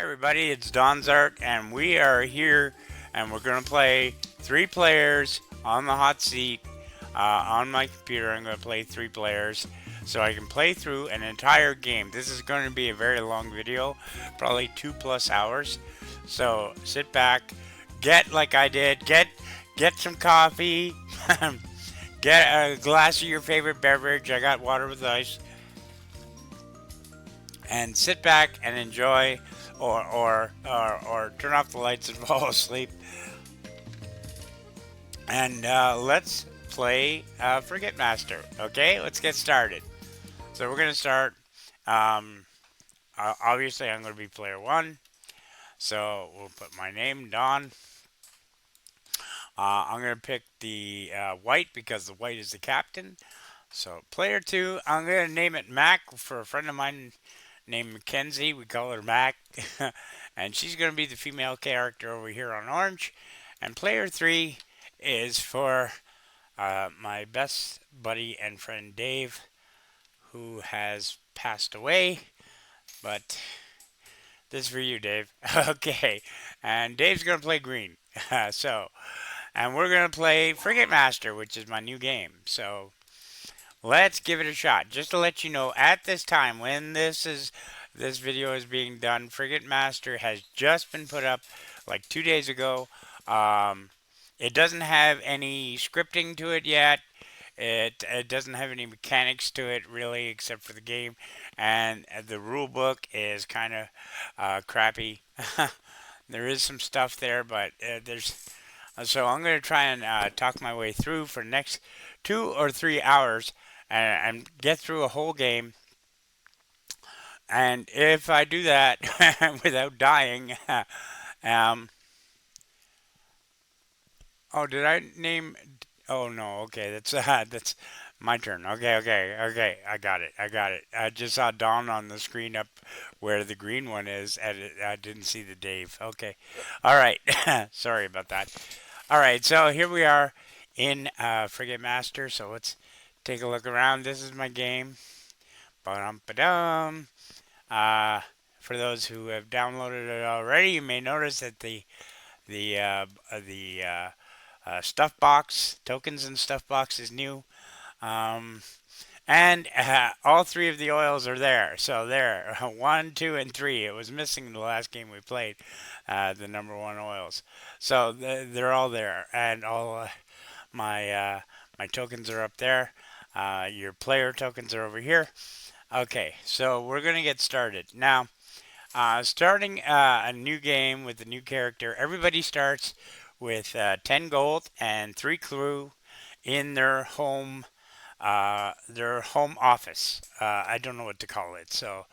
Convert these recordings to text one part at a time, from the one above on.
Everybody, it's Don's Art, and we are here, and we're gonna play 3 players on the hot seat on my computer. I'm gonna play 3 players, so I can play through an entire game. This is going to be a very long video, probably 2+ hours. So sit back, get like I did, get some coffee, get a glass of your favorite beverage. I got water with ice, and sit back and enjoy, or turn off the lights and fall asleep. And let's play Frigate Master. Okay, let's get started. So we're gonna start. Um, Obviously, I'm gonna be player 1. So we'll put my name, Don. I'm gonna pick the white because the white is the captain. So player 2, I'm gonna name it Mac for a friend of mine named Mackenzie. We call her Mac, and she's gonna be the female character over here on orange. And player 3 is for my best buddy and friend Dave, who has passed away. But this is for you, Dave. Okay, and Dave's gonna play green. And we're gonna play Frigate Master, which is my new game. So let's give it a shot. Just to let you know, at this time when this video is being done, Frigate Master has just been put up like 2 days ago. It doesn't have any scripting to it yet. It doesn't have any mechanics to it really, except for the game, and the rule book is kind of crappy. There is some stuff there, but there's so I'm going to try and talk my way through for the next 2 or 3 hours and get through a whole game. And if I do that without dying, um, oh, did I name? Oh no, okay, that's my turn. Okay, I got it. I just saw Dawn on the screen up where the green one is, and I didn't see the Dave. Okay, all right. Sorry about that. All right, so here we are in Frigate Master. So let's take a look around. This is my game. Ba-dum, ba-dum. Uh, for those who have downloaded it already, you may notice that the stuff box, tokens and stuff box is new. Um, and all 3 of the oils are there. So there, 1, 2, and 3. It was missing in the last game we played, the number 1 oils. So they're all there, and all my tokens are up there. Your player tokens are over here. Okay, so we're gonna get started now. Starting a new game with a new character, everybody starts with 10 gold and 3 crew in their home office. I don't know what to call it, so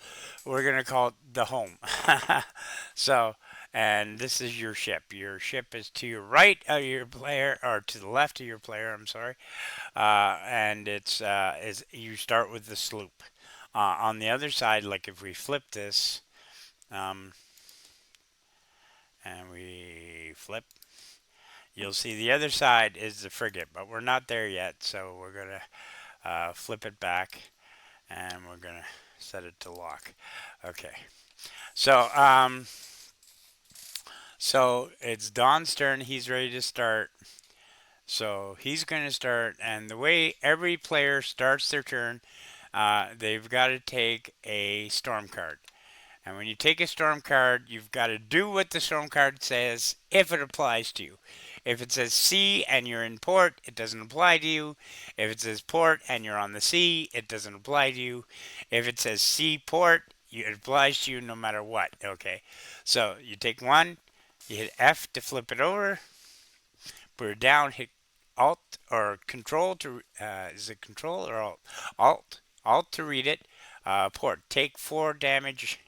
we're gonna call it the home. So, and this is your ship. Your ship is to your right of your player, or to the left of your player. I'm sorry, and it's is you start with the sloop. On the other side, like if we flip this, um, and we flip, you'll see the other side is the frigate, but we're not there yet, so we're gonna flip it back, and we're gonna set it to lock. Okay, so so it's Don's turn. He's ready to start. So he's gonna start, and the way every player starts their turn, they've got to take a storm card. And when you take a storm card, you've got to do what the storm card says if it applies to you. If it says sea and you're in port, it doesn't apply to you. If it says port and you're on the sea, it doesn't apply to you. If it says sea port, it applies to you no matter what. Okay, so you take one, you hit F to flip it over, put it down, hit Alt or Control to is it Control or Alt? Alt to read it. Port. Take 4 damage,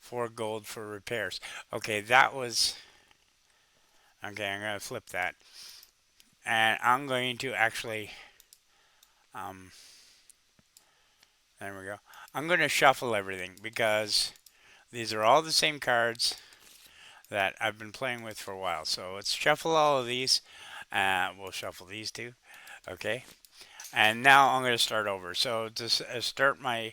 4 gold for repairs. Okay, that was okay. I'm gonna flip that, and I'm going to actually there we go. I'm going to shuffle everything because these are all the same cards that I've been playing with for a while. So let's shuffle all of these. We'll shuffle these too. Okay. And now I'm going to start over. So to start my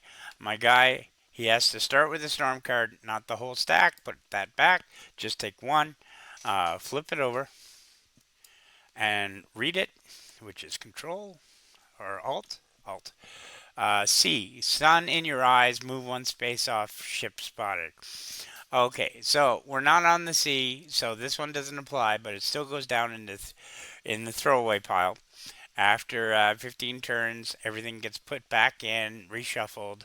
guy, he has to start with the storm card, not the whole stack. Put that back. Just take one, flip it over, and read it, which is Control or Alt. C, sun in your eyes, move one space off, ship spotted. Okay, so we're not on the sea, so this one doesn't apply, but it still goes down in the throwaway pile. After 15 turns, everything gets put back in, reshuffled,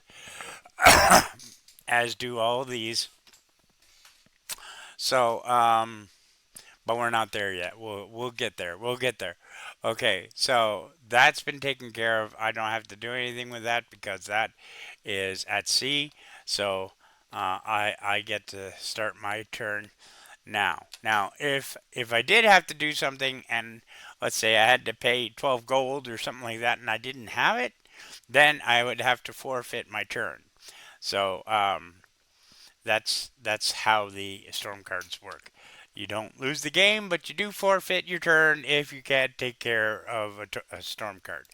as do all of these. So, but we're not there yet. We'll get there. We'll get there. Okay, so that's been taken care of. I don't have to do anything with that because that is at sea. So I get to start my turn now. Now, if I did have to do something, and let's say I had to pay 12 gold or something like that, and I didn't have it, then I would have to forfeit my turn. So that's how the storm cards work. You don't lose the game, but you do forfeit your turn if you can't take care of a storm card.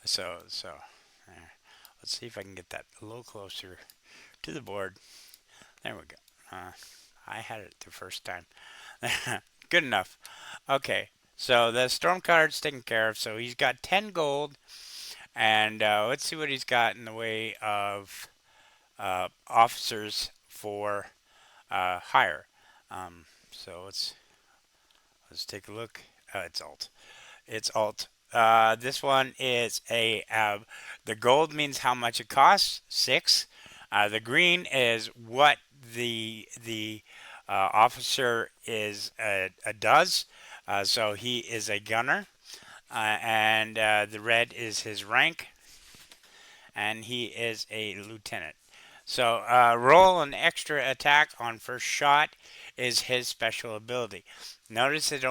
So let's see if I can get that a little closer to the board. There we go. I had it the first time. Good enough. Okay, so the storm card's taken care of. So he's got 10 gold, and let's see what he's got in the way of officers for hire. So let's take a look. It's alt. It's alt. This one is the gold means how much it costs, 6. The green is what the officer is does. So he is a gunner, and the red is his rank, and he is a lieutenant. So roll an extra attack on first shot is his special ability. Notice it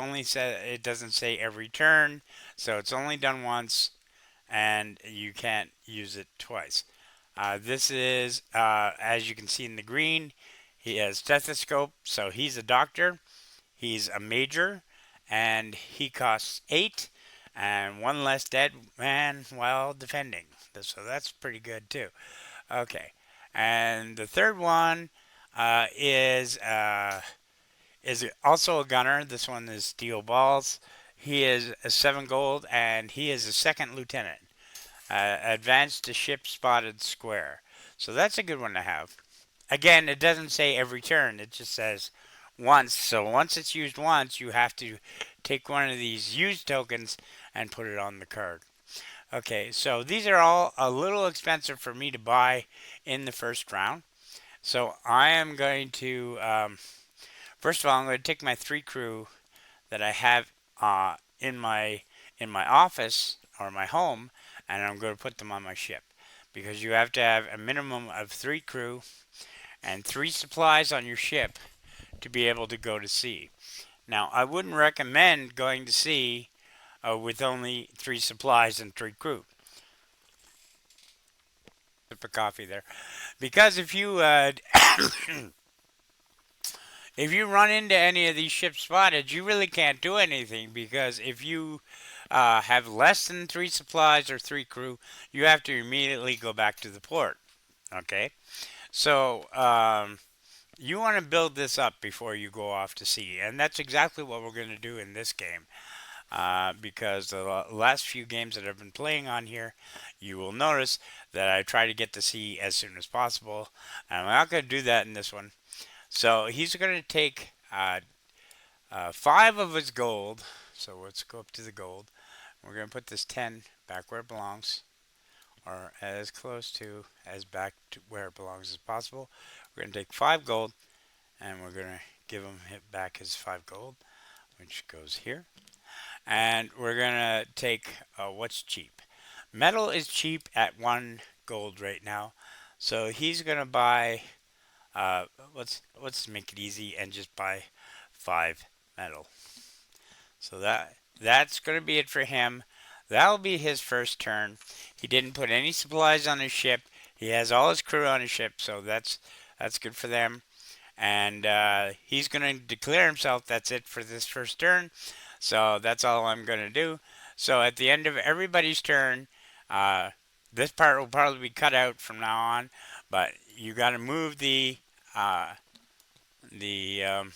doesn't say every turn, so it's only done once, and you can't use it twice. This is, as you can see in the green, he has stethoscope, so he's a doctor. He's a major, and he costs 8, and 1 less dead man while defending. So that's pretty good too. Okay, and the third one is also a gunner. This one is steel balls. He is a 7 gold, and he is a second lieutenant. Advanced to ship spotted square. So that's a good one to have. Again, it doesn't say every turn. It just says once. So once it's used once, you have to take one of these used tokens and put it on the card. Okay, so these are all a little expensive for me to buy in the first round. So I am going to, first of all, I'm going to take my 3 crew that I have in my office or my home, and I'm going to put them on my ship, because you have to have a minimum of 3 crew and 3 supplies on your ship to be able to go to sea. Now, I wouldn't recommend going to sea with only 3 supplies and 3 crew. Sip of coffee there, because if you if you run into any of these ships spotted, you really can't do anything, because if you have less than 3 supplies or 3 crew, you have to immediately go back to the port. Okay, so you want to build this up before you go off to sea, and that's exactly what we're going to do in this game. Because the last few games that I've been playing on here, you will notice that I try to get to sea as soon as possible. And I'm not going to do that in this one. So he's going to take 5 of his gold. So let's go up to the gold. We're going to put this 10 back where it belongs, or as close to as back to where it belongs as possible. We're going to take 5 gold, and we're going to give him back his 5 gold, which goes here. And we're going to take what's cheap. Metal is cheap at 1 gold right now. So he's going to buy, let's make it easy and just buy 5 metal. So that's going to be it for him. That'll be his first turn. He didn't put any supplies on his ship. He has all his crew on his ship, so that's good for them. And he's going to declare himself. That's it for this first turn. So that's all I'm going to do. So at the end of everybody's turn, this part will probably be cut out from now on, But you got to move the day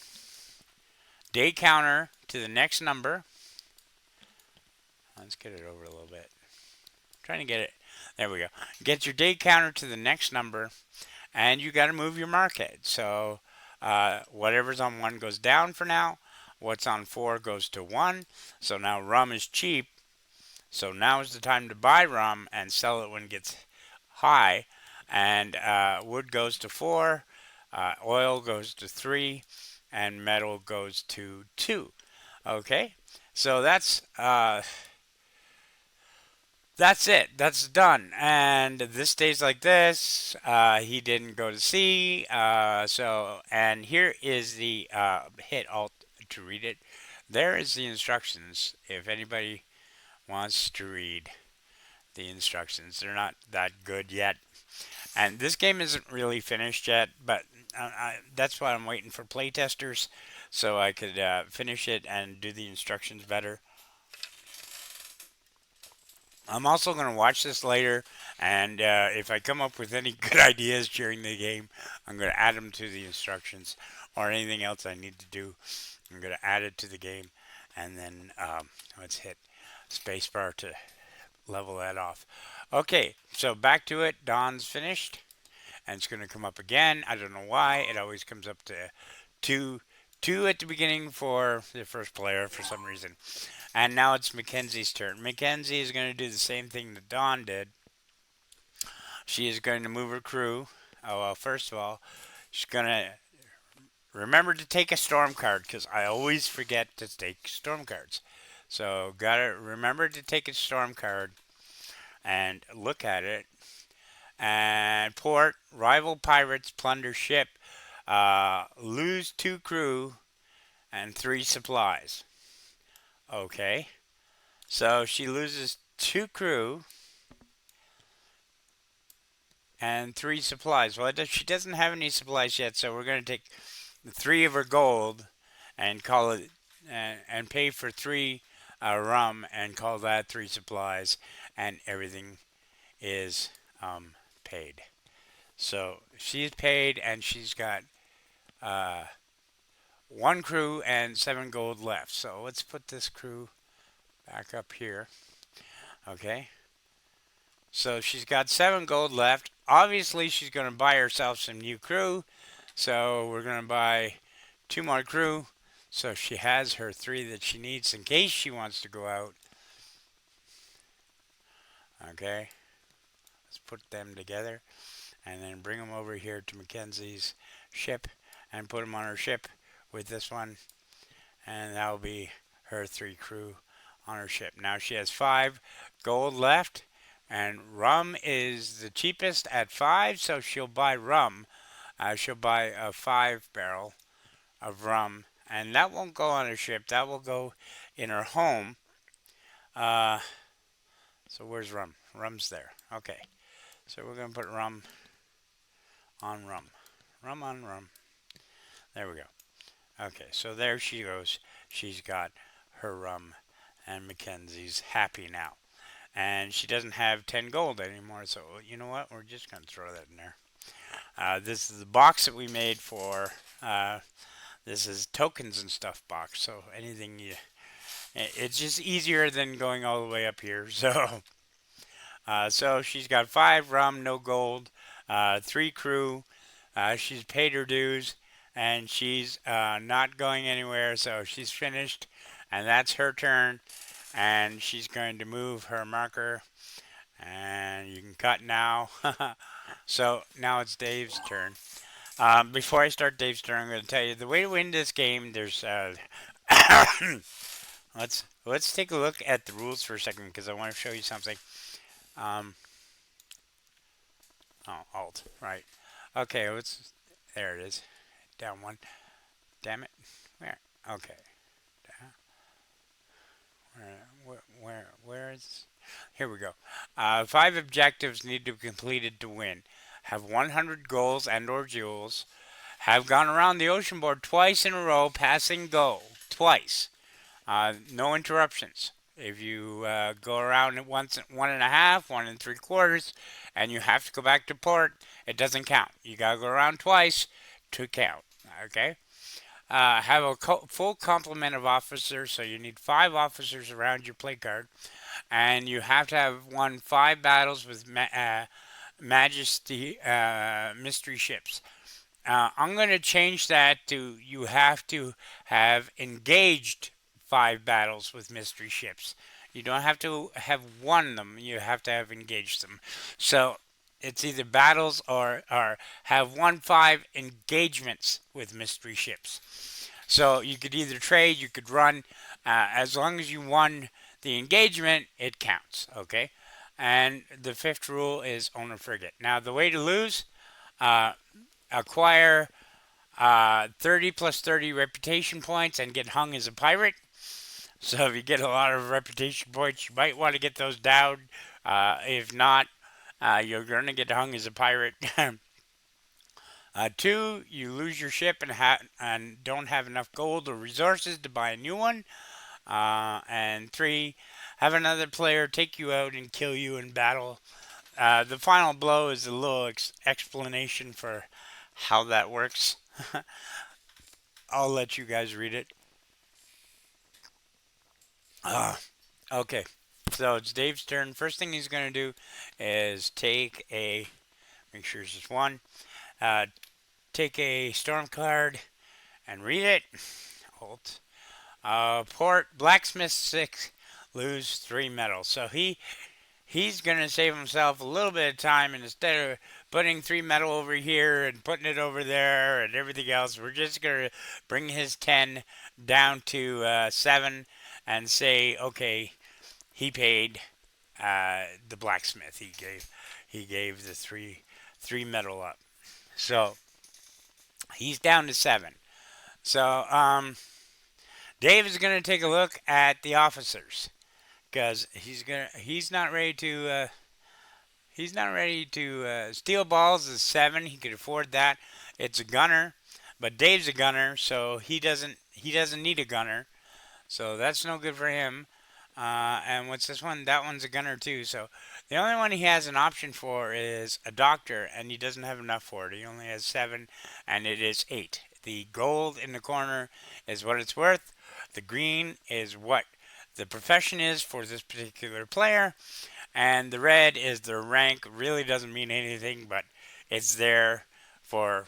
counter to the next number. Let's get it over a little bit. Trying to get it. There we go. Get your day counter to the next number, and you got to move your market. So whatever's on 1 goes down for now. What's on 4 goes to 1. So now rum is cheap. So now is the time to buy rum and sell it when it gets high. And wood goes to 4, oil goes to 3, and metal goes to 2. Okay, so that's it. That's done. And this stays like this. He didn't go to sea. And here is the hit alt to read it. There is the instructions. If anybody wants to read the instructions, they're not that good yet. And this game isn't really finished yet, but that's why I'm waiting for playtesters so I could finish it and do the instructions better. I'm also going to watch this later, and if I come up with any good ideas during the game, I'm going to add them to the instructions, or anything else I need to do. I'm going to add it to the game, and then let's hit spacebar to level that off. Okay, so back to it. Dawn's finished, and it's going to come up again. I don't know why. It always comes up to two at the beginning for the first player for some reason. And now it's Mackenzie's turn. Mackenzie is going to do the same thing that Dawn did. She is going to move her crew. Oh, well, first of all, she's going to remember to take a storm card, because I always forget to take storm cards. So, got to remember to take a storm card and look at it. And port, rival pirates plunder ship, lose 2 crew and 3 supplies. Okay, so she loses 2 crew and 3 supplies. Well, she doesn't have any supplies yet, so we're going to take 3 of her gold and call it and pay for 3 rum and call that 3 supplies, and everything is paid. So she's paid, and she's got 1 crew and 7 gold left. So let's put this crew back up here. Okay. So she's got 7 gold left. Obviously, she's going to buy herself some new crew. So we're going to buy 2 more crew. So she has her 3 that she needs in case she wants to go out. Okay. Let's put them together. And then bring them over here to Mackenzie's ship. And put them on her ship with this one. And that will be her 3 crew on her ship. Now she has 5 gold left. And rum is the cheapest at 5, so she'll buy rum. She'll buy a 5 barrel of rum, and that won't go on her ship. That will go in her home. So where's rum? Rum's there. Okay, so we're going to put rum on rum. Rum on rum. There we go. Okay, so there she goes. She's got her rum, and Mackenzie's happy now. And she doesn't have 10 gold anymore, so you know what? We're just going to throw that in there. This is the box that we made for, this is tokens and stuff box, so anything it's just easier than going all the way up here. So she's got 5 rum, no gold, 3 crew, she's paid her dues, and she's not going anywhere, so she's finished, and that's her turn. And she's going to move her marker, and you can cut now. So now it's Dave's turn. Before I start Dave's turn, I'm going to tell you the way to win this game. There's let's take a look at the rules for a second, because I want to show you something. Alt, right? Okay, there it is. Down 1. Damn it. Where? Okay. Where is... Here we go. 5 objectives need to be completed to win. Have 100 goals and or jewels. Have gone around the ocean board twice in a row, passing go. Twice. No interruptions. If you go around it once, 1.5, 1 3/4, and you have to go back to port, it doesn't count. You gotta go around twice to count. Okay. Have a full complement of officers, so you need 5 officers around your play card, and you have to have won 5 battles with Majesty mystery ships. I'm going to change that to you have to have engaged 5 battles with mystery ships. You don't have to have won them, you have to have engaged them. So it's either battles or have won 5 engagements with mystery ships. So you could either trade, you could run. As long as you won the engagement, it counts. Okay. And the 5th rule is own a frigate. Now the way to lose, uh, acquire 30 plus 30 reputation points and get hung as a pirate. So if you get a lot of reputation points, you might want to get those down. If not, you're going to get hung as a pirate. 2, you lose your ship and don't have enough gold or resources to buy a new one. And 3, have another player take you out and kill you in battle. The final blow is a little explanation for how that works. I'll let you guys read it. Okay, so it's Dave's turn. First thing he's going to do is make sure it's just one, uh, take a storm card and read it. Alt. Port, blacksmith 6, lose 3 metal. So he's going to save himself a little bit of time, and instead of putting 3 metal over here and putting it over there and everything else, we're just going to bring his 10 down to 7 and say, okay, he paid the blacksmith. He gave the 3 metal up. So he's down to 7. So Dave is going to take a look at the officers because he's not ready to steel balls is 7. He could afford that. It's a gunner, but Dave's a gunner, so he doesn't need a gunner. So that's no good for him. And what's this one? That one's a gunner too. So the only one he has an option for is a doctor, and he doesn't have enough for it. He only has 7, and it is 8. The gold in the corner is what it's worth. The green is what the profession is for this particular player, and the red is their rank. Really doesn't mean anything, but it's there for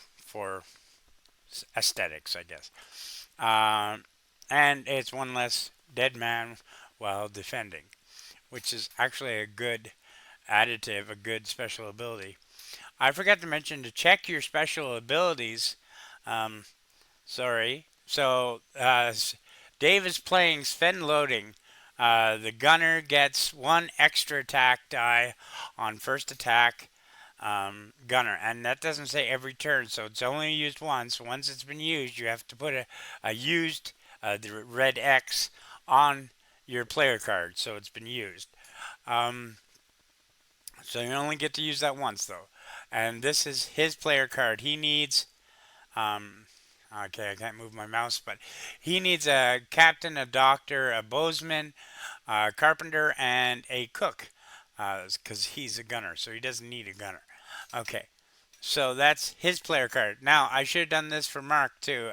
aesthetics, I guess. And it's one less dead man while defending, which is actually a good additive, a good special ability. I forgot to mention to check your special abilities. Um, Sorry. So Dave is playing Sven Loading. The gunner gets 1 extra attack die on first attack. Gunner, and that doesn't say every turn, so it's only used once. Once it's been used, you have to put a used the red X on your player card, so it's been used. Um, so you only get to use that once, though. And this is his player card. He needs um, okay, I can't move my mouse, but he needs a captain, a doctor, a bozeman, a carpenter, and a cook, because he's a gunner, so he doesn't need a gunner. Okay, so that's his player card. Now I should have done this for Mark too,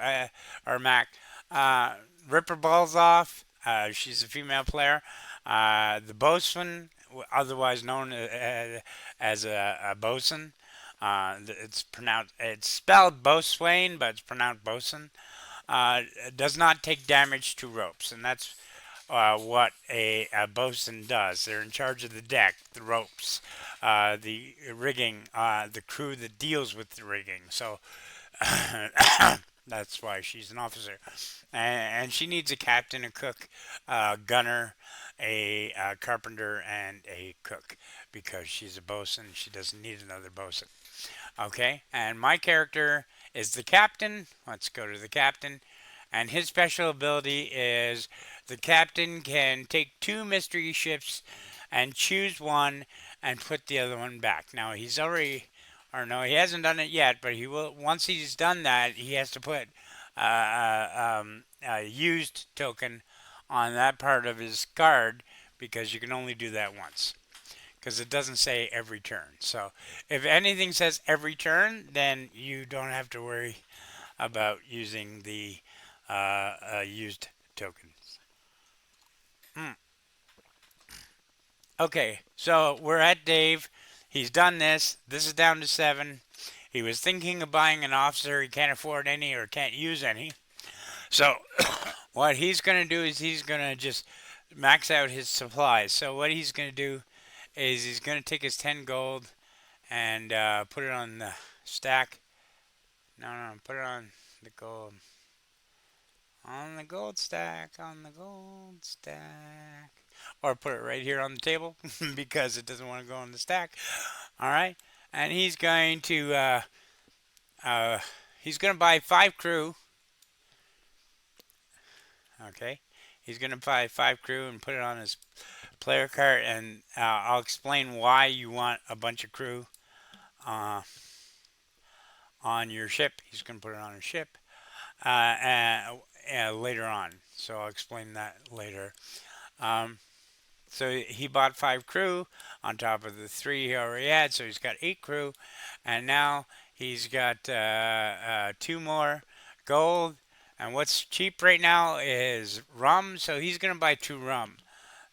or Mac. Uh, Ripper balls off. She's a female player. The bosun, otherwise known as a bosun. It's spelled Boswain, but it's pronounced bosun. Does not take damage to ropes, and that's what a bosun does. They're in charge of the deck, the ropes, the rigging, the crew that deals with the rigging. So that's why she's an officer, and she needs a captain, a cook, a gunner, a carpenter, and a cook because she's a bosun. She doesn't need another bosun. Okay, and my character is the captain. Let's go to the captain. And his special ability is the captain can take 2 mystery ships and choose one and put the other one back. Now he's already, or no, he hasn't done it yet, but he will. Once he's done that, he has to put a used token on that part of his card because you can only do that once. because it doesn't say every turn. So if anything says every turn, then you don't have to worry about using the used token. Mm. Okay, so we're at Dave. He's done this. This is down to 7. He was thinking of buying an officer. He can't afford any or can't use any. So what he's going to do is he's going to just max out his supplies. So what he's going to do is he's going to take his 10 gold and put it on the stack. No, no, put it on the gold. On the gold stack, on the gold stack. Or put it right here on the table because it doesn't want to go on the stack. All right. And uh, he's going to buy 5 crew. Okay. He's going to buy 5 crew and put it on his player cart. And I'll explain why you want a bunch of crew uh, on your ship. He's going to put it on his ship later on. So I'll explain that later. Um, So he bought 5 crew on top of the 3 he already had. So he's got 8 crew. And now he's got 2 more gold. And what's cheap right now is rum. So he's going to buy 2 rum.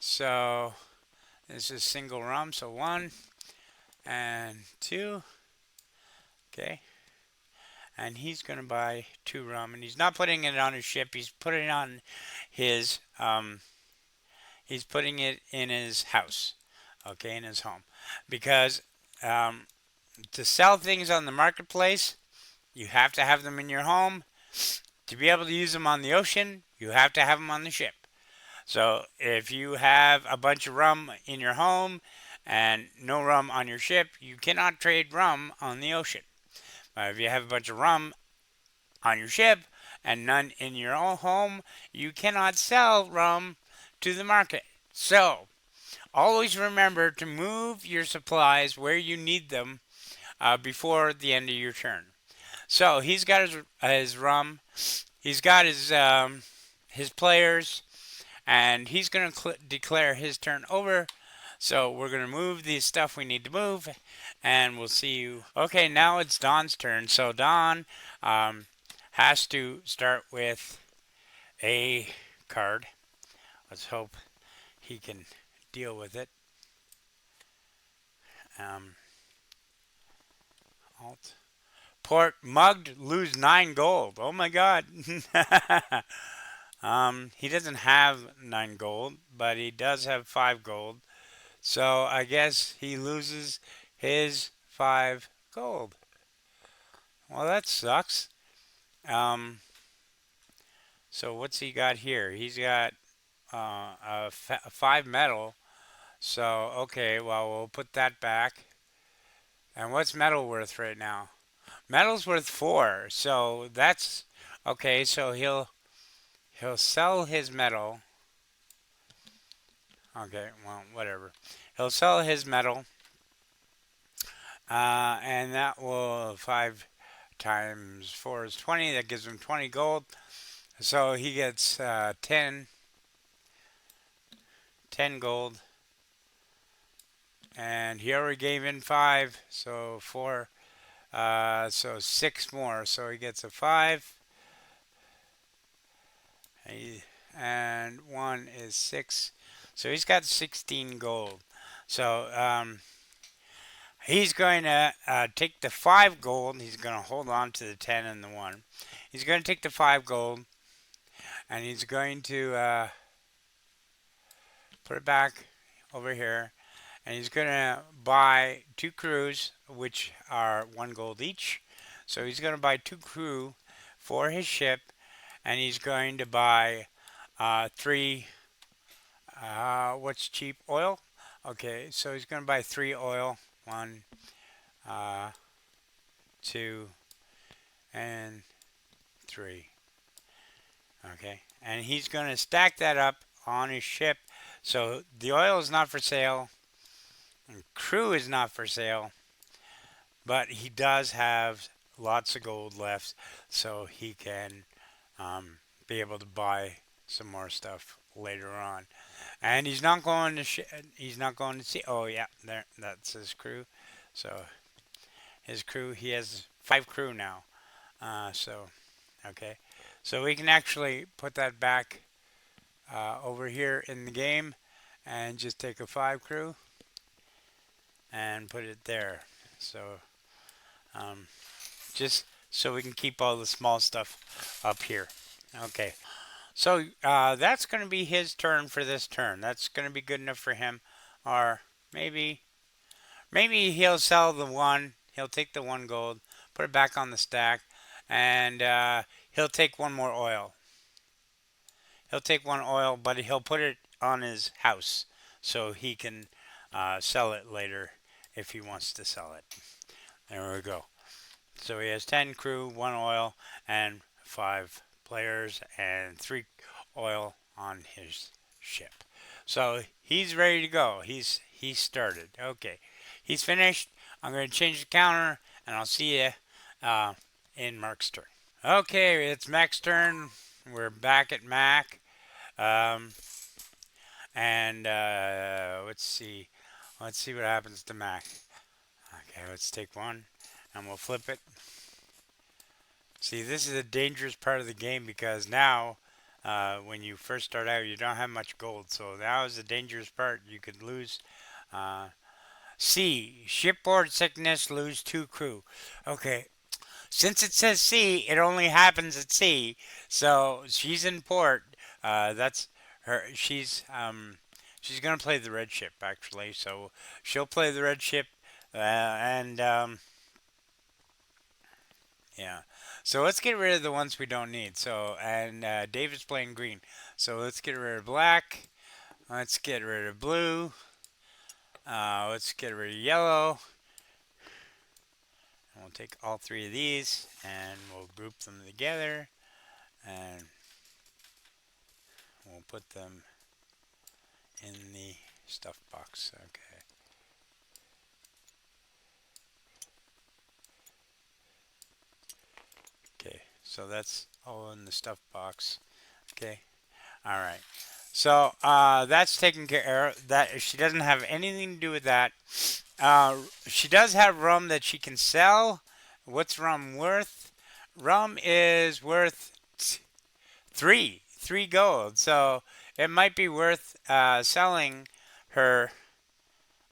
So this is single rum. So 1 and 2. Okay. And he's going to buy 2 rum. And he's not putting it on his ship. He's putting it on his he's putting it in his house, okay, in his home. Because to sell things on the marketplace, you have to have them in your home. To be able to use them on the ocean, you have to have them on the ship. So if you have a bunch of rum in your home and no rum on your ship, you cannot trade rum on the ocean. If you have a bunch of rum on your ship and none in your own home, you cannot sell rum to the market. So, always remember to move your supplies where you need them before the end of your turn. So, he's got his rum, he's got his players, and he's going to declare his turn over. So, we're going to move the stuff we need to move, and we'll see you. Okay, now it's Don's turn. So, Don has to start with a card. Let's hope he can deal with it. Alt. Port mugged, lose 9 gold. Oh my god. He doesn't have 9 gold, but he does have 5 gold. So I guess he loses his 5 gold. Well, that sucks. So what's he got here? He's got a 5 metal. So, okay, well, we'll put that back. And what's metal worth right now? Metal's worth 4. So that's okay, so he'll sell his metal. Okay, well, whatever. He'll sell his metal. And that will 5 times 4 is 20. That gives him 20 gold. So he gets 10 gold. And he already gave in 5, so 4, so 6 more. So he gets a 5, and 1 is 6. So he's got 16 gold. So he's going to take the 5 gold. He's going to hold on to the 10 and the 1. He's going to take the 5 gold, and he's going to put it back over here. And he's going to buy 2 crews, which are 1 gold each. So he's going to buy 2 crew for his ship. And he's going to buy 3, what's cheap? Oil? Okay, so he's going to buy 3 oil. 1, 2, and 3. Okay, and he's going to stack that up on his ship. So the oil is not for sale. And crew is not for sale, but he does have lots of gold left, so he can be able to buy some more stuff later on. And he's not going to he's not going to sea. Oh yeah, there that's his crew. So his crew, he has 5 crew now. So okay, so we can actually put that back over here in the game, and just take a 5 crew and put it there. So um, just so we can keep all the small stuff up here. Okay, so that's going to be his turn for this turn. That's going to be good enough for him, or maybe he'll sell the one. He'll take the 1 gold, put it back on the stack, and he'll take 1 more oil. He'll take 1 oil, but he'll put it on his house so he can sell it later if he wants to sell it. There we go. So he has 10 crew, 1 oil, and 5 players, and 3 oil on his ship. So he's ready to go. He's started. Okay, he's finished. I'm going to change the counter, and I'll see you in Mark's turn. Okay, it's Mac's turn. We're back at Mac. Um, and let's see. Let's see what happens to Mac. Okay, let's take one, and we'll flip it. See, this is a dangerous part of the game because now, when you first start out, you don't have much gold. So now is the dangerous part. You could lose. Uh, C. Shipboard sickness, lose 2 crew. Okay, since it says sea, it only happens at sea. So she's in port. That's her. She's gonna play the red ship actually. So she'll play the red ship, and yeah. So let's get rid of the ones we don't need. So and David's playing green. So let's get rid of black. Let's get rid of blue. Let's get rid of yellow. And we'll take all 3 of these and we'll group them together and we'll put them in the stuff box. Okay. Okay. So that's all in the stuff box. Okay. All right. So that's taken care of. That she doesn't have anything to do with that. She does have rum that she can sell. What's rum worth? Rum is worth 3 gold. So it might be worth selling her.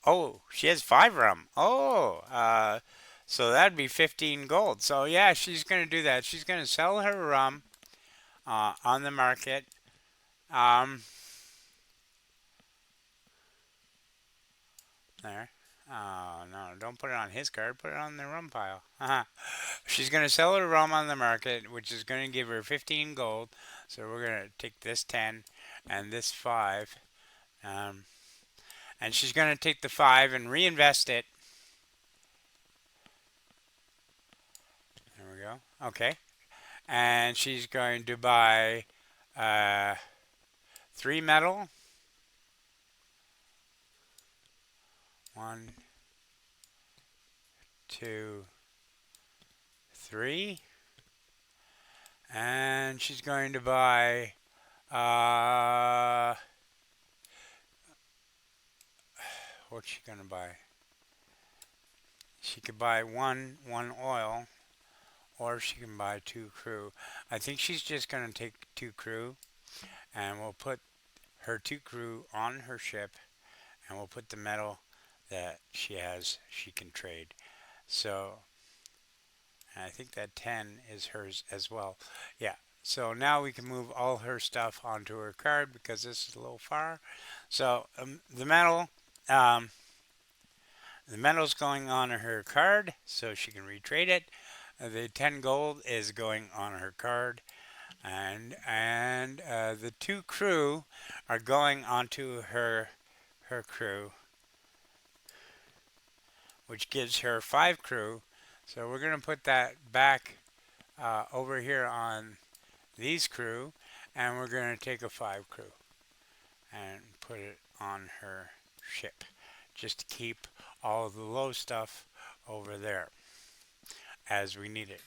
Oh, she has 5 rum. Oh, so that'd be 15 gold. So yeah, she's gonna do that. She's gonna sell her rum on the market. Um, there. Oh no! Don't put it on his card. Put it on the rum pile. She's gonna sell her rum on the market, which is gonna give her 15 gold. So we're gonna take this 10 and this 5. Um, and she's going to take the 5 and reinvest it. There we go. Okay. And she's going to buy 3 metal. 1, 2, 3. And she's going to buy what's she going to buy? She could buy one oil, or she can buy 2 crew. I think she's just going to take 2 crew, and we'll put her 2 crew on her ship, and we'll put the metal that she has she can trade. So, and I think that 10 is hers as well. Yeah. So now we can move all her stuff onto her card because this is a little far. So um, the metal's going on her card, so she can retrade it. The 10 gold is going on her card, and the 2 crew are going onto her crew, which gives her 5 crew. So we're going to put that back over here on these crew, and we're going to take a 5 crew and put it on her ship, just to keep all of the low stuff over there as we need it.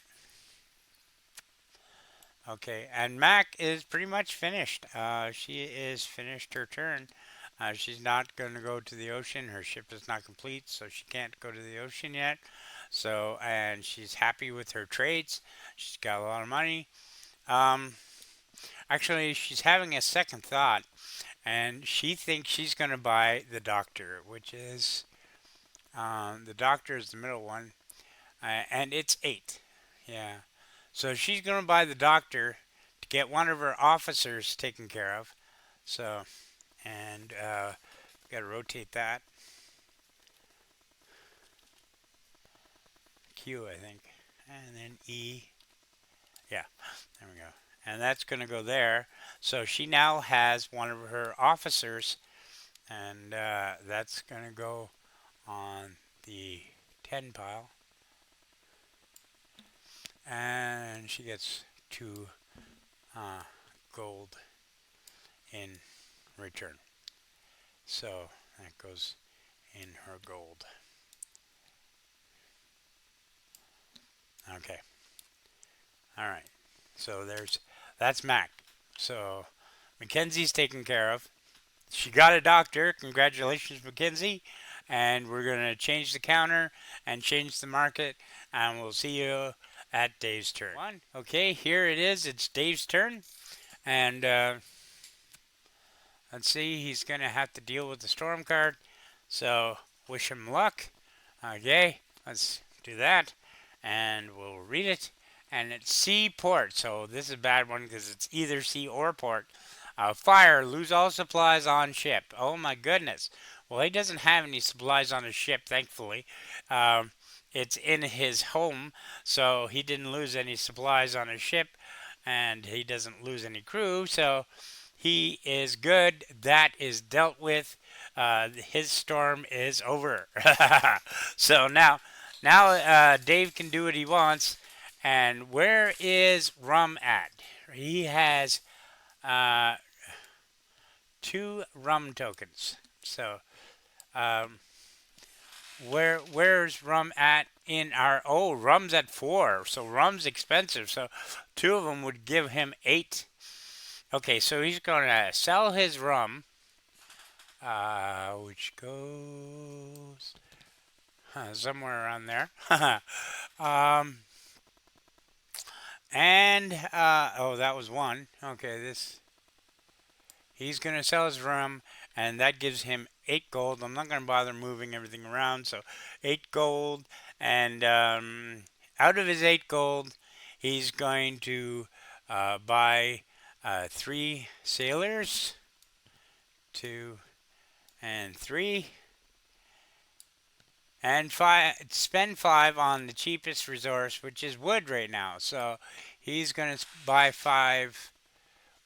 Okay, and Mac is pretty much finished. She is finished her turn. She's not going to go to the ocean. Her ship is not complete, so she can't go to the ocean yet. So, and she's happy with her trades. She's got a lot of money. Um, Actually, she's having a second thought, and she thinks she's going to buy the doctor, which is the doctor is the middle one, and it's 8. Yeah. So she's going to buy the doctor to get one of her officers taken care of. So, and got to rotate that. Q, I think. And then E. Yeah, there we go. And that's going to go there. So she now has one of her officers, and that's going to go on the 10 pile. And she gets 2 uh, gold in return. So that goes in her gold. Okay. All right. So that's Mac. So Mackenzie's taken care of. She got a doctor. Congratulations, Mackenzie. And we're going to change the counter and change the market. And we'll see you at Dave's turn. Okay, here it is. It's Dave's turn. And let's see. He's going to have to deal with the storm card. So wish him luck. Okay, let's do that. And we'll read it. And it's sea port. So this is a bad one because it's either sea or port. Fire, lose all supplies on ship. Oh my goodness. Well, he doesn't have any supplies on his ship, thankfully. Um, it's in his home, so he didn't lose any supplies on his ship, and he doesn't lose any crew, so he is good. That is dealt with. His storm is over. So now Dave can do what he wants. And where is Rum at? He has uh, 2 rum tokens. So um, where's Rum at in our? Oh, Rum's at 4. So Rum's expensive. So 2 of them would give him 8. Okay, so he's going to sell his rum, which goes somewhere around there. um, and oh, that was 1. Okay, this. He's going to sell his rum, and that gives him 8 gold. I'm not going to bother moving everything around, so 8 gold. And out of his 8 gold, he's going to buy 3 sailors, 2 and 3, and spend 5 on the cheapest resource, which is wood right now. So he's going to buy 5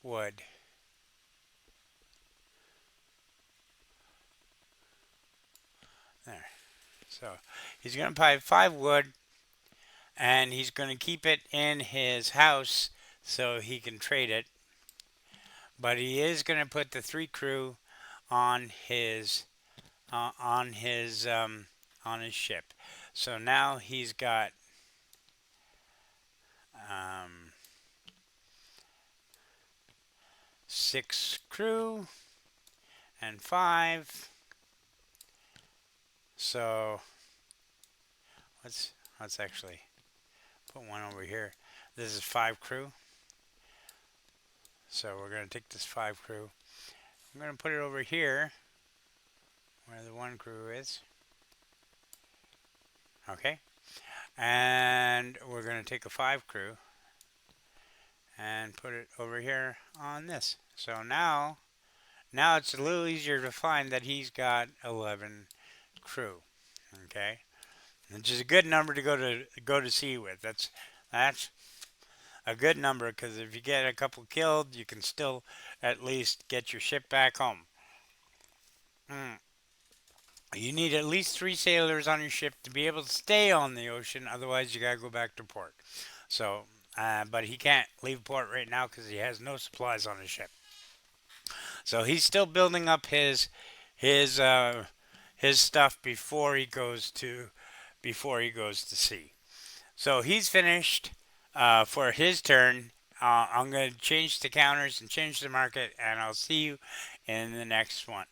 wood. There. So he's going to buy 5 wood, and he's going to keep it in his house so he can trade it. But he is going to put the 3 crew on his uh, on his um, on his ship. So now he's got um, 6 crew and 5. So let's actually put one over here. This is 5 crew. So we're going to take this 5 crew. I'm going to put it over here where the 1 crew is. Okay. And we're going to take a 5 crew and put it over here on this. So now it's a little easier to find that he's got 11 crew. Okay. Which is a good number to go to sea with. That's a good number, because if you get a couple killed, you can still at least get your ship back home. You need at least 3 sailors on your ship to be able to stay on the ocean. Otherwise, you gotta go back to port. So, but he can't leave port right now because he has no supplies on his ship. So he's still building up his stuff before he goes to sea. So he's finished for his turn. I'm going to change the counters and change the market, and I'll see you in the next one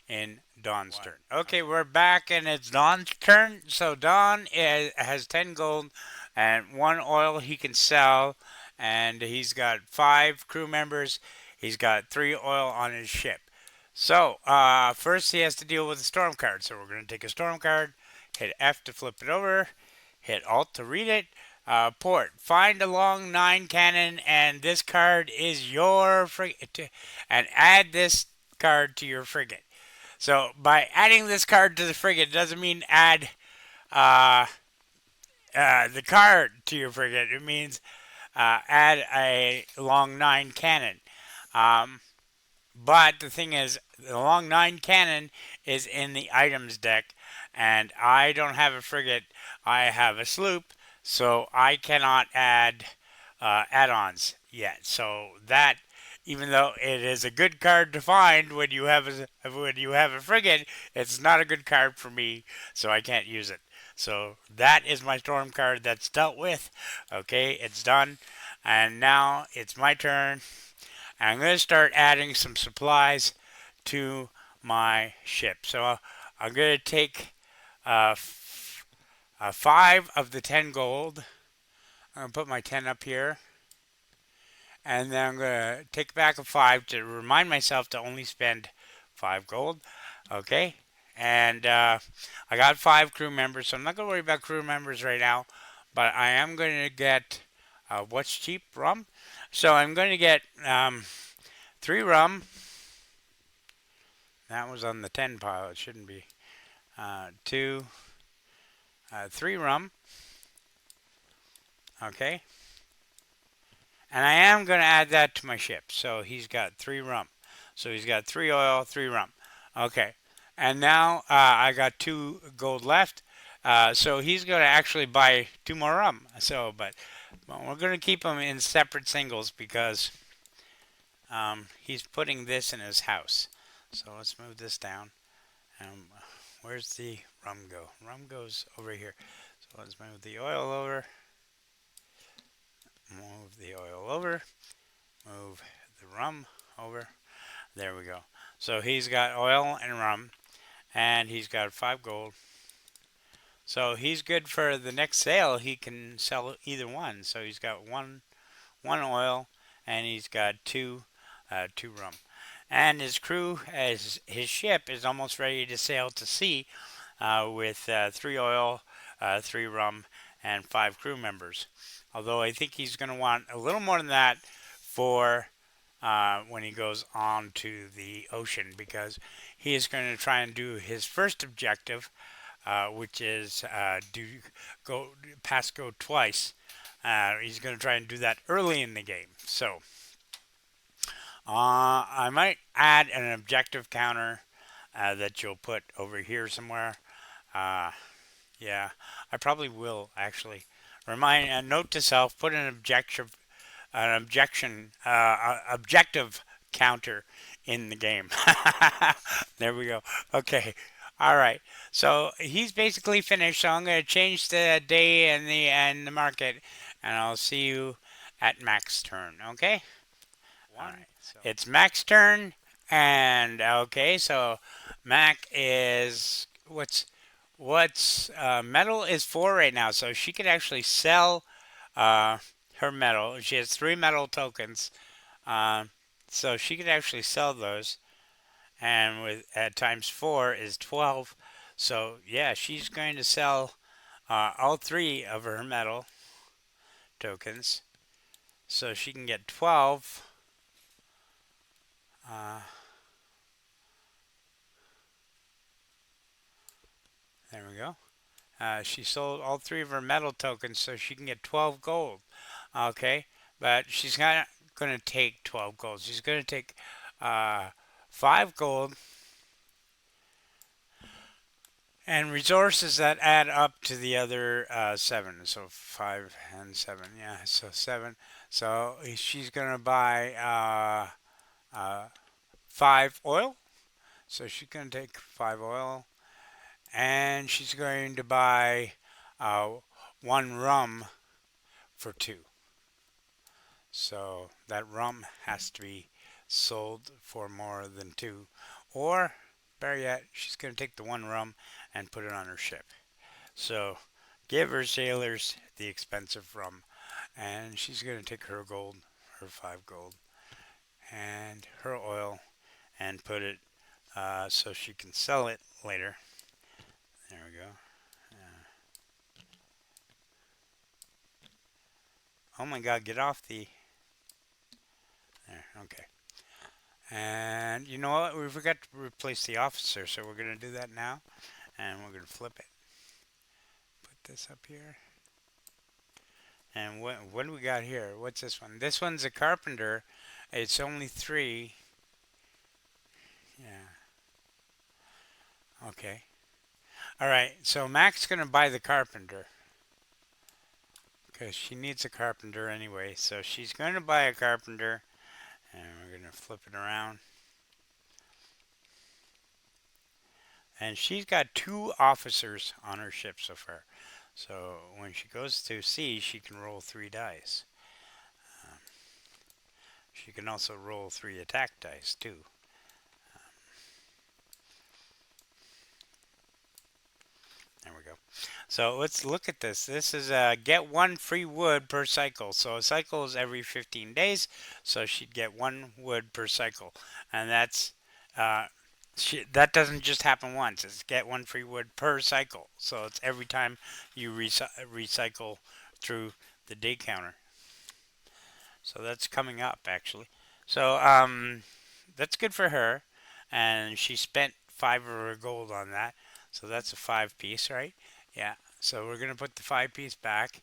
in Don's turn. Okay, we're back, and it's Don's turn. So has 10 gold and 1 oil he can sell, and he's got 5 crew members. He's got 3 oil on his ship. So first he has to deal with the storm card. So we're going to take a storm card, hit F to flip it over, hit Alt to read it. Port. Find a long 9 cannon, and this card is your frigate. And add this card to your frigate. So by adding this card to the frigate doesn't mean add uh, the card to your frigate. It means add a long 9 cannon. Um, but the thing is, the long 9 cannon is in the items deck, and I don't have a frigate. I have a sloop, so I cannot add add-ons yet. So that, even though it is a good card to find when you have a frigate, it's not a good card for me, so I can't use it. So that is my storm card that's dealt with. Okay, it's done, and now it's my turn. And I'm going to start adding some supplies to my ship. So I'm going to take 5 of the 10 gold. I'm going to put my 10 up here. And then I'm going to take back a 5 to remind myself to only spend 5 gold. Okay. And I got 5 crew members, so I'm not going to worry about crew members right now. But I am going to get, what's cheap? Rum. So I'm going to get 3 rum. That was on the 10 pile. It shouldn't be. 3 rum. Okay. And I am going to add that to my ship. So he's got 3 rum. So he's got 3 oil, 3 rum. Okay. And now I got 2 gold left. So he's going to actually buy 2 more rum. So, but we're going to keep them in separate singles because he's putting this in his house. So let's move this down. Where's the rum go? Rum goes over here. So let's move the oil over. Move the oil over. Move the rum over. There we go. So he's got oil and rum, and he's got 5 gold. So he's good for the next sale. He can sell either one. So he's got one oil, and he's got 2 rum. And his crew, as his ship is almost ready to sail to sea with 3 oil, 3 rum, and 5 crew members. Although I think he's going to want a little more than that for when he goes on to the ocean, because he is going to try and do his first objective, which is pass go twice. He's going to try and do that early in the game. So I might add an objective counter that you'll put over here somewhere. Yeah, I probably will actually. Note to self: put an objective counter in the game. There we go. Okay. All right. So he's basically finished. So I'm going to change the day and the market, and I'll see you at Mac's turn. Okay. All right. So it's Mac's turn, and okay. So Mac is what's metal is 4 right now. So she could actually sell her metal. She has 3 metal tokens, so she could actually sell those. And with at times 4 is 12. So yeah, she's going to sell all 3 of her metal tokens, so she can get 12. There we go. She sold all 3 of her metal tokens, so she can get 12 gold. Okay, but she's not going to take 12 gold. She's going to take 5 gold and resources that add up to the other 7. So 5 and 7. Yeah, so 7. So she's going to buy 5 oil. So she's going to take 5 oil. And she's going to buy 1 rum for 2. So that rum has to be sold for more than 2. Or, better yet, she's going to take the 1 rum and put it on her ship. So give her sailors the expensive rum. And she's going to take her gold, her 5 gold, and her oil and put it so she can sell it later. There we go. Oh my god, get off the... There, okay. And you know what? We forgot to replace the officer, so we're going to do that now. And we're going to flip it. Put this up here. And what do we got here? What's this one? This one's a carpenter. It's only 3. Yeah. Okay. Alright, so Mac's going to buy the carpenter. Because she needs a carpenter anyway. So she's going to buy a carpenter. And we're going to flip it around. And she's got 2 officers on her ship so far. So when she goes to sea, she can roll 3 dice. She can also roll 3 attack dice too. There we go. So let's look at this. This is get 1 free wood per cycle. So a cycle is every 15 days. So she'd get 1 wood per cycle. And that's that doesn't just happen once. It's get 1 free wood per cycle. So it's every time you recycle through the day counter. So that's coming up actually. So that's good for her. And she spent 5 of her gold on that. So that's a 5 piece, right? Yeah. So we're going to put the 5 piece back.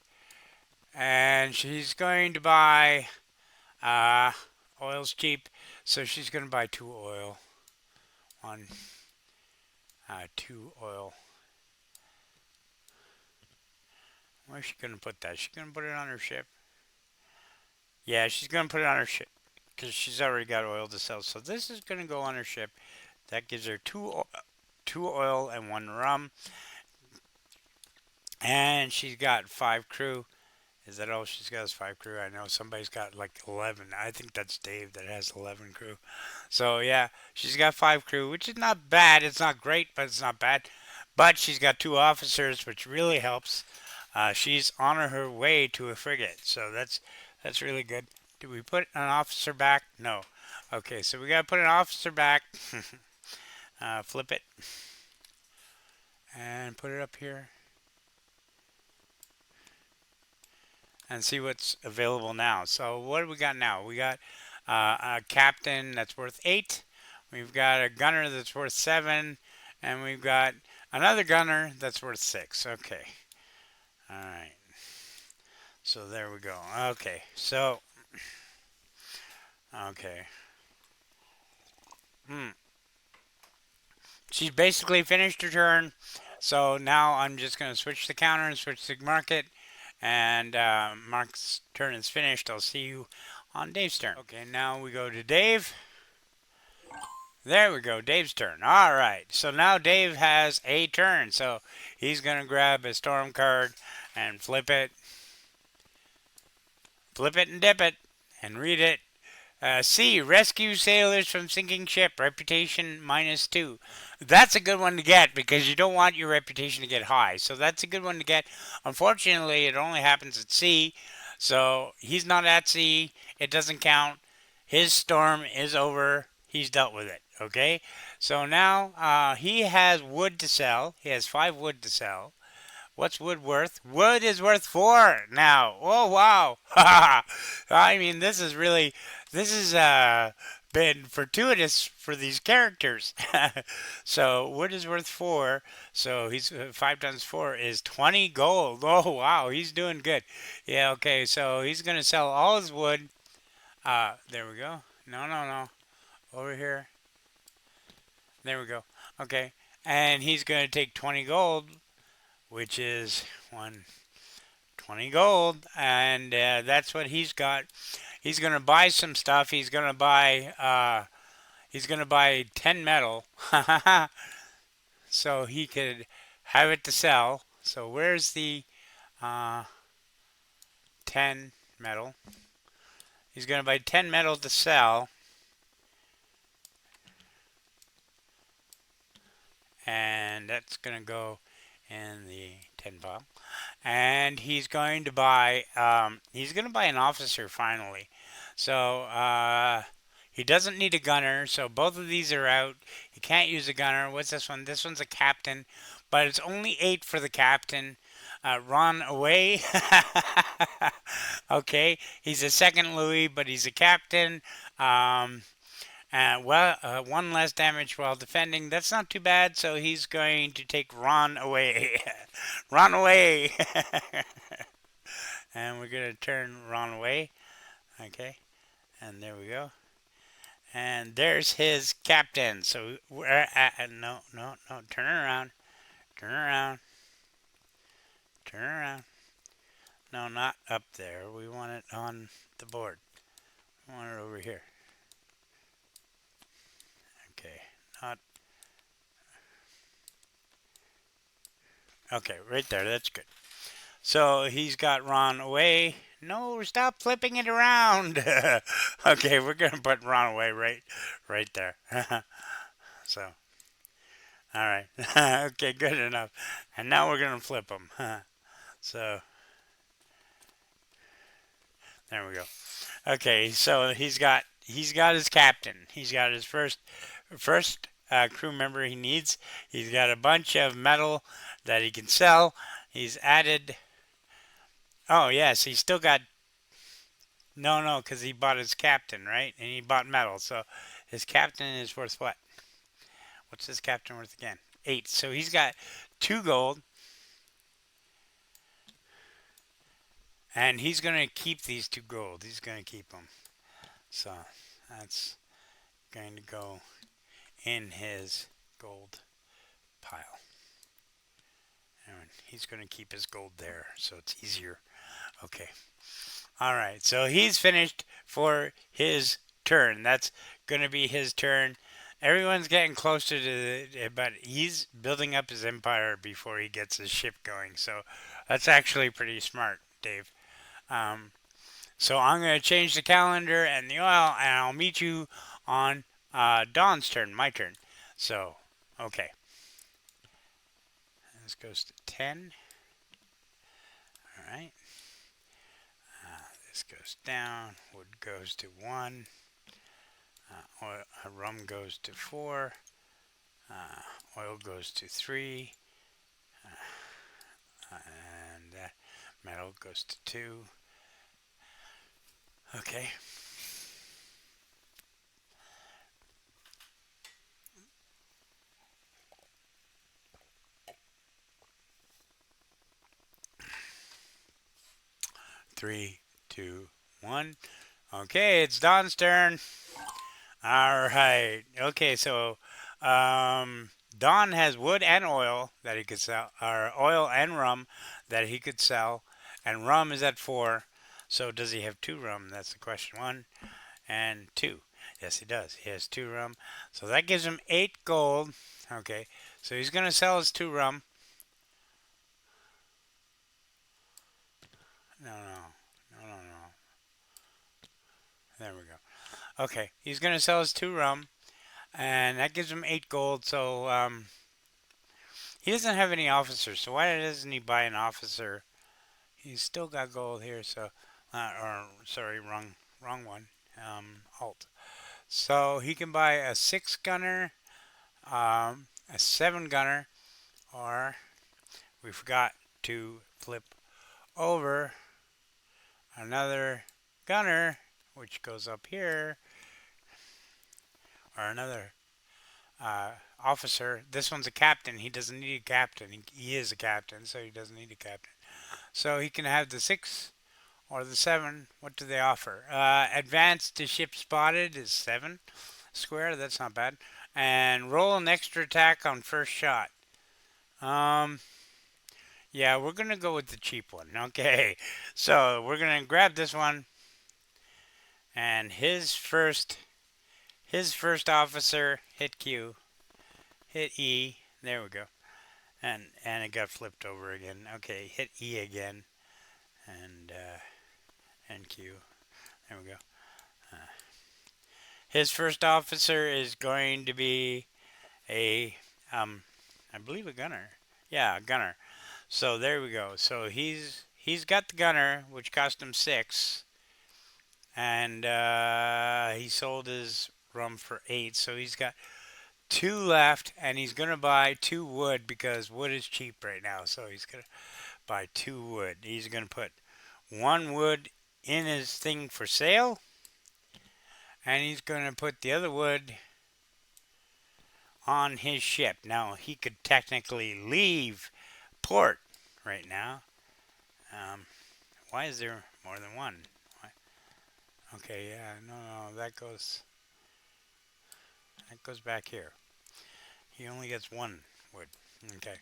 And she's going to buy oil's cheap. So she's going to buy 2 oil. 2 oil. Where's she going to put that? She's going to put it on her ship. Yeah, she's going to put it on her ship. Because she's already got oil to sell. So this is going to go on her ship. That gives her 2 oil and 1 rum. And she's got 5 crew. Is that all she's got is 5 crew? I know somebody's got like 11. I think that's Dave that has 11 crew. So yeah, she's got 5 crew, which is not bad. It's not great, but it's not bad. But she's got 2 officers, which really helps. She's on her way to a frigate, so that's really good. Did we put an officer back? No. Okay, so we gotta put an officer back. Flip it and put it up here. And see what's available now. So what do we got now? We got a captain that's worth 8. We've got a gunner that's worth 7. And we've got another gunner that's worth 6. Okay. Alright. So there we go. Okay. So. Okay. She's basically finished her turn. So now I'm just going to switch the counter and switch the market. And Mark's turn is finished. I'll see you on Dave's turn. Okay, now we go to Dave. There we go, Dave's turn. All right, so now Dave has a turn. So he's going to grab a storm card and flip it and dip it, and read it. C. Rescue sailors from sinking ship. Reputation -2. That's a good one to get because you don't want your reputation to get high. So that's a good one to get. Unfortunately, it only happens at sea. So he's not at sea. It doesn't count. His storm is over. He's dealt with it. Okay? So now he has wood to sell. He has 5 wood to sell. What's wood worth? Wood is worth 4 now. Oh, wow. I mean, this is been fortuitous for these characters. So wood is worth 4. So he's 5 times 4 is 20 gold. Oh, wow. He's doing good. Yeah, okay. So he's going to sell all his wood. There we go. No. Over here. There we go. Okay. And he's going to take 20 gold, which is 20 gold, and that's what he's got. He's gonna buy some stuff. He's gonna buy 10 metal, so he could have it to sell. So where's the 10 metal? He's going to buy 10 metal to sell. And that's going to go in the 10 pile. And he's going to buy an officer finally. So he doesn't need a gunner. So both of these are out. He can't use a gunner. What's this one? This one's a captain, but it's only 8 for the captain. Run away. Okay, he's a second Louis, but he's a captain. Um, one less damage while defending. That's not too bad. So he's going to take Ron away. Run away. And we're going to turn Ron away. Okay. And there we go. And there's his captain. So we're no, no, no. Turn around. Turn around. Turn around. No, not up there. We want it on the board. We want it over here. Okay. Not. Okay, right there. That's good. So he's got Ron away. No, stop flipping it around. Okay, we're gonna put Ron away right there. So, all right. Okay, good enough. And now we're gonna flip him. So there we go. Okay, so he's got his captain. He's got his first crew member he needs. He's got a bunch of metal that he can sell. He's added. Oh yes, he's still got. No, no, because he bought his captain, right? And he bought metal. So his captain is worth what? What's his captain worth again? 8. So he's got 2 gold. And he's going to keep these 2 gold. He's going to keep them. So that's going to go in his gold pile. And he's going to keep his gold there, so it's easier. Okay. All right. So he's finished for his turn. That's going to be his turn. Everyone's getting closer to but he's building up his empire before he gets his ship going. So that's actually pretty smart, Dave. So I'm going to change the calendar and the oil, and I'll meet you on Dawn's turn, my turn. So, okay. This goes to 10. All right. This goes down. Wood goes to 1. Rum goes to 4. Oil goes to 3. And metal goes to 2. Okay. Three, two, one. Okay, it's Don's turn. All right. Okay, so Don has wood and oil that he could sell, or oil and rum that he could sell, and rum is at 4. So does he have 2 rum? That's the question. 1 and 2. Yes, he does. He has 2 rum. So that gives him 8 gold. Okay, so he's going to sell his 2 rum. No, no, no, no, no. There we go. Okay, he's going to sell his 2 rum, and that gives him 8 gold. So he doesn't have any officers. So why doesn't he buy an officer? He's still got gold here. So, or sorry, wrong one. Alt. So he can buy a 6 gunner, a 7 gunner, or we forgot to flip over another gunner, which goes up here, or another officer. This one's a captain. He doesn't need a captain. He is a captain, so he doesn't need a captain. So he can have the 6 or the 7. What do they offer? Advance to ship spotted is 7 square. That's not bad. And roll an extra attack on first shot. Yeah, we're going to go with the cheap one. Okay. So we're going to grab this one. And his first officer hit Q. Hit E. There we go. And it got flipped over again. Okay, hit E again. And Q. There we go. His first officer is going to be a, I believe a gunner. Yeah, a gunner. So there we go. So he's got the gunner, which cost him 6, and he sold his rum for 8. So he's got 2 left, and he's gonna buy 2 wood because wood is cheap right now. So he's gonna buy 2 wood. He's gonna put 1 wood in his thing for sale, and he's gonna put the other wood on his ship. Now he could technically leave port right now. Um, why is there more than one? Why? Okay, yeah, no, that goes back here. He only gets 1 wood. Okay,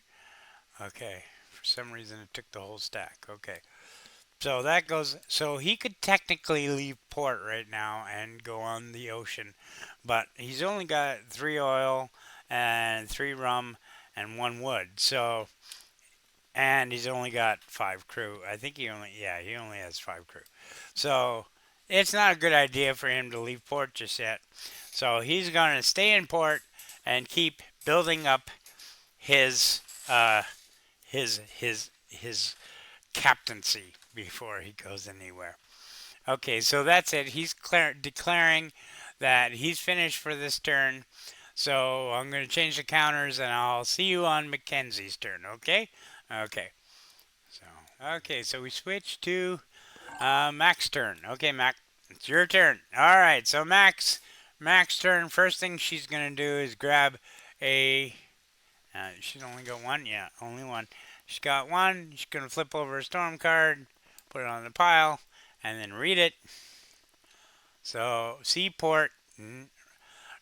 okay. For some reason, it took the whole stack. Okay, so that goes. So he could technically leave port right now and go on the ocean, but he's only got 3 oil and 3 rum and 1 wood. So and he's only got 5 crew. I think he only has 5 crew. So it's not a good idea for him to leave port just yet. So he's going to stay in port and keep building up his uh, his captaincy before he goes anywhere. Okay, so that's it. He's declaring that he's finished for this turn. So I'm going to change the counters, and I'll see you on Mackenzie's turn. Okay. Okay. So so we switch to Mac's turn. Okay, Mac, it's your turn. All right, so Mac's turn. First thing she's gonna do is grab a. She's only got 1. Yeah, only 1. She's got 1. She's gonna flip over a storm card, put it on the pile, and then read it. So Seaport.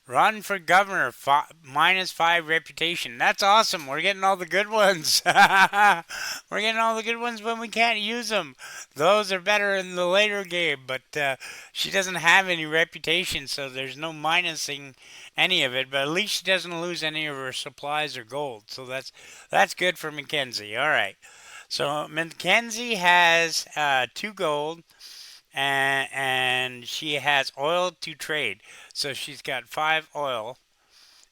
Run for governor, -5 reputation. That's awesome. We're getting all the good ones. We're getting all the good ones when we can't use them. Those are better in the later game, but she doesn't have any reputation, so there's no minusing any of it. But at least she doesn't lose any of her supplies or gold. So that's good for Mackenzie. All right. So Mackenzie has 2 gold and she has oil to trade. So she's got 5 oil.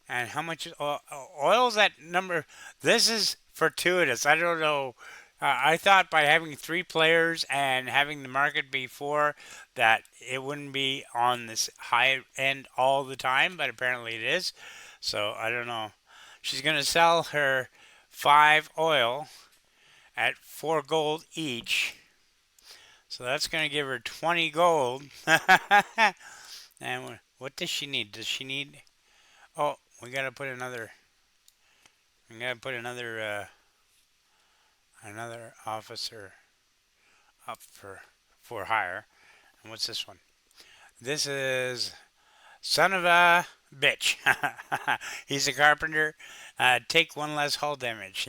And how much is oil? Oil's that number? This is fortuitous. I don't know. I thought by having 3 players and having the market be 4 that it wouldn't be on this high end all the time, but apparently it is. So I don't know. She's going to sell her 5 oil at 4 gold each. So that's going to give her 20 gold. And what does she need? Does she need? Oh, we got to put another. We got to put another officer up for hire. And what's this one? This is son of a bitch. He's a carpenter. Take 1 less hull damage.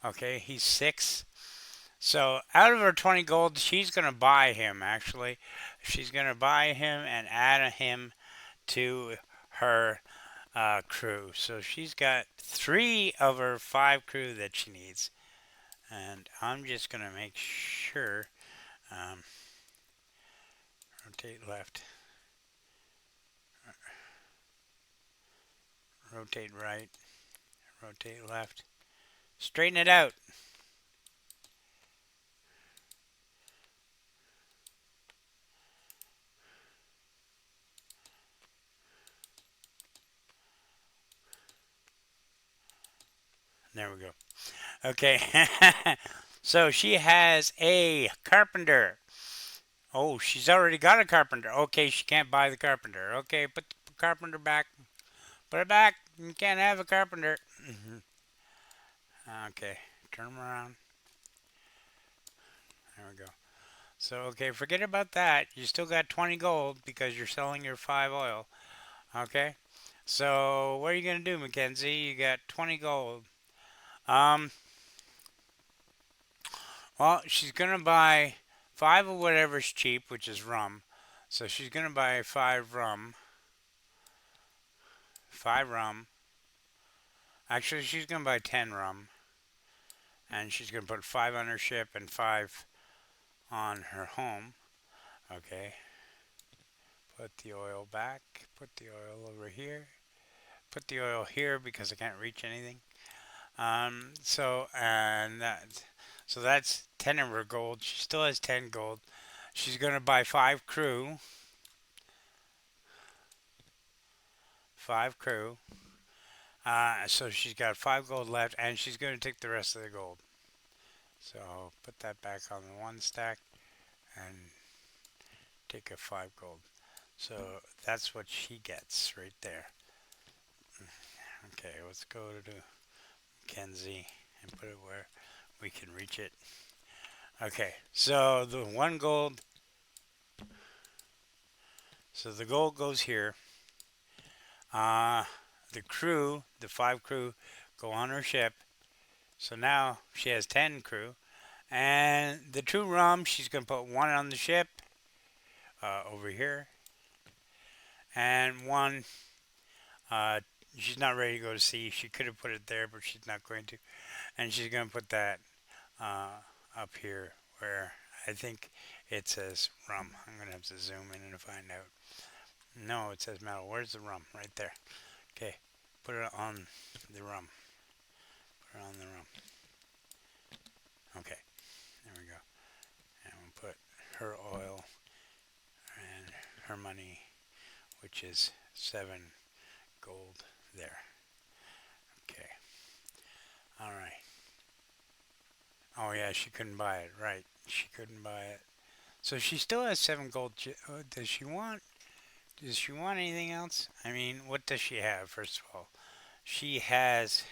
Okay. He's 6. So out of her 20 gold, she's going to buy him, actually. She's going to buy him and add him to her crew. So she's got 3 of her 5 crew that she needs. And I'm just going to make sure. Rotate left. Rotate right. Rotate left. Straighten it out. There we go. Okay. So she has a carpenter. Oh, she's already got a carpenter. Okay, she can't buy the carpenter. Okay, put the carpenter back. Put it back. You can't have a carpenter. Okay, turn them around. There we go. So, okay, forget about that. You still got 20 gold because you're selling your 5 oil. Okay? So, what are you going to do, Mackenzie? You got 20 gold. Um, well, she's going to buy 5 of whatever's cheap, which is rum. So, she's going to buy 5 rum. 5 rum. Actually, she's going to buy 10 rum. And she's going to put 5 on her ship and 5 on her home. Okay. Put the oil back. Put the oil over here. Put the oil here because I can't reach anything. So that's 10 of her gold. She still has 10 gold. She's gonna buy 5 crew. 5 crew. So she's got 5 gold left, and she's gonna take the rest of the gold. So put that back on the one stack and take a 5 gold. So that's what she gets right there. Okay, let's go to Kenzie and put it where we can reach it. Okay, so the 1 gold. So the gold goes here. The crew, the 5 crew, go on her ship. So now she has 10 crew. And the 2 rum, she's going to put 1 on the ship over here. And 1, she's not ready to go to sea. She could have put it there, but she's not going to. And she's going to put that up here where I think it says rum. I'm going to have to zoom in and find out. No, it says metal. Where's the rum? Right there. Okay, put it on the rum. Put it on the rum. Okay, there we go. And we'll put her oil and her money, which is 7 gold there. Okay. All right. Oh yeah, she couldn't buy it. Right. She couldn't buy it. So she still has 7 gold. Does she want? Does she want anything else? I mean, what does she have? First of all, she has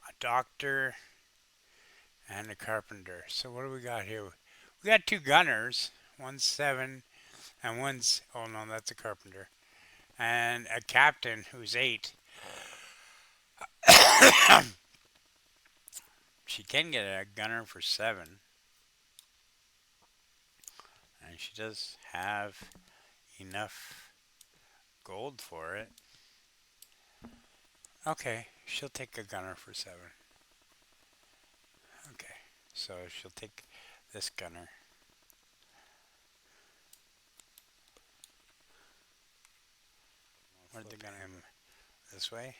a doctor and a carpenter. So what do we got here? We got 2 gunners. One's 7, and one's, oh no, that's a carpenter, and a captain who's 8. She can get a gunner for 7, and she does have enough gold for it. Okay, she'll take a gunner for 7. Okay, so she'll take this gunner. Where'd the gunner? This way.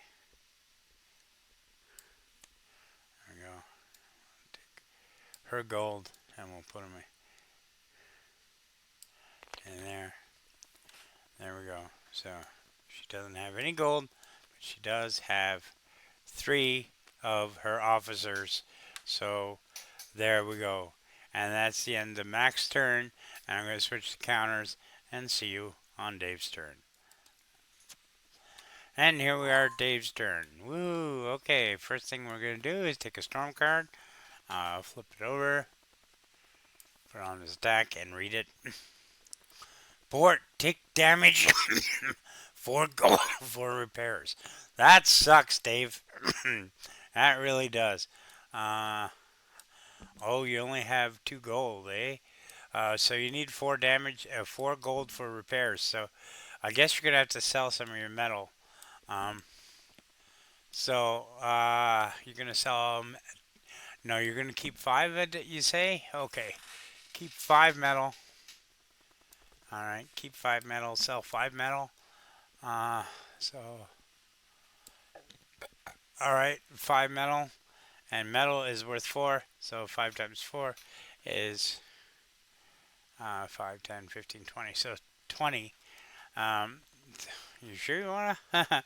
There we go. Take her gold, and we'll put them in there. There we go. So she doesn't have any gold, but she does have 3 of her officers. So there we go. And that's the end of Mac's turn. And I'm going to switch to counters and see you on Dave's turn. And here we are, Dave's turn. Woo! Okay, first thing we're going to do is take a storm card, flip it over, put it on his deck, and read it. Port, take damage. 4 gold for repairs. That sucks, Dave. That really does. Oh, you only have 2 gold, eh? So you need 4 damage, 4 gold for repairs. So I guess you're gonna have to sell some of your metal. Um, you're gonna sell them. No, you're gonna keep 5 of it. You say? Okay, keep 5 metal. All right, keep 5 metal. Sell 5 metal. Uh, so all right, 5 metal, and metal is worth 4. So 5 times 4 is 5, 10, 15, 20. So 20. Um, you sure you want to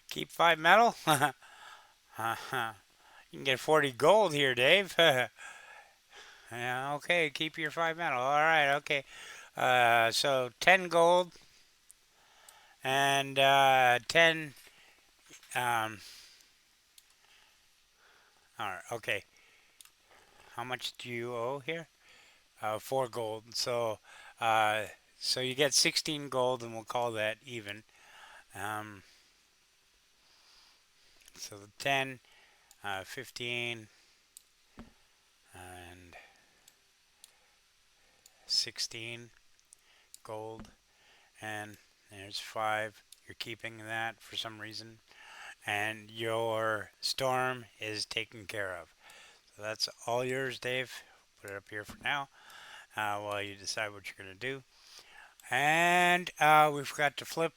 keep 5 metal? You can get 40 gold here, Dave. Yeah, okay, keep your 5 metal. All right, okay. So 10 gold and 10. Um, all right, okay. How much do you owe here? 4 gold. Uh, so you get 16 gold, and we'll call that even. So the 10, 15, and 16 gold, and there's 5. You're keeping that for some reason, and your storm is taken care of. So that's all yours, Dave. Put it up here for now while you decide what you're going to do. And we forgot to flip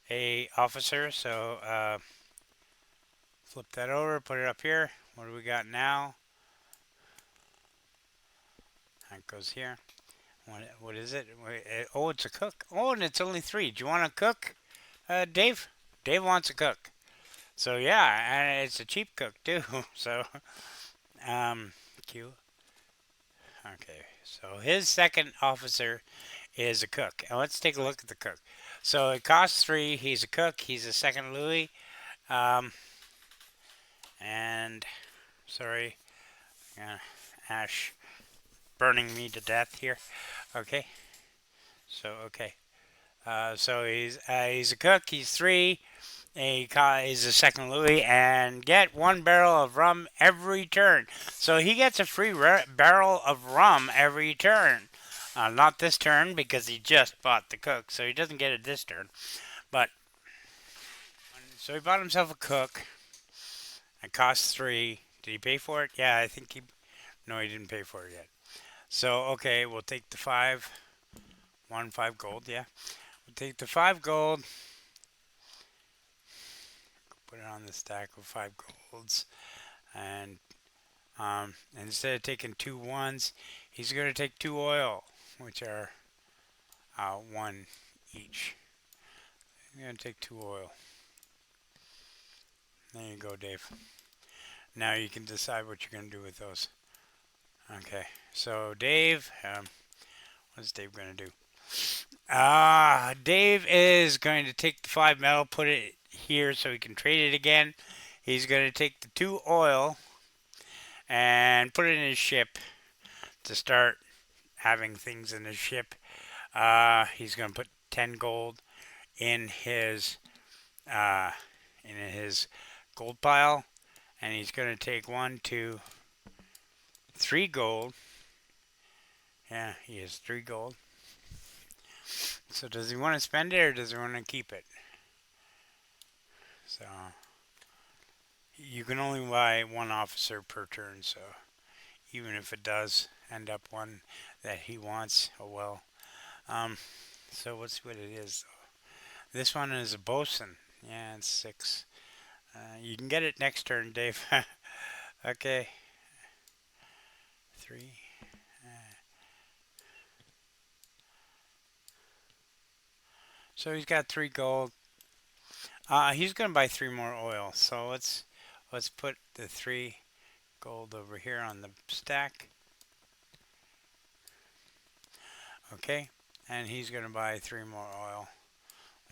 a officer, so flip that over, put it up here. What do we got now? That goes here. What is it? Oh, it's a cook. Oh, and it's only 3. Do you want a cook, Dave? Dave wants a cook. So yeah, and it's a cheap cook too. So um, Q. Okay, so his second officer is a cook. And let's take a look at the cook. So it costs 3. He's a cook. He's a second Louis. Um, and sorry, Ash burning me to death here. Okay, so okay. So he's a cook. He's 3. He's a second Louis, and get 1 barrel of rum every turn. So he gets a free barrel of rum every turn. Not this turn because he just bought the cook, so he doesn't get it this turn. But so he bought himself a cook. It costs 3. Did he pay for it? Yeah, I think he. No, he didn't pay for it yet. So okay, we'll take the 5. 5 gold. Yeah, we'll take the 5 gold. Put it on the stack of 5 golds, and instead of taking 2 1s, he's going to take 2 oil, which are 1 each. I'm going to take 2 oil. There you go, Dave. Now you can decide what you're going to do with those. Okay, so Dave, what's Dave going to do? Dave is going to take the 5 metal, put it here so he can trade it again. He's going to take the 2 oil and put it in his ship to start having things in his ship. He's going to put 10 gold in his uh, gold pile, and he's going to take 1, 2, 3 gold. Yeah, he has 3 gold. So does he want to spend it or does he want to keep it? So you can only buy 1 officer per turn, so even if it does end up one that he wants, oh well. So let's see what it is. This one is a bosun. Yeah, it's 6. You can get it next turn, Dave. Okay. 3. So he's got 3 gold. He's gonna buy 3 more oil. So let's put the 3 gold over here on the stack. Okay, and he's gonna buy 3 more oil.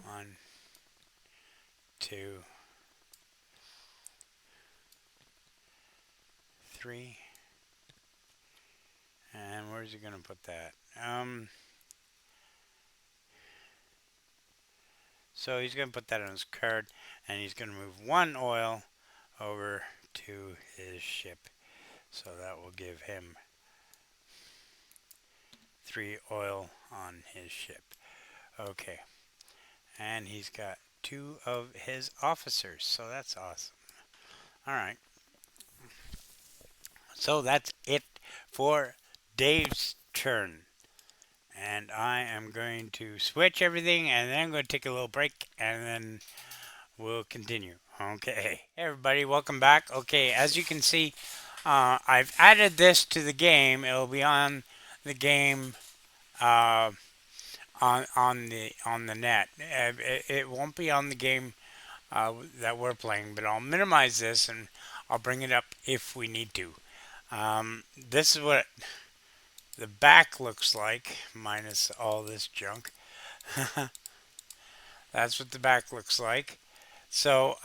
1, 2, 3. And where's he gonna put that? So he's gonna put that on his card, and he's gonna move 1 oil over to his ship. So that will give him 3 oil on his ship. Okay. And he's got 2 of his officers. So that's awesome. Alright. So that's it for Dave's turn. And I am going to switch everything, and then I'm going to take a little break, and then we'll continue. Okay. Hey everybody, welcome back. Okay, as you can see, I've added this to the game. It'll be on the game uh, on the net. It won't be on the game that we're playing, but I'll minimize this and I'll bring it up if we need to. This is what the back looks like, minus all this junk. That's what the back looks like. So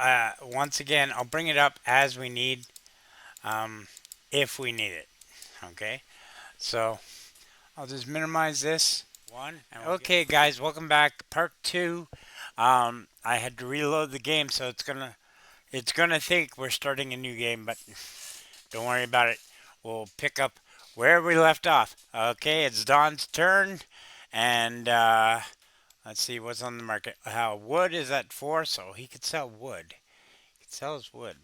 once again, I'll bring it up as we need, if we need it. Okay, so I'll just minimize this. Okay, guys, welcome back. Part 2. I had to reload the game, so it's gonna think we're starting a new game, but don't worry about it. We'll pick up where we left off. Okay, it's Don's turn, and let's see what's on the market. Wood is at 4, so he could sell wood. He could sell his wood,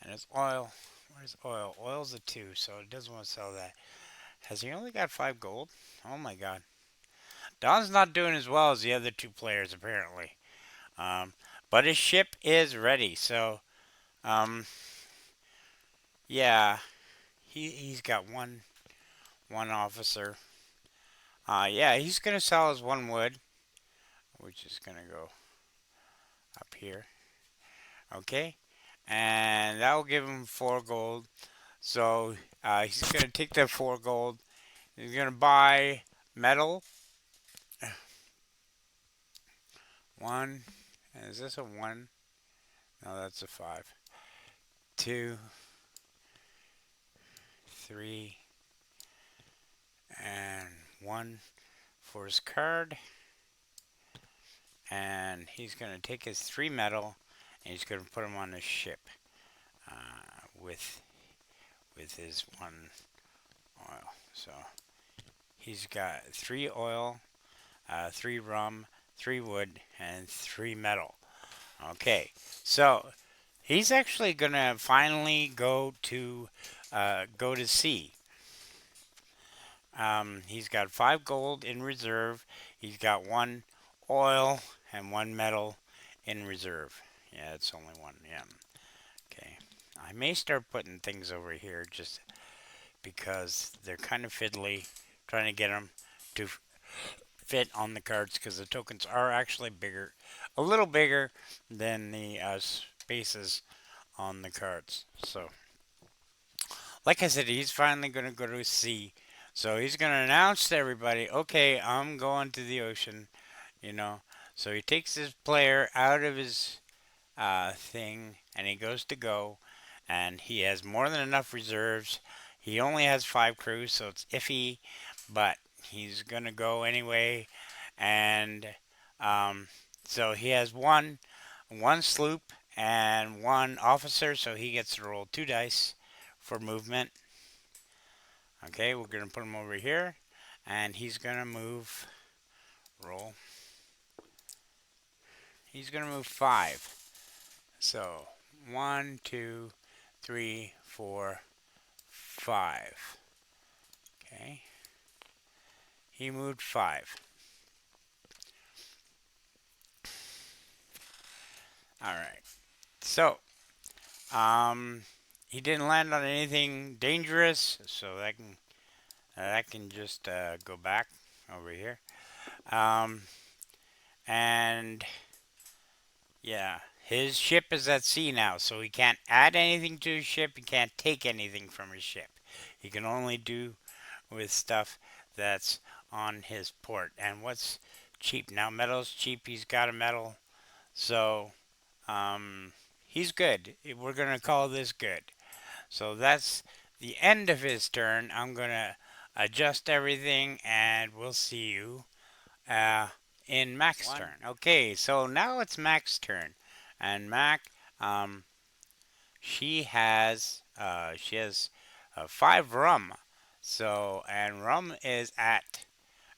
and his oil. Where's oil? Oil's a 2, so he doesn't want to sell that. Has he only got 5 gold? Oh my God. Don's not doing as well as the other two players apparently. Um, but his ship is ready, so yeah, he's got one officer. Yeah, he's gonna sell his one wood, which is gonna go up here. Okay, and that will give him 4 gold. So he's gonna take that 4 gold. He's gonna buy metal. One. Is this a one? No, that's a 5. 2, 3, and 1 for his card. And he's gonna take his 3 metal, and he's gonna put them on his ship with his 1 oil. So he's got 3 oil, 3 rum, 3 wood, and 3 metal. Okay, so he's actually gonna finally go to sea. He's got 5 gold in reserve. He's got 1 oil and 1 metal in reserve. Yeah, it's only 1. Yeah. Okay. I may start putting things over here just because they're kind of fiddly, trying to get them to fit on the cards because the tokens are actually bigger, a little bigger than the spaces on the cards. So, like I said, he's finally going to go to sea. So he's going to announce to everybody, okay, I'm going to the ocean, you know. So he takes his player out of his thing and he goes to go. And he has more than enough reserves. He only has 5 crews, so it's iffy, but he's going to go anyway. And um, so he has one sloop and 1 officer, so he gets to roll 2 dice for movement. Okay, we're going to put him over here, and he's going to move, roll. He's going to move 5. So 1, 2, 3, 4, 5. Okay, he moved 5. All right, so he didn't land on anything dangerous, so that can just go back over here. Um, and yeah, his ship is at sea now, so he can't add anything to his ship. He can't take anything from his ship. He can only do with stuff that's on his port. And what's cheap now? Metal's cheap. He's got a metal, so he's good. We're gonna call this good. So that's the end of his turn. I'm gonna adjust everything, and we'll see you uh, in Mac's turn. Okay, so now it's Mac's turn, and Mac, um, she has 5 rum. So and rum is at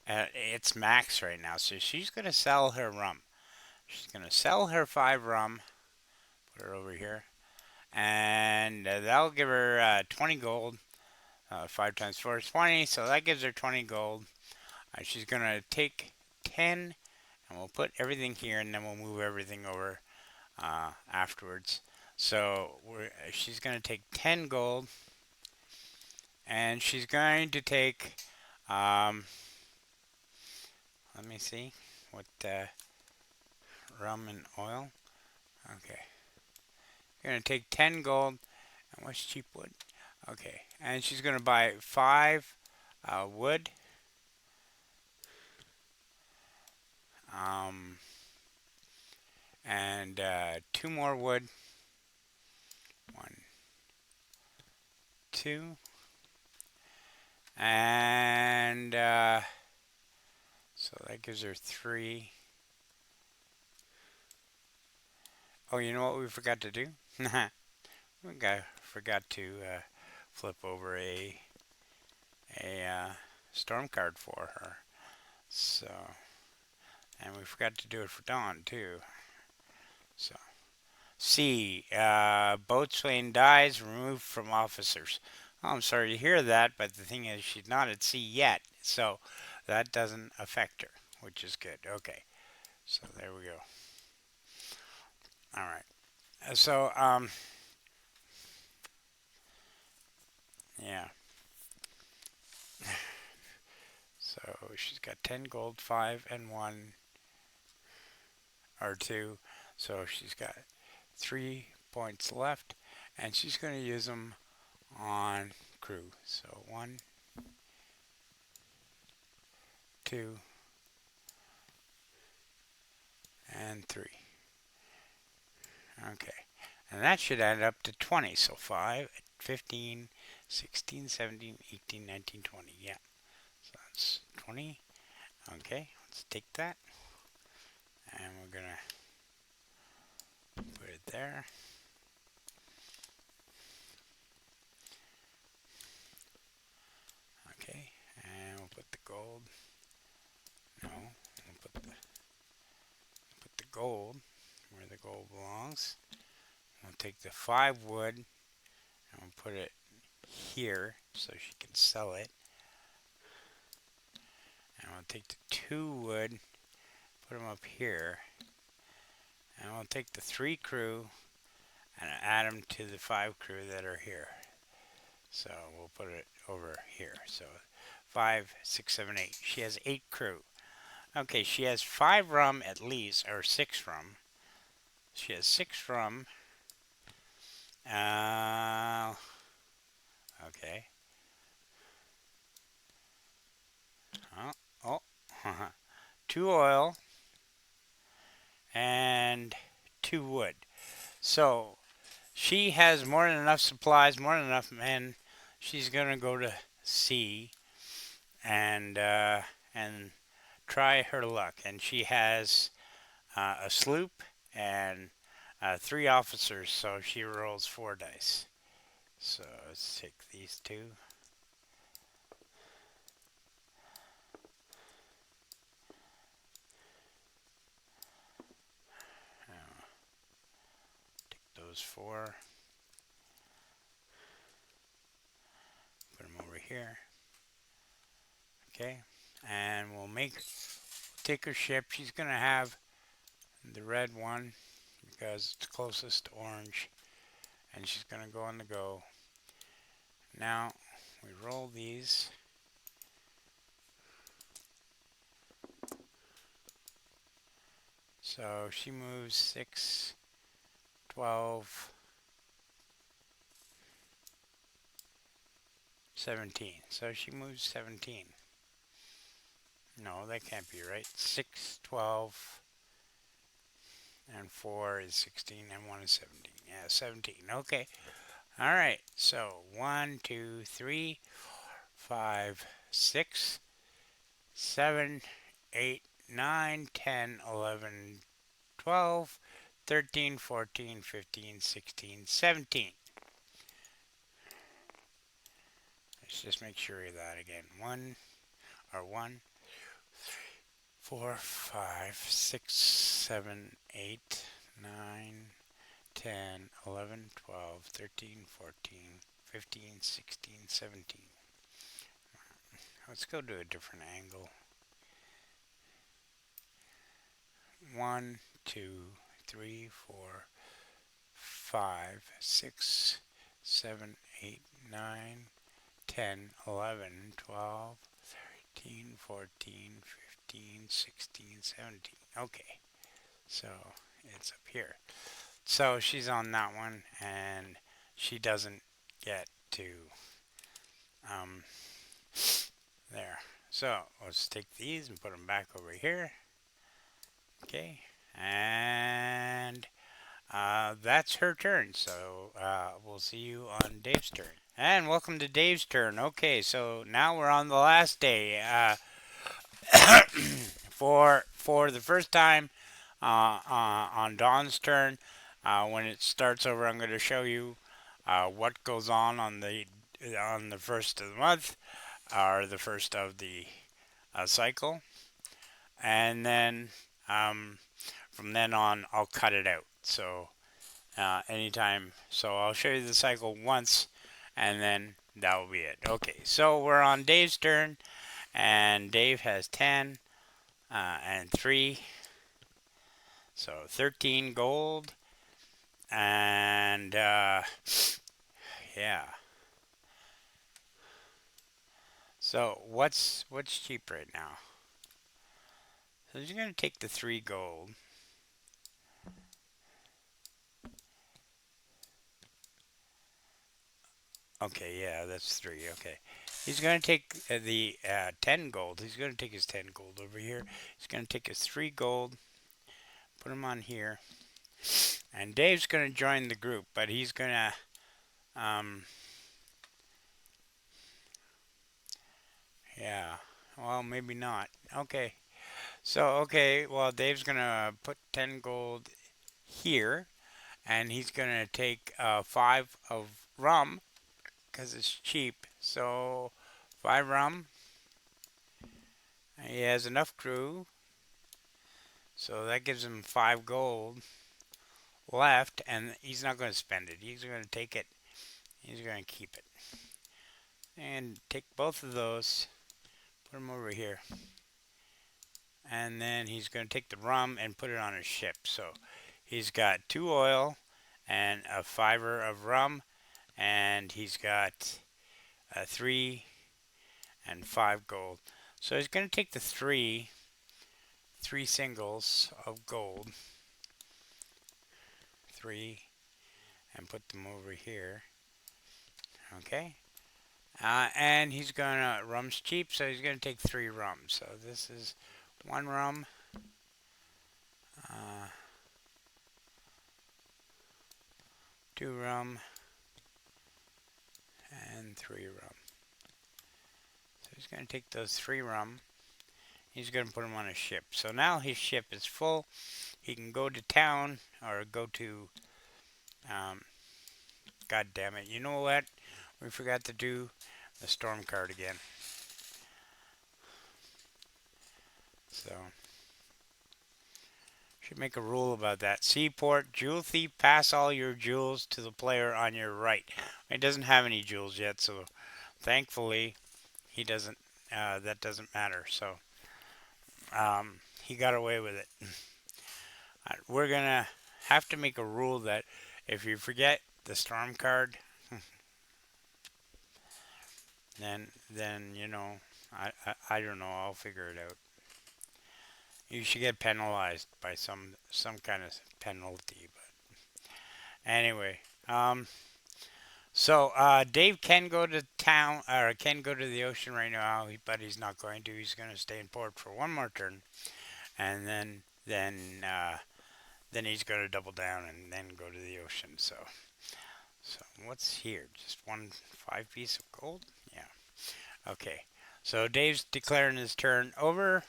its max right now. So she's gonna sell her rum. She's gonna sell her 5 rum. Put her over here, and that'll give her 20 gold. 5 times 4 is 20, so that gives her 20 gold. She's gonna take 10, and we'll put everything here, and then we'll move everything over afterwards. So she's gonna take 10 gold, and she's going to take. Um, Let me see what rum and oil. Okay, you're gonna take 10 gold, and what's cheap wood? Okay, and she's gonna buy 5 wood. Um, and 2 more wood. 1, 2, and so that gives her 3. Oh, you know what we forgot to do? Forgot to flip over a storm card for her. So, and we forgot to do it for Dawn too. So, C. Boatswain dies, removed from officers. Oh, I'm sorry to hear that, but the thing is, she's not at sea yet, so that doesn't affect her. which is good. Okay, so there we go. All right. So yeah. So she's got 10 gold, 5 and 1 or 2. So she's got 3 points left, and she's going to use them on crew. So 1, 2, and 3. Okay. And that should add up to 20. So 5, 15, 16, 17, 18, 19, 20. Yeah. So that's 20. Okay. Let's take that. And we're going to put it there. Okay. And we'll put the gold. No. We'll put the gold where the gold belongs. We'll take the 5 wood and we'll put it here so she can sell it. And we'll take the 2 wood, put them up here. And we'll take the 3 crew and add them to the 5 crew that are here. So we'll put it over here. So 5, 6, 7, 8. She has 8 crew. Okay, she has 5 rum at least, or 6 rum. She has 6 rum. Okay. Oh. 2 oil and 2 wood. So she has more than enough supplies, more than enough men. She's gonna go to sea and try her luck. And she has a sloop and 3 officers, so she rolls 4 dice. So let's take these 2. Take those 4. Put them over here. Okay, and we'll take her ship. She's gonna have the red one because it's closest to orange, and she's gonna go on the go. Now we roll these. So she moves 6, 12, 17. So she moves 17. No, that can't be right. 6, 12, and 4 is 16, and 1 is 17. Yeah, 17. Okay. All right. So 1, 2, 3, 5, 6, 7, 8, 9, 10, 11, 12, 13, 14, 15, 16, 17. Let's just make sure of that again. 1, 4, 5, 6, 7, 8, 9, 10, 11, 12, 13, 14, 15, 16, 17. Let's go to a different angle. 1, 2, 3, 4, 5, 6, 7, 8, 9, 10, 11, 12, 13, 14, 15, 16, 17. Okay, so it's up here. So she's on that one, and she doesn't get to there. So let's take these and put them back over here. Okay, and that's her turn. So we'll see you on Dave's turn. And welcome to Dave's turn. Okay, so now we're on the last day. For the first time on Dawn's turn, when it starts over, I'm going to show you what goes on the first of the month, or the first of the cycle, and then from then on I'll cut it out. So anytime, so I'll show you the cycle once, and then that will be it. Okay, so we're on Dave's turn, and Dave has 10. and 3. So 13 gold. And yeah. So what's cheap right now? So he's going to take the 3 gold. Okay, yeah, that's 3. Okay. He's going to take the 10 gold. He's going to take his 10 gold over here. He's going to take his 3 gold, put him on here. And Dave's going to join the group, but he's going to yeah. Well, maybe not. Okay. So, okay, well, Dave's going to put 10 gold here, and he's going to take 5 of rum because it's cheap. So, 5 rum. He has enough crew, so that gives him 5 gold left, and he's not going to spend it. He's going to take it. He's going to keep it. And take both of those, put them over here. And then he's going to take the rum and put it on his ship. So he's got 2 oil and a 5 of rum, and he's got 3 and 5 gold. So he's going to take the 3 singles of gold, 3, and put them over here. Okay. And he's going to, rum's cheap, so he's going to take 3 rum. So this is 1 rum, 2 rum, and 3 rum. So he's going to take those 3 rum. He's going to put them on a ship. So now his ship is full. He can go to town or go to, God damn it. You know what? We forgot to do the storm card again. So, should make a rule about that. Seaport, jewel thief, pass all your jewels to the player on your right. He doesn't have any jewels yet, so thankfully he doesn't, that doesn't matter. So, he got away with it. We're going to have to make a rule that if you forget the storm card, then you know, I don't know, I'll figure it out. You should get penalized by some kind of penalty, but anyway, so Dave can go to town or can go to the ocean right now, but he's not going to. He's going to stay in port for one more turn, and then he's going to double down and then go to the ocean. So what's here? Just 1 5 piece of gold? Yeah. Okay. So Dave's declaring his turn over,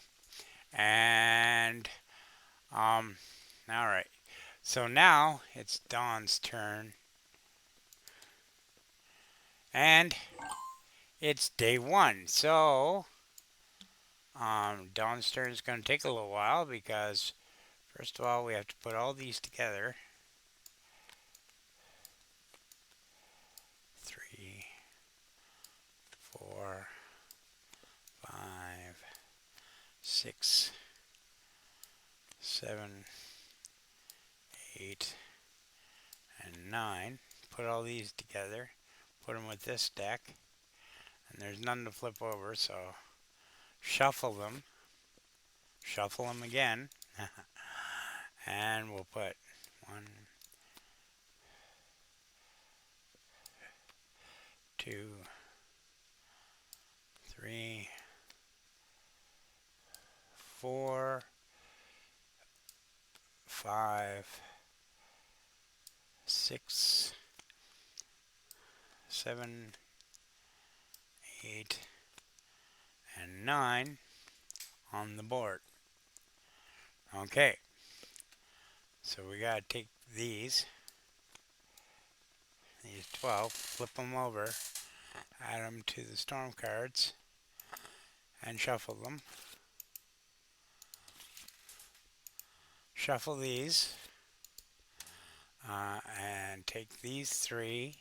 and all right. So now it's Dawn's turn, and it's day 1. So Dawn's turn is going to take a little while because first of all we have to put all these together. 3, 4, 5, 6, 7, 8, and 9. Put all these together. Put them with this deck. And there's none to flip over, so shuffle them. Shuffle them again. And we'll put 1, 2, 3, 4, 5, 6, 7, 8, and 9 on the board. Okay, so we gotta take these 12, flip them over, add them to the storm cards, and shuffle them. Shuffle these, and take these 3,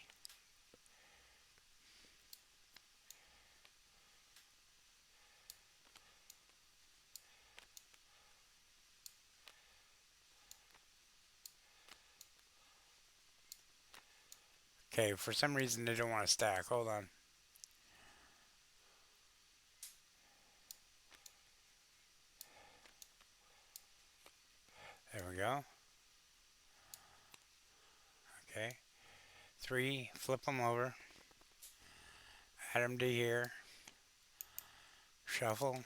Okay, for some reason they don't want to stack. Hold on. There we go. Okay. 3, flip them over. Add them to here. Shuffle.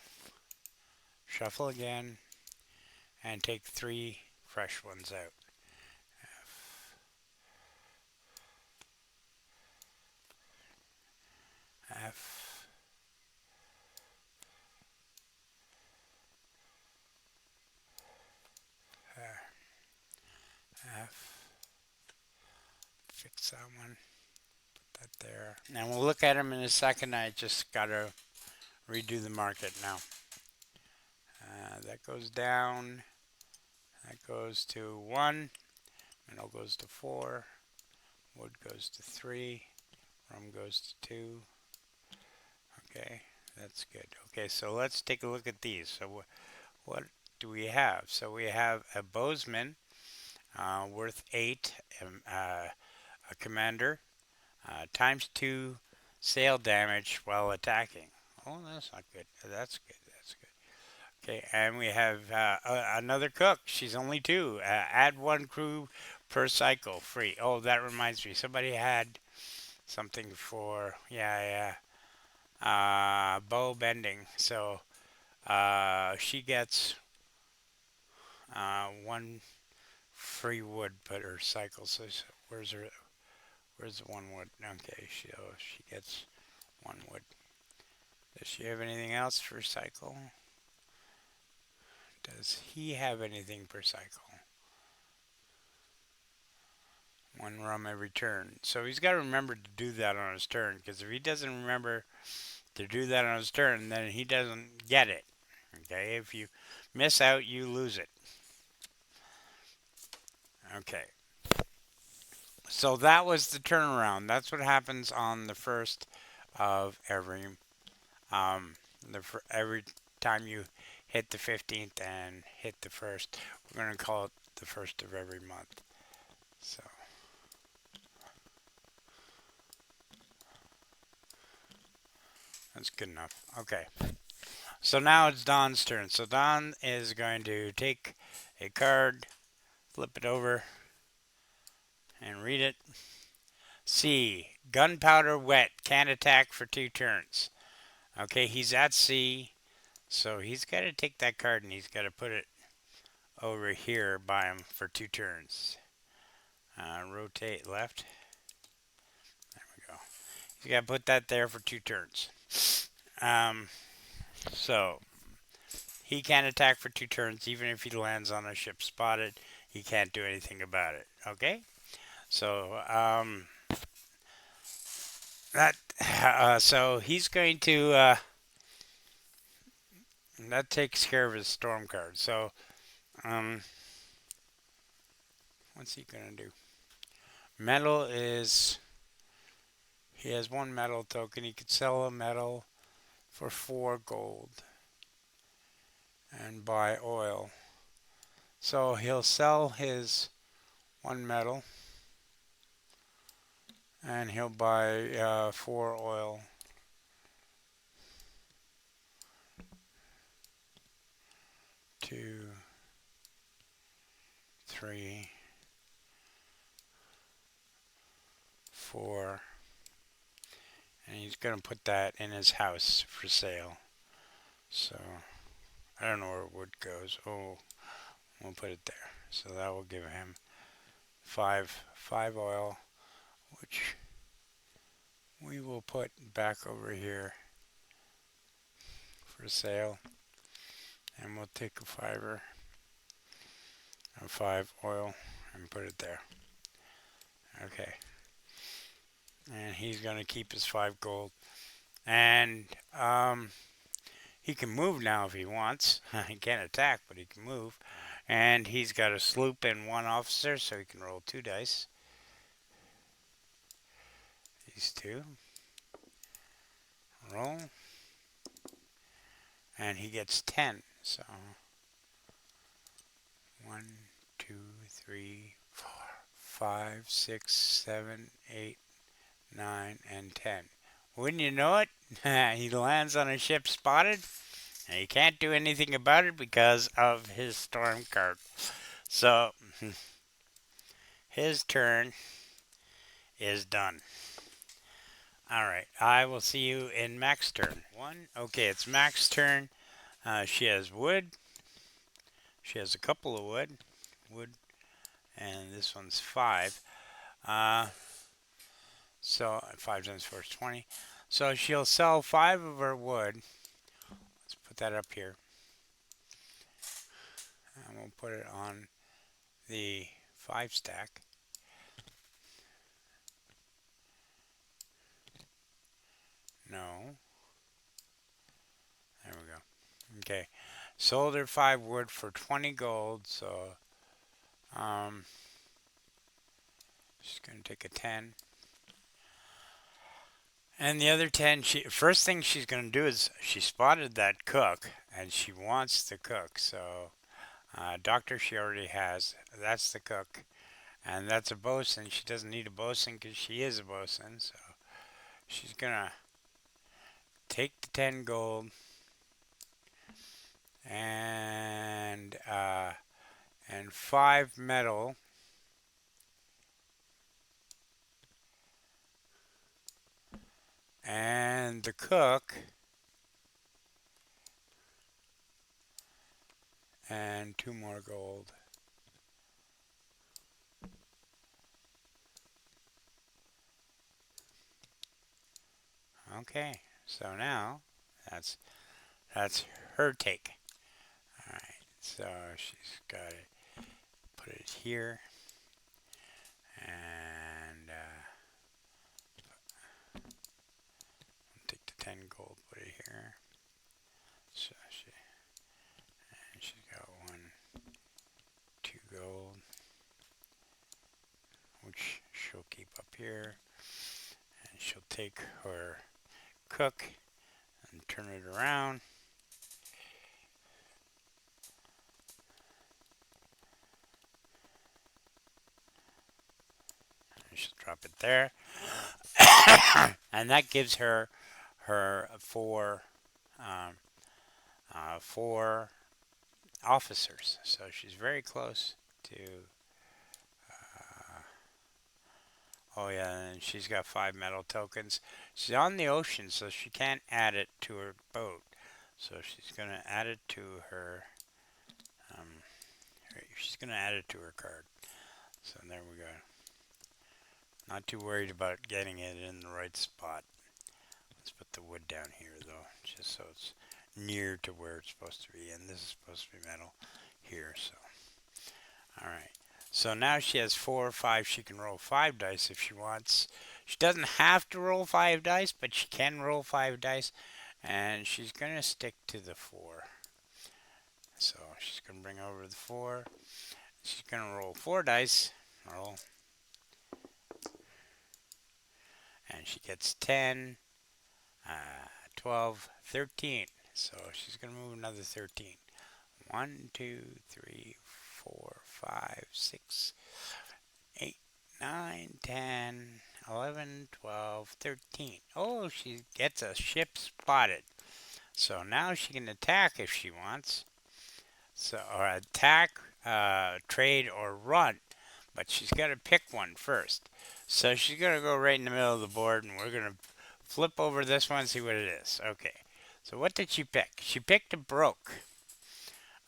Shuffle again. And take 3 fresh ones out. F. F. Fix that one. Put that there. And we'll look at them in a second. I just gotta redo the market now. That goes down. That goes to 1. Middle goes to 4. Wood goes to 3. Rum goes to 2. Okay, that's good. Okay, so let's take a look at these. So what do we have? So we have a bowsman worth 8, a commander, times 2 sail damage while attacking. Oh, that's not good. That's good. That's good. Okay, and we have another cook. She's only 2. Add 1 crew per cycle, free. Oh, that reminds me. Somebody had something for, yeah, bow bending. So she gets 1 free wood per cycle. So where's her? Where's the 1 wood? Okay, she gets 1 wood. Does she have anything else for cycle? Does he have anything per cycle? 1 rum every turn. So he's got to remember to do that on his turn, because if he doesn't remember to do that on his turn, then he doesn't get it. Okay, if you miss out, you lose it. Okay. So that was the turnaround. That's what happens on the first of every every time you hit the 15th and hit the first. We're going to call it the first of every month. So that's good enough. Okay. So now it's Don's turn. So Don is going to take a card, flip it over, and read it. C. Gunpowder wet. Can't attack for 2 turns. Okay, he's at C. So he's got to take that card and he's got to put it over here by him for 2 turns. Rotate left. There we go. You got to put that there for 2 turns. So he can't attack for 2 turns, even if he lands on a ship spotted. He can't do anything about it. Okay. So so he's going to that takes care of his storm card. So what's he gonna do? Metal is he has 1 metal token. He could sell a metal for 4 gold and buy oil. So he'll sell his 1 metal and he'll buy 4 oil. 2, 3, 4, and he's gonna put that in his house for sale. So I don't know where wood goes. Oh, we'll put it there. So that will give him 5 oil, which we will put back over here for sale. And we'll take a 5 of 5 oil and put it there. Okay. And he's going to keep his 5 gold. And he can move now if he wants. He can't attack, but he can move. And he's got a sloop and 1 officer, so he can roll 2 dice. These 2. Roll. And he gets 10. So 1, 2, 3, 4, 5, 6, 7, 8, 9, and 10. Wouldn't you know it? He lands on a ship spotted, and he can't do anything about it because of his storm card. So his turn is done. All right, I will see you in Mac's turn. One. Okay, it's Mac's turn. She has wood. She has a couple of wood, and this one's 5. Uh, so 5 times 4 is 20. So she'll sell 5 of her wood. Let's put that up here, and we'll put it on the 5 stack. No. There we go. Okay. Sold her 5 wood for 20 gold, so she's going to take a 10. And the other 10, first thing she's going to do is she spotted that cook, and she wants the cook. So, doctor she already has. That's the cook. And that's a bosun. She doesn't need a bosun because she is a bosun. So, she's going to take the 10 gold and 5 metal. And the cook and 2 more gold. Okay, so now that's her take. All right, so she's got to put it here, and take the 10 gold, put it here. So she's got 1, 2 gold, which she'll keep up here, and she'll take her cook and turn it around. And she'll drop it there. And that gives her 4 4 officers. So she's very close to. Oh yeah, and she's got 5 metal tokens. She's on the ocean, so she can't add it to her boat. So she's gonna add it to her. She's gonna add it to her card. So there we go. Not too worried about getting it in the right spot. Let's put the wood down here though, just so it's near to where it's supposed to be. And this is supposed to be metal here. So, all right. So now she has 4 or 5. She can roll 5 dice if she wants. She doesn't have to roll 5 dice, but she can roll 5 dice. And she's going to stick to the 4. So she's going to bring over the 4. She's going to roll 4 dice. Roll. And she gets 10, 12, 13. So she's going to move another 13. 1, 2, 3, 4, 5, 6, 8, 9, 10, 11, 12, 13. Oh, she gets a ship spotted. So now she can attack if she wants. So, or attack, trade, or run. But she's got to pick one first. So she's going to go right in the middle of the board, and we're going to flip over this one and see what it is. Okay. So what did she pick? She picked a broke.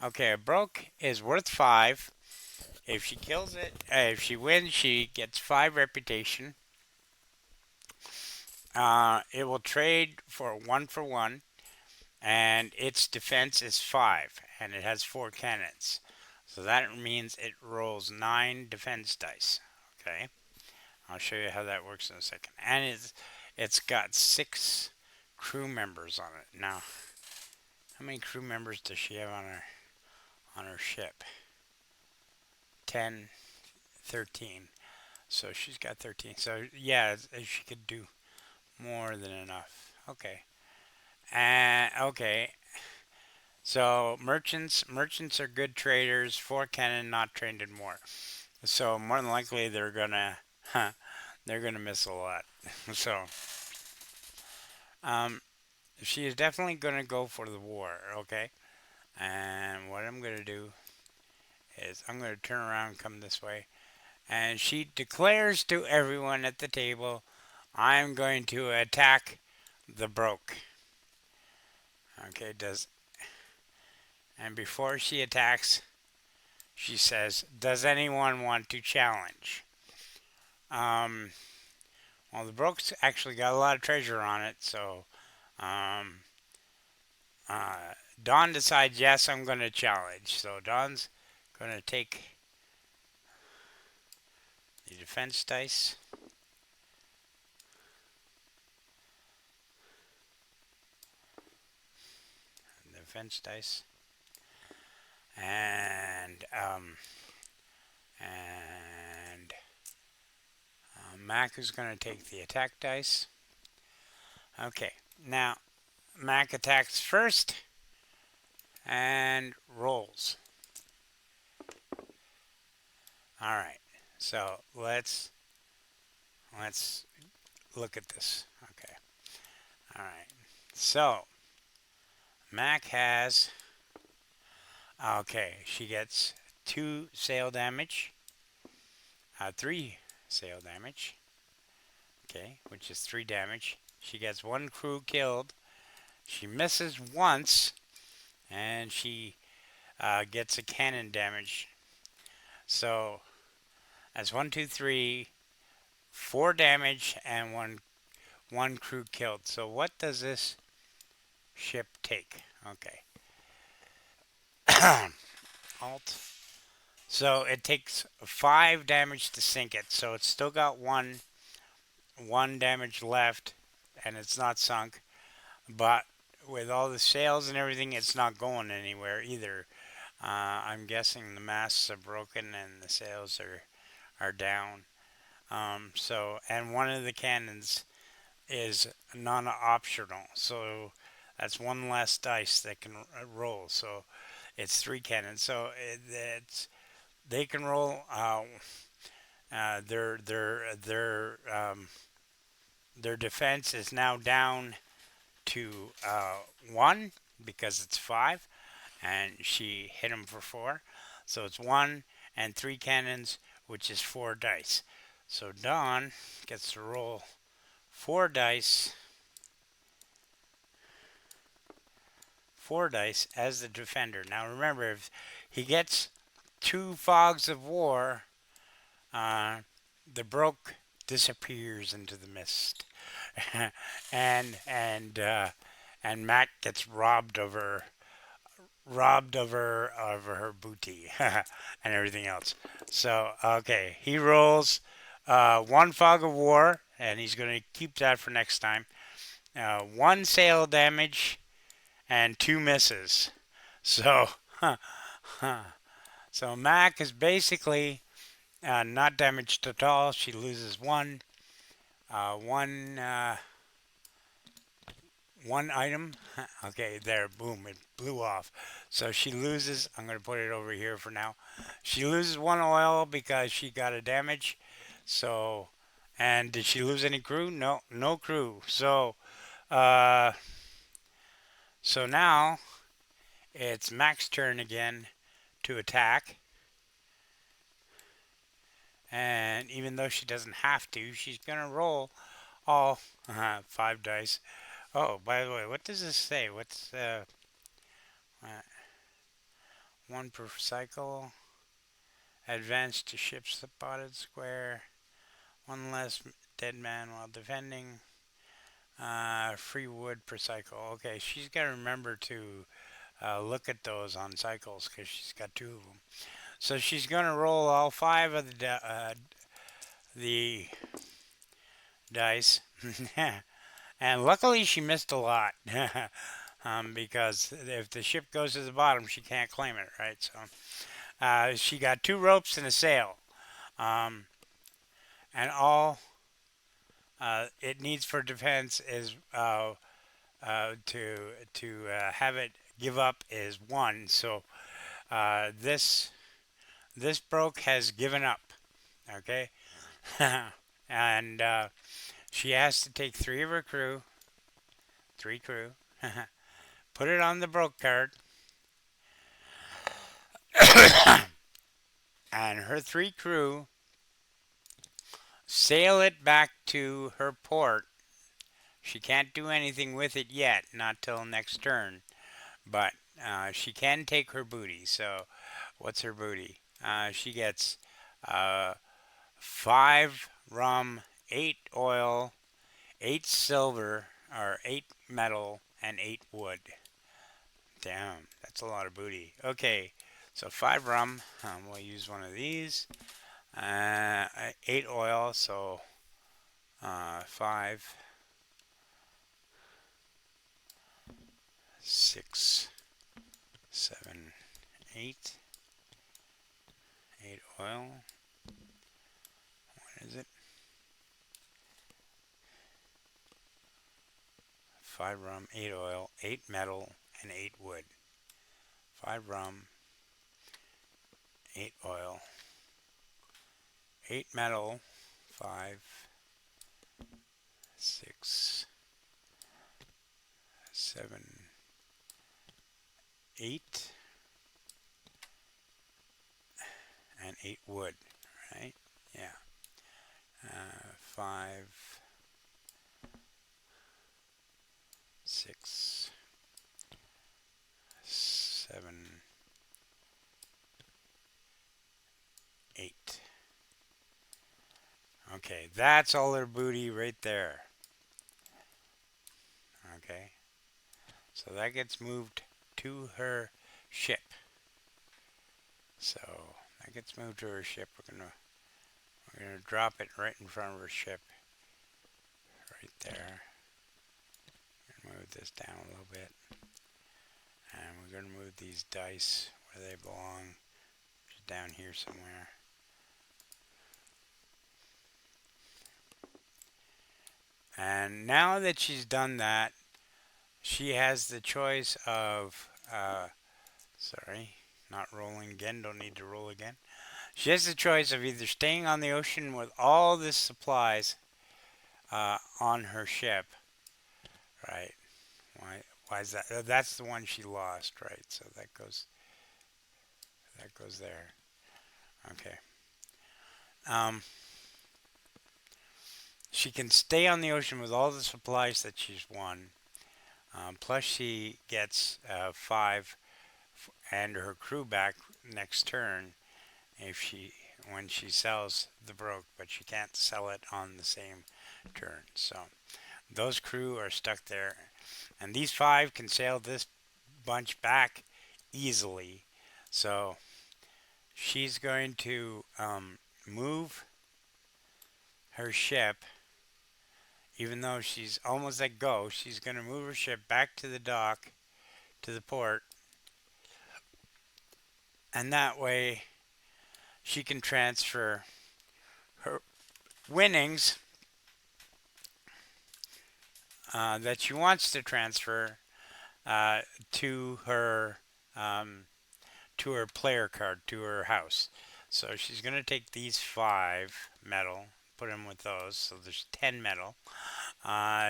Okay, a broke is worth 5. If she kills it, if she wins, she gets 5 reputation. It will trade for 1 for 1, and its defense is 5, and it has 4 cannons. So that means it rolls 9 defense dice. Okay, I'll show you how that works in a second. And it's got 6 crew members on it. Now, how many crew members does she have on her ship? 10, 13. So she's got 13. So yeah, she could do more than enough. Okay. Okay. So merchants are good traders. 4 cannon not trained in war. So more than likely they're they're gonna miss a lot. So, um, she is definitely gonna go for the war. Okay, and what I'm gonna do is I'm gonna turn around, and come this way, and she declares to everyone at the table, "I'm going to attack the broke." Okay, does and before she attacks, she says, "Does anyone want to challenge?" Um, well, the Broke's actually got a lot of treasure on it, so um, uh, Dawn decides, yes, I'm going to challenge. So Dawn's going to take the defense dice, and and Mac is going to take the attack dice. Okay, now Mac attacks first and rolls. All right, so let's look at this. Okay, all right. So Mac has she gets 2 sail damage, 3 sail damage. Okay, which is 3 damage. She gets 1 crew killed. She misses once, and she gets a cannon damage. So that's 1, 2, 3, 4 damage, and one crew killed. So what does this ship take? Okay. Alt. So it takes 5 damage to sink it. So it's still got one damage left, and it's not sunk. But with all the sails and everything, it's not going anywhere either. I'm guessing the masts are broken and the sails are down. And one of the cannons is non-optional, so that's one less dice that can roll. So it's 3 cannons. So they can roll. Uh, their their their um, their defense is now down to 1 because it's 5, and she hit him for 4. So it's 1 and 3 cannons, which is 4 dice. So Dawn gets to roll 4 dice, 4 dice as the defender. Now remember, if he gets 2 fogs of war, uh, the broke disappears into the mist, and and Mac gets robbed of her booty and everything else. So okay, he rolls 1 fog of war, and he's going to keep that for next time. 1 sail damage and 2 misses. So so Mac is basically not damaged at all. She loses one one item. Okay, there, boom, it blew off. So she loses. I'm going to put it over here for now. She loses 1 oil because she got a damage. So, and did she lose any crew? No, no crew. Uh, so now it's Mac's turn again to attack. And even though she doesn't have to, she's going to roll all 5 dice. Oh, by the way, what does this say? What's uh, 1 per cycle? Advance to ship's spotted square. 1 less dead man while defending. Free wood per cycle. Okay, she's got to remember to look at those on cycles because she's got 2 of them. So she's going to roll all 5 of the dice. And luckily she missed a lot. Because if the ship goes to the bottom, she can't claim it, right? So she got 2 ropes and a sail. Um, and all it needs for defense is to have it give up is 1. So this broke has given up. Okay, and she has to take three of her crew, three crew, put it on the broke card, and her three crew sail it back to her port. She can't do anything with it yet, not till next turn, but she can take her booty. So, what's her booty? She gets uh, 5 rum, 8 oil, 8 silver, or 8 metal, and 8 wood. Damn, that's a lot of booty. Okay, so 5 rum. We'll use one of these. 8 oil, so 5, 6, 7, 8. 8 oil. What is it? 5 rum, 8 oil, 8 metal, and 8 wood. 5 rum, 8 oil, 8 metal, 5, 6, 7, 8, and 8 wood, right? Yeah. 5, 6, 7, 8. Okay, that's all her booty right there. Okay, so that gets moved to her ship. So that gets moved to her ship. We're gonna drop it right in front of her ship, right there. Move this down a little bit, and we're gonna move these dice where they belong, just down here somewhere. And now that she's done that, she has the choice of, sorry, not rolling again, don't need to roll again. She has the choice of either staying on the ocean with all the supplies on her ship, right? Why is that? That's the one she lost, right? So that goes there. Okay. Um, she can stay on the ocean with all the supplies that she's won. Plus, she gets 5 and her crew back next turn if she when she sells the broke, but she can't sell it on the same turn. So those crew are stuck there, and these 5 can sail this bunch back easily. So she's going to move her ship, even though she's almost at go. She's going to move her ship back to the dock, to the port, and that way she can transfer her winnings that she wants to transfer uh, to her um, to her player card, to her house. So she's going to take these 5 metal, put them with those, so there's 10 metal.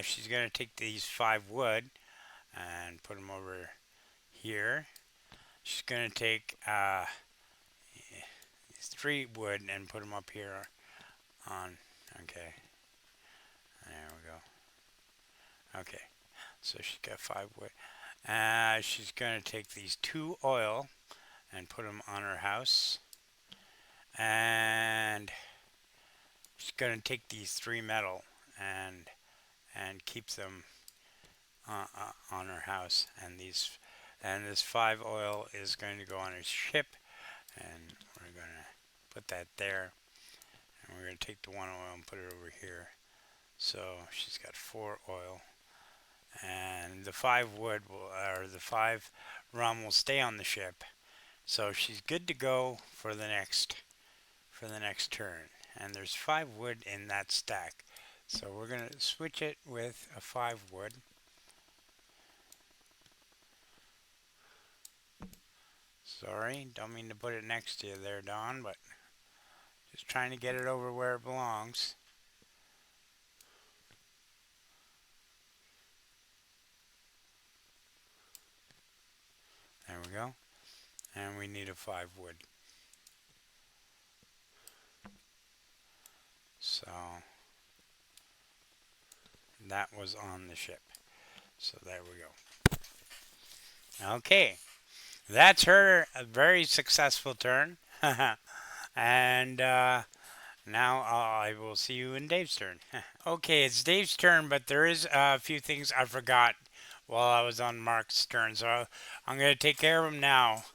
She's going to take these 5 wood and put them over here. She's going to take these 3 wood and put them up here on. Okay, there we go. Okay, so she's got 5 wood. She's going to take these 2 oil and put them on her house. And she's going to take these 3 metal and keep them on her house. And this 5 oil is going to go on her ship, and we're going to put that there. And we're going to take the 1 oil and put it over here. So she's got 4 oil. And the 5 wood or the 5 rum will stay on the ship. So she's good to go for the next turn. And there's 5 wood in that stack. So we're going to switch it with a 5 wood. Sorry, don't mean to put it next to you there, Don, but just trying to get it over where it belongs. There we go. And we need a 5 wood. So that was on the ship. So there we go. Okay. That's her a very successful turn. And now I will see you in Dave's turn. Okay, it's Dave's turn, but there is a few things I forgot while I was on Mark's turn. So I'm going to take care of them now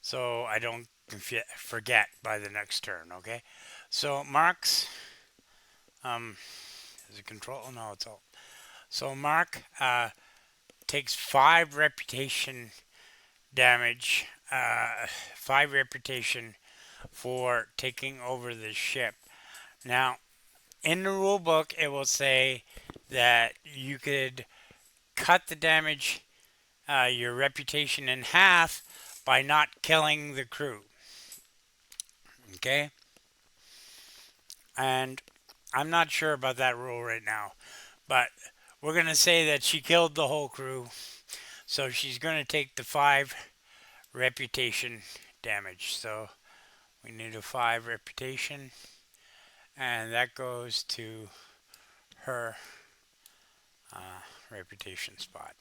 so I don't forget by the next turn, okay? So Mark's, is it control? Oh, no, it's all. So Mark takes 5 reputation damage, 5 reputation for taking over the ship. Now, in the rule book, it will say that you could cut the damage, your reputation in half by not killing the crew. Okay? And I'm not sure about that rule right now, but we're going to say that she killed the whole crew. So she's going to take the 5 reputation damage. So we need a 5 reputation, and that goes to her reputation spot.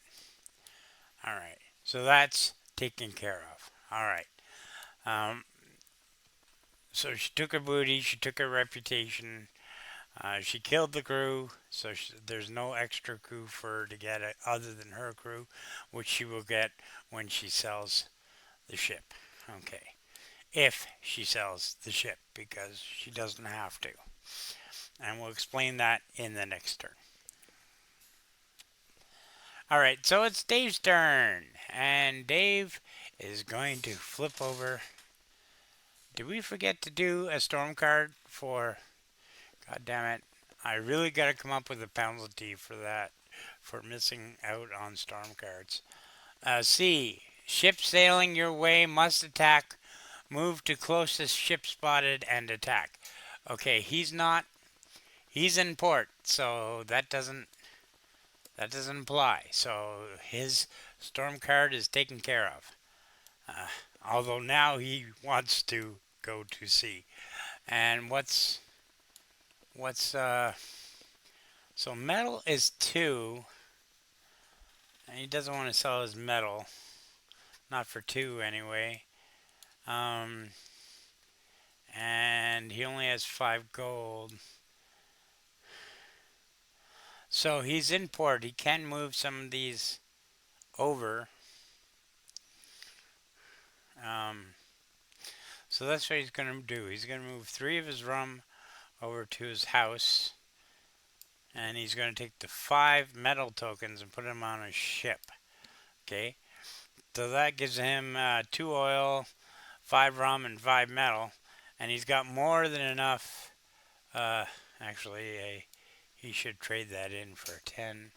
All right, so that's taken care of. All right. Um, so she took her booty, she took her reputation, she killed the crew, so there's no extra crew for her to get other than her crew, which she will get when she sells the ship. Okay. If she sells the ship, because she doesn't have to. And we'll explain that in the next turn. Alright, so it's Dave's turn. And Dave is going to flip over. Did we forget to do a storm card for... God damn it. I really got to come up with a penalty for that. For missing out on storm cards. C. Ship sailing your way must attack. Move to closest ship spotted and attack. Okay, he's not... He's in port, so that doesn't apply. So his storm card is taken care of. Although now he wants to go to sea. And so metal is 2, and he doesn't want to sell his metal, not for 2 anyway. And he only has 5 gold. So he's in port. He can move some of these over. So that's what he's going to do. He's going to move 3 of his rum over to his house. And he's going to take the 5 metal tokens and put them on his ship. Okay. So that gives him 2 oil, 5 rum, and 5 metal. And he's got more than enough. Actually, he should trade that in for 10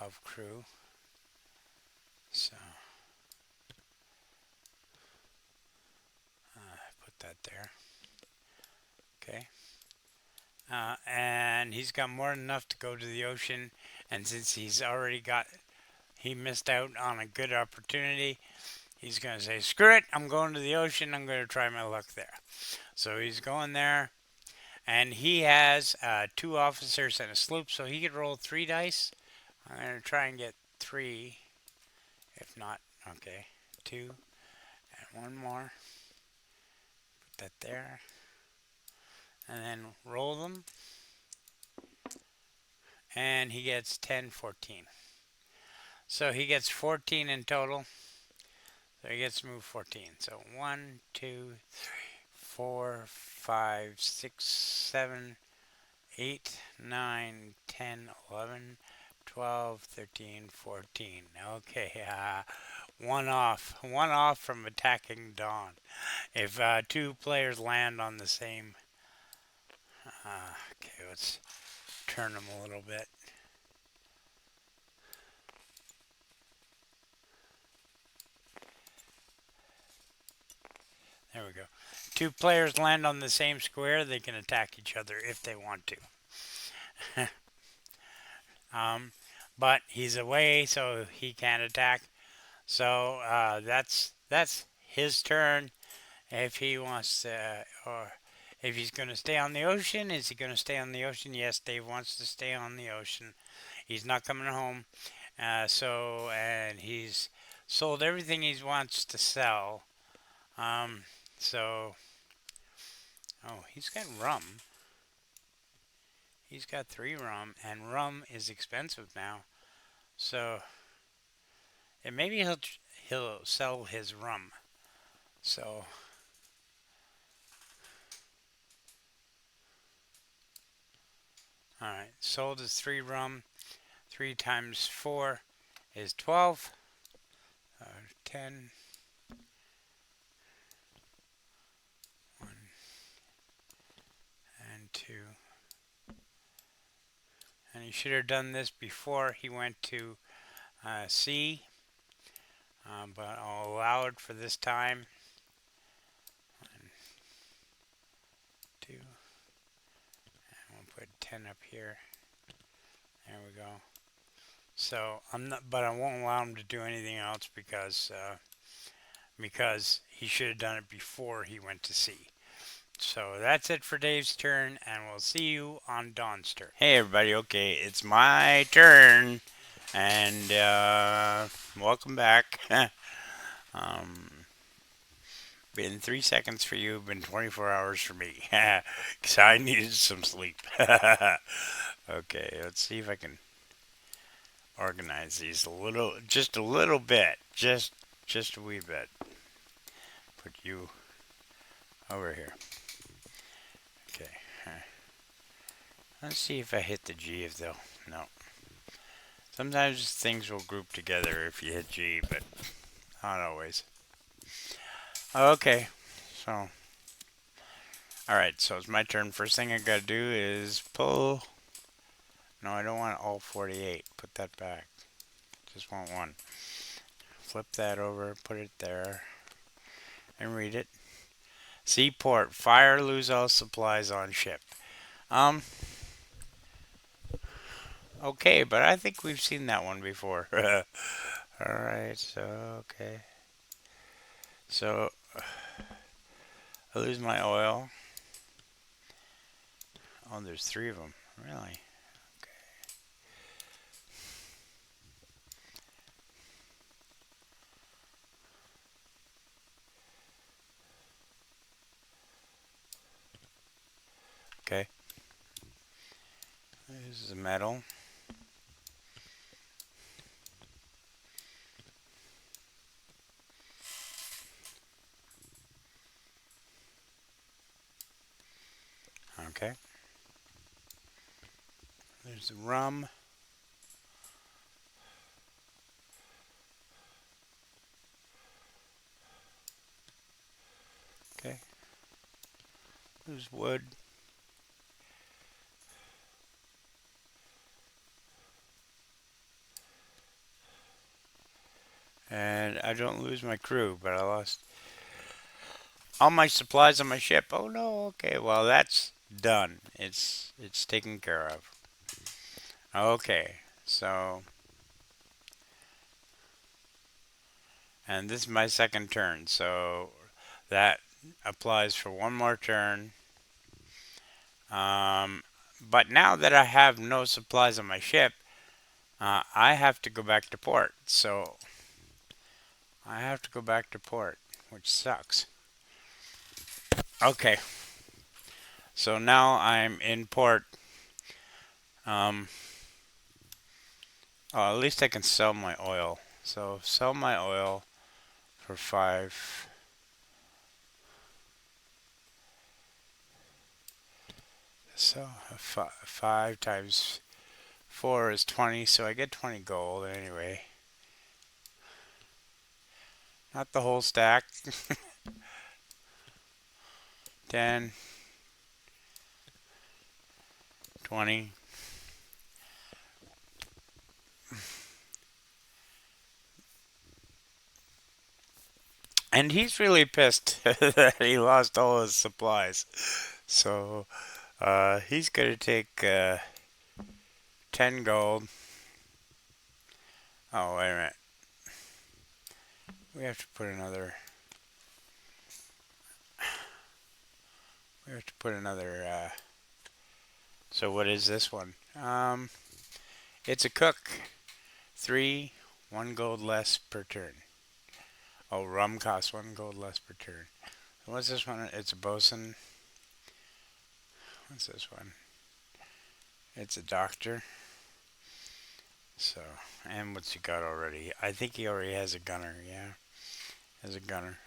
of crew. So put that there. Okay. And he's got more than enough to go to the ocean. And since he missed out on a good opportunity, he's going to say, screw it, I'm going to the ocean, I'm going to try my luck there. So he's going there. And he has 2 officers and a sloop, so he could roll 3 dice. I'm going to try and get 3. If not, okay, 2. And 1 more. Put that there. And then roll them. And he gets 10, 14. So he gets 14 in total. So he gets to move 14. So 1, 2, 3, 4, 5, 6, 7, 8, 9, 10, 11, 12, 13, 14. Okay, 1 off. 1 off from attacking Dawn. If 2 players land on the same... okay, let's turn them a little bit. There we go. 2 players land on the same square, they can attack each other if they want to. But he's away, so he can't attack. So that's his turn. If he wants to, or if he's going to stay on the ocean, is he going to stay on the ocean? Yes, Dave wants to stay on the ocean. He's not coming home. And he's sold everything he wants to sell. Um, so, oh, he's got rum. He's got 3 rum, and rum is expensive now. So, and maybe he'll sell his rum. So, all right, sold his 3 rum. 3 times 4 is 12. 10. 1 and 2. And he should have done this before he went to C, but I'll allow it for this time. 1, 2, and we'll put 10 up here. There we go. So I'm not, but I won't allow him to do anything else because he should have done it before he went to C. So that's it for Dave's turn, and we'll see you on Dawn's turn. Hey everybody, okay, it's my turn, and welcome back. Been 3 seconds for you, been 24 hours for me, because I needed some sleep. Okay, let's see if I can organize these just a little bit, just a wee bit. Put you over here. Okay. Let's see if I hit the G if they'll. No. Sometimes things will group together if you hit G, but not always. Okay. So. Alright, so it's my turn. First thing I gotta do is pull. No, I don't want all 48. Put that back. Just want one. Flip that over, put it there, and read it. Seaport. Fire, lose all supplies on ship. Okay, but I think we've seen that one before. Alright, so, okay. So, I lose my oil. Oh, there's 3 of them. Really? Okay. This is a metal. Okay. There's the rum. Okay. There's wood. And I don't lose my crew, but I lost all my supplies on my ship. Oh no, okay, well that's done. It's taken care of. Okay, so and this is my second turn, so that applies for one more turn. But now that I have no supplies on my ship, I have to go back to port. So I have to go back to port, which sucks. Okay, so now I'm in port. Oh, at least I can sell my oil. So sell my oil for 5. So 5 times 4 is 20, so I get 20 gold anyway. Not the whole stack. 10, 20. And he's really pissed that he lost all his supplies. So he's going to take 10 gold. Oh, wait a minute. We have to put another. We have to put another. So what is this one? It's a cook. 3, 1 gold less per turn. Oh, rum costs 1 gold less per turn. What's this one? It's a bosun. What's this one? It's a doctor. So, and what's he got already? I think he already has a gunner, yeah. Has a gunner.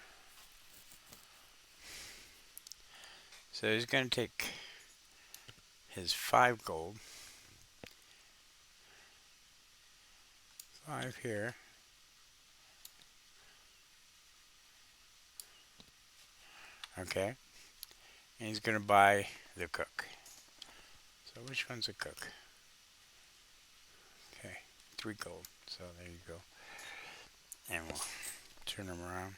So he's going to take his 5 gold. 5 here. Okay. And he's going to buy the cook. So which one's a cook? Okay. 3 gold. So there you go. And we'll turn him around.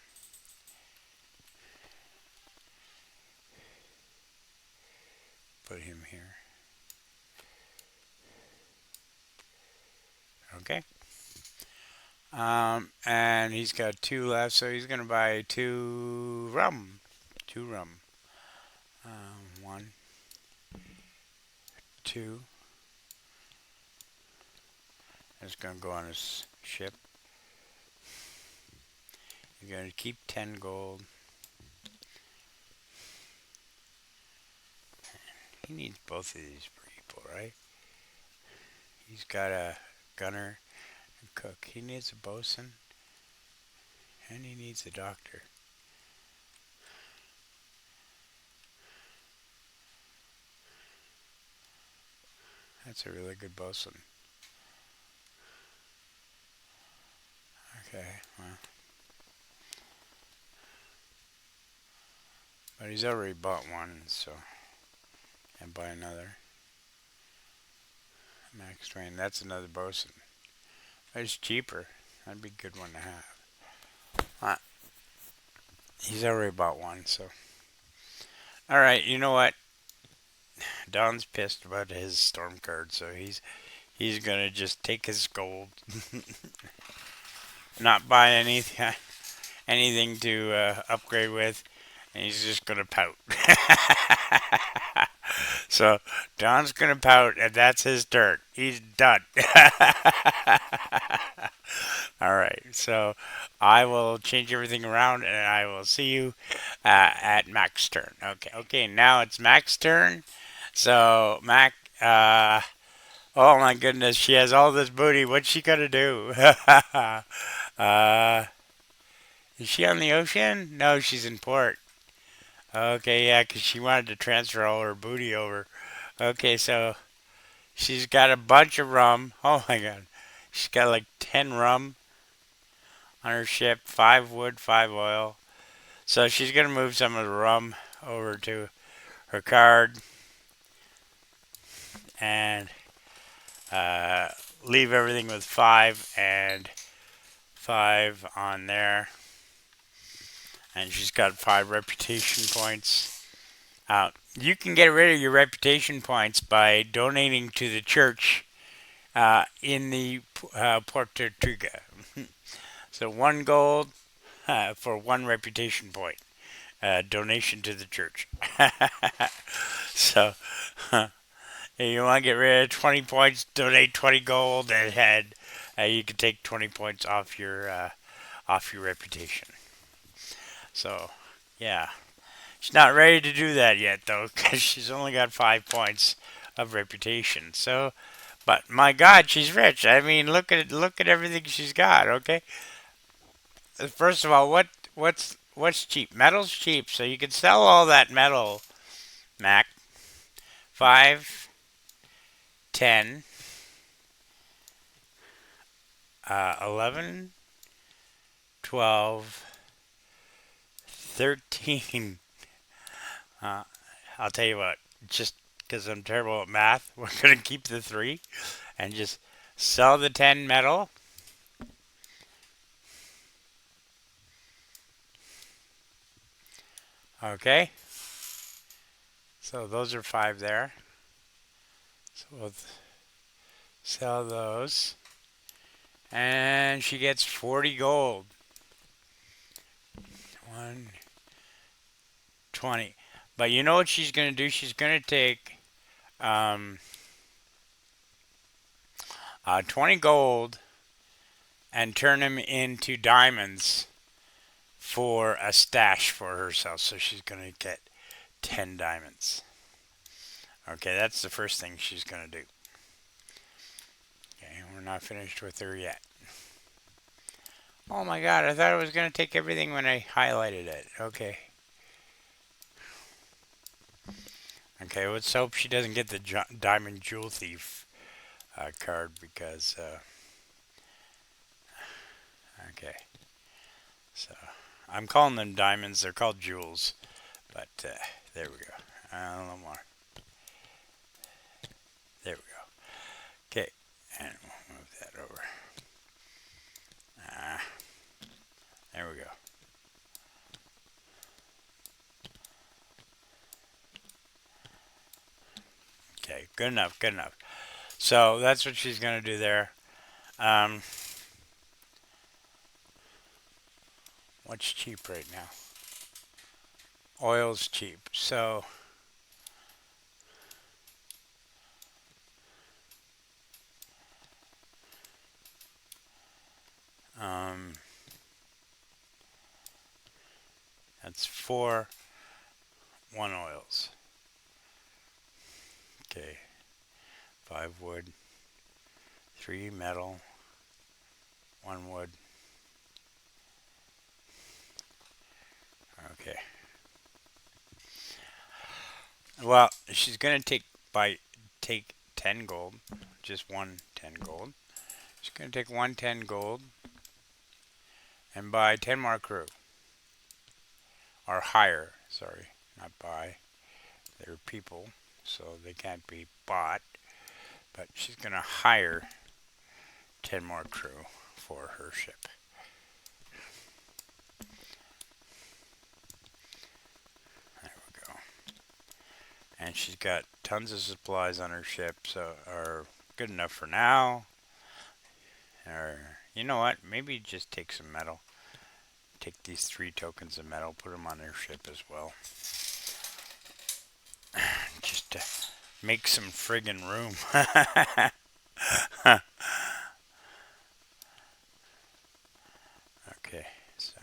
Put him here. Okay. And he's got 2 left, so he's gonna buy 2 rum. 2 rum. 1, 2. That's gonna go on his ship. You're gonna keep 10 gold. He needs both of these people, right? He's got a gunner and cook. He needs a bosun. And he needs a doctor. That's a really good bosun. Okay, well. But he's already bought one, so. And buy another. Max Twain, that's another bosun. It's cheaper. That'd be a good one to have. He's already bought one, so. Alright, you know what? Don's pissed about his storm card, so he's gonna just take his gold, not buy anything to upgrade with, and he's just gonna pout. So Don's gonna pout, and that's his turn. He's done. All right, so I will change everything around, and I will see you at Mac's turn. Okay. Now it's Mac's turn. So Mac, oh my goodness, she has all this booty. What's she gonna do? uh, is she on the ocean? No, she's in port. Okay, yeah, 'cause she wanted to transfer all her booty over. Okay, so she's got a bunch of rum. Oh my god, she's got like 10 rum on her ship, 5 wood, 5 oil. So she's gonna move some of the rum over to her card and leave everything with 5 and 5 on there. And she's got 5 reputation points. You can get rid of your reputation points by donating to the church in the Port Tortuga. So 1 gold for 1 reputation point. Donation to the church. So if you want to get rid of 20 points, donate 20 gold, and you can take 20 points off your reputation. So, yeah. She's not ready to do that yet, though, because she's only got 5 points of reputation. So, but my God, she's rich. I mean, look at everything she's got. Okay. First of all, what's cheap? Metal's cheap, so you can sell all that metal, Mac. 5, 10, 11, 12, 13. I'll tell you what, just because I'm terrible at math, we're going to keep the 3 and just sell the 10 metal. Okay. So those are 5 there. So we'll sell those. And she gets 40 gold. 1, 20. But you know what she's going to do? She's going to take um, 20 gold and turn them into diamonds for a stash for herself. So she's going to get 10 diamonds. Okay, that's the first thing she's going to do. Okay, we're not finished with her yet. Oh my god, I thought it was going to take everything when I highlighted it. Okay. Okay, let's hope she doesn't get the Diamond Jewel Thief card because, okay. So, I'm calling them diamonds. They're called jewels. But, there we go. A little more. There we go. Okay, and we'll move that over. There we go. Okay, good enough, good enough. So that's what she's going to do there. What's cheap right now? Oil's cheap. So that's 4 1 oils. Okay. 5 wood, 3 metal, 1 wood. Okay. Well, she's gonna take 10 gold, just 10 gold. She's gonna take 10 gold and buy 10 more crew, or hire. Sorry, not buy. They're people, so they can't be bought. But she's gonna hire 10 more crew for her ship. There we go. And she's got tons of supplies on her ship, so are good enough for now. Or, you know what? Maybe just take some metal. Take these 3 tokens of metal, put them on her ship as well. Just to make some friggin' room. Okay, so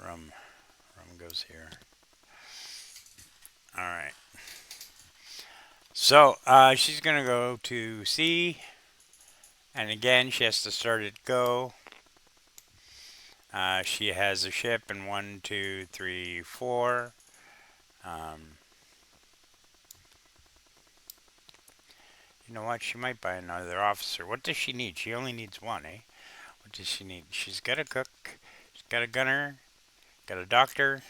rum goes here. Alright. So, she's gonna go to C. And again, she has to start at go. She has a ship in 1, 2, 3, 4. You know what? She might buy another officer. What does she need? She only needs 1, eh? What does she need? She's got a cook. She's got a gunner. Got a doctor.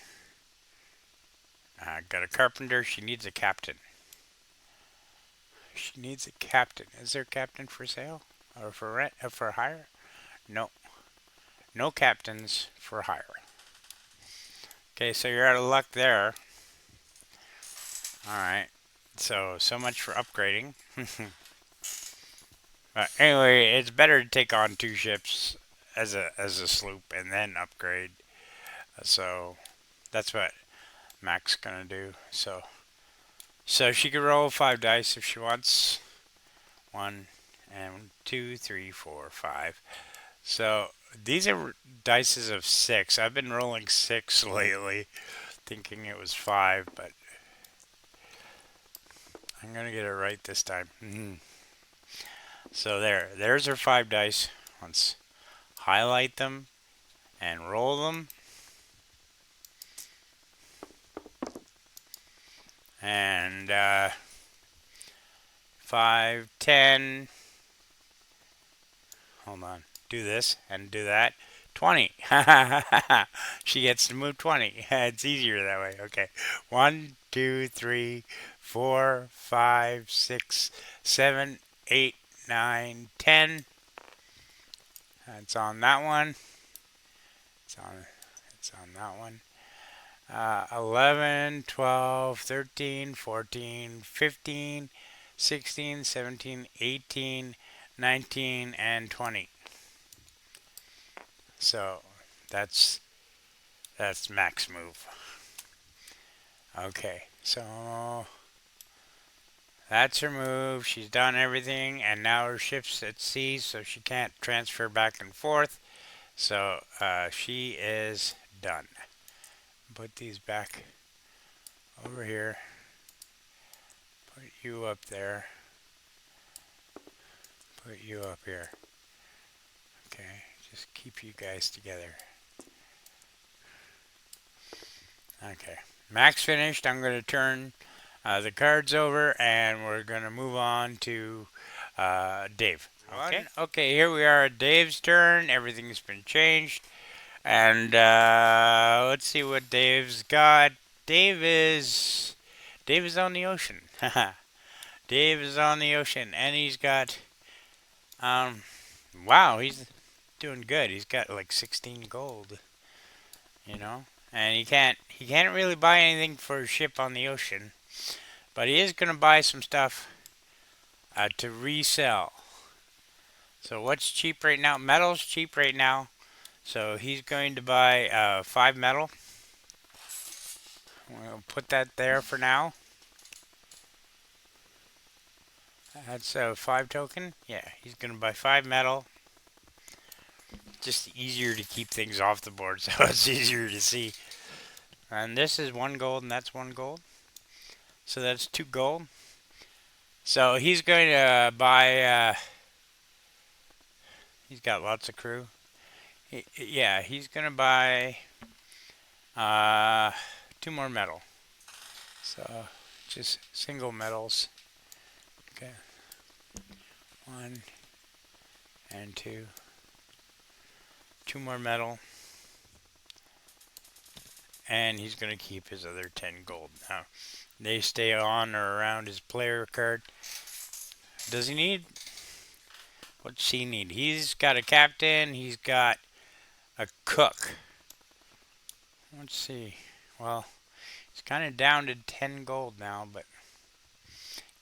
Got a carpenter. She needs a captain. She needs a captain. Is there a captain for sale? Or for rent? For hire? No. No captains for hire. Okay, so you're out of luck there. Alright. So much for upgrading. But anyway, it's better to take on 2 ships as a sloop and then upgrade. So that's what Mac's gonna do. So she can roll 5 dice if she wants. 1 and 2, 3, 4, 5. So these are dices of 6. I've been rolling 6 lately, thinking it was 5, but I'm gonna get it right this time. So there's her 5 dice. Let's highlight them and roll them. And 5, 10. Hold on. Do this and do that. 20. She gets to move 20. It's easier that way. Okay. 1, 2, 3, 4, 5, 6, 7, 8, 9, 10. It's on that one. It's on that one. 11, 12, 13, 14, 15, 16, 17, 18, 19, and 20. So that's That's Mac's move. Okay, so that's her move. She's done everything, and now her ship's at sea, so she can't transfer back and forth. So she is done. Put these back over here. Put you up there. Put you up here. Okay, just keep you guys together. Okay, Mac's finished. I'm going to turn the cards over, and we're going to move on to Dave. Okay. Okay, here we are at Dave's turn. Everything's been changed. And let's see what Dave's got. Dave is on the ocean. Dave is on the ocean, and he's got wow, he's doing good. He's got like 16 gold, you know, and he can't really buy anything for a ship on the ocean, but he is gonna buy some stuff to resell. So what's cheap right now? Metal's cheap right now. So he's going to buy 5 metal. We'll put that there for now. That's a 5 token. Yeah, he's going to buy 5 metal. Just easier to keep things off the board, so it's easier to see. And this is 1 gold, and that's 1 gold. So that's 2 gold. So he's going to buy. He's got lots of crew. Yeah, he's going to buy 2 more metal. So just single metals. Okay. 1 and 2. 2 more metal. And he's going to keep his other 10 gold. Now, they stay on or around his player card. Does he need? What's he need? He's got a captain. He's got a cook. Let's see. Well, he's kind of down to 10 gold now, but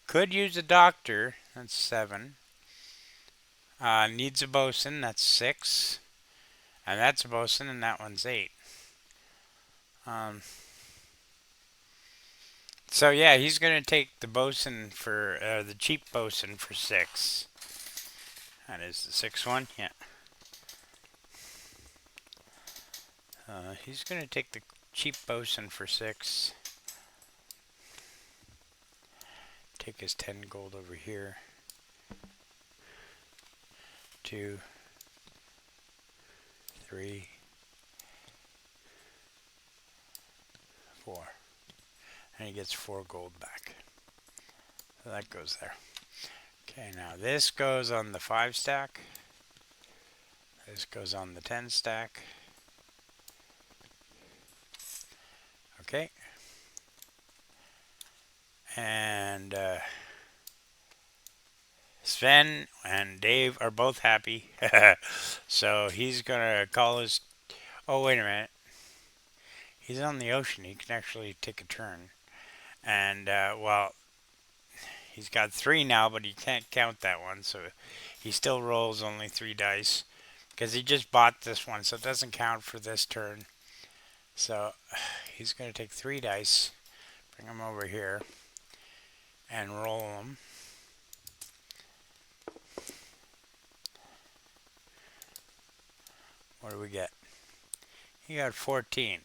could use a doctor. That's 7. Needs a bosun. That's 6. And that's a bosun, and that one's 8. So yeah, he's gonna take the bosun for the cheap bosun for 6. That is the 6th one. Yeah. He's gonna take the cheap bosun for 6. Take his 10 gold over here. 2, 3, 4. And he gets 4 gold back. So that goes there. Okay, now this goes on the 5 stack. This goes on the 10 stack. Okay. And Sven and Dave are both happy. So he's going to call his... Oh, wait a minute. He's on the ocean. He can actually take a turn. And, well, he's got 3 now, but he can't count that one. So he still rolls only 3 dice. Because he just bought this one, so it doesn't count for this turn. So he's going to take 3 dice. Bring them over here. And roll them. What do we get? He got 14.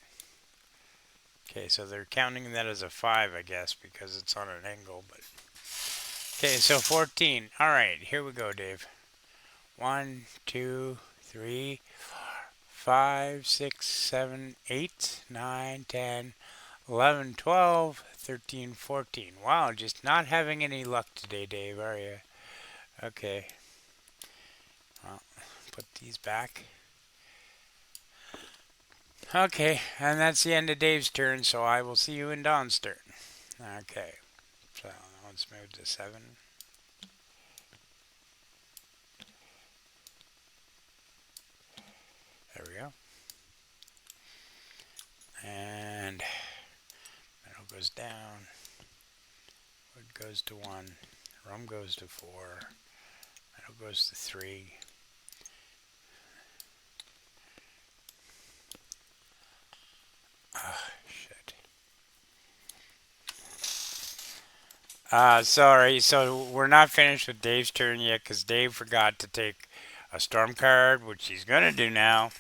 Okay, so they're counting that as a 5, I guess, because it's on an angle. But okay, so 14. All right, here we go, Dave. 1, 2, 3, 4, 5, 6, 7, 8, 9, 10, 11, 12, 13, 14. Wow, just not having any luck today, Dave, are you? Okay. Well, put these back. Okay, and that's the end of Dave's turn, so I will see you in Don's turn. Okay, so let's move to 7. There we go. And metal goes down. Wood goes to 1. Rum goes to 4. Metal goes to 3. Sorry. So we're not finished with Dave's turn yet because Dave forgot to take a storm card, which he's gonna do now.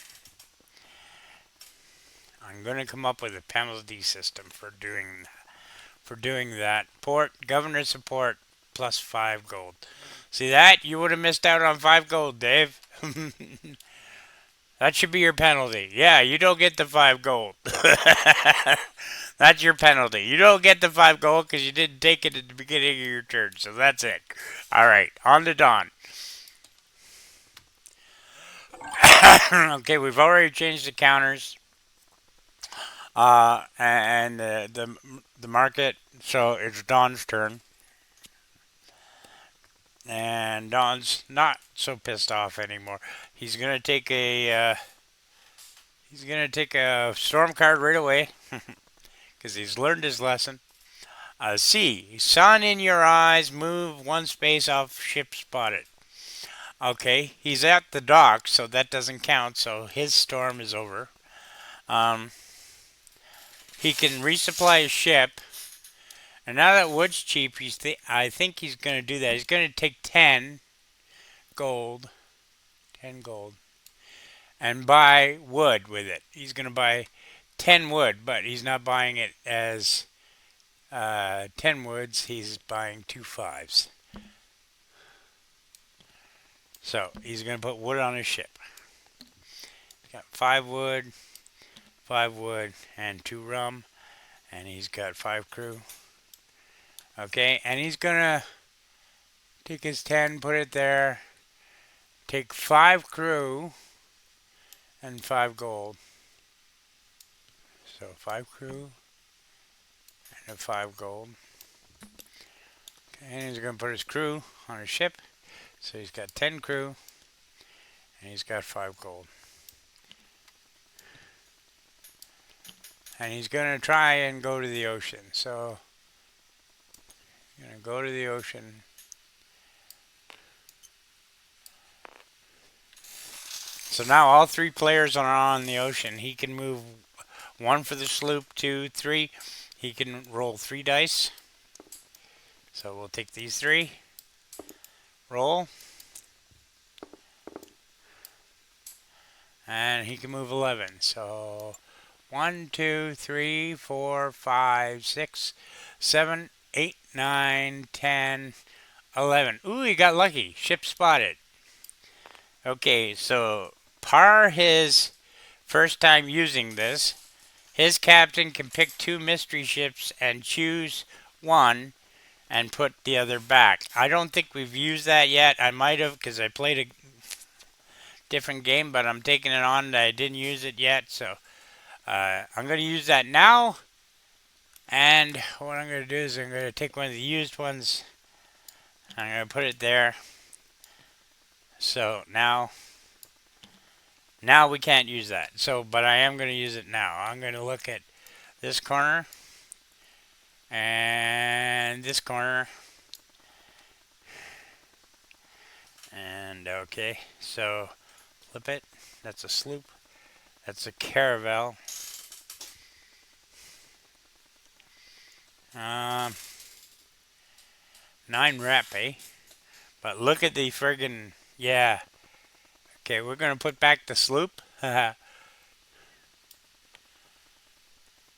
I'm gonna come up with a penalty system for doing that. Port governor support plus 5 gold. See that? You would have missed out on 5 gold, Dave. That should be your penalty. Yeah, you don't get the 5 gold. That's your penalty. You don't get the 5 gold because you didn't take it at the beginning of your turn. So that's it. All right, on to Don. Okay, we've already changed the counters and the market. So it's Don's turn, and Don's not so pissed off anymore. He's gonna take a storm card right away because he's learned his lesson. C. Sun in your eyes. Move 1 space off ship spotted. Okay, he's at the dock, so that doesn't count. So his storm is over. Um, he can resupply his ship. And now that wood's cheap, I think he's going to do that. He's going to take 10 gold, 10 gold, and buy wood with it. He's going to buy 10 wood, but he's not buying it as 10 woods. He's buying 2 5s. So he's going to put wood on his ship. He's got 5 wood, and 2 rum, and he's got 5 crew. Okay, and he's going to take his 10, put it there, take 5 crew, and 5 gold. So 5 crew and a 5 gold. Okay, and he's going to put his crew on his ship. So he's got 10 crew and he's got 5 gold. And he's going to try and go to the ocean. So he's going to go to the ocean. So now all 3 players are on the ocean. He can move 1 for the sloop, 2, 3. He can roll 3 dice. So we'll take these 3. Roll. And he can move 11. So 1, 2, 3, 4, 5, 6, 7, 8, 9, 10, 11. Ooh, he got lucky. Ship spotted. Okay, so par his first time using this. His captain can pick 2 mystery ships and choose 1 and put the other back. I don't think we've used that yet. I might have because I played a different game, but I'm taking it on that I didn't use it yet. So I'm going to use that now. And what I'm going to do is I'm going to take one of the used ones. I'm going to put it there. So now we can't use that. So, but I am going to use it now. I'm going to look at this corner and this corner. And okay, so flip it. That's a sloop. That's a caravel. 9 rep, eh? But look at the friggin', yeah. Okay, we're gonna put back the sloop. And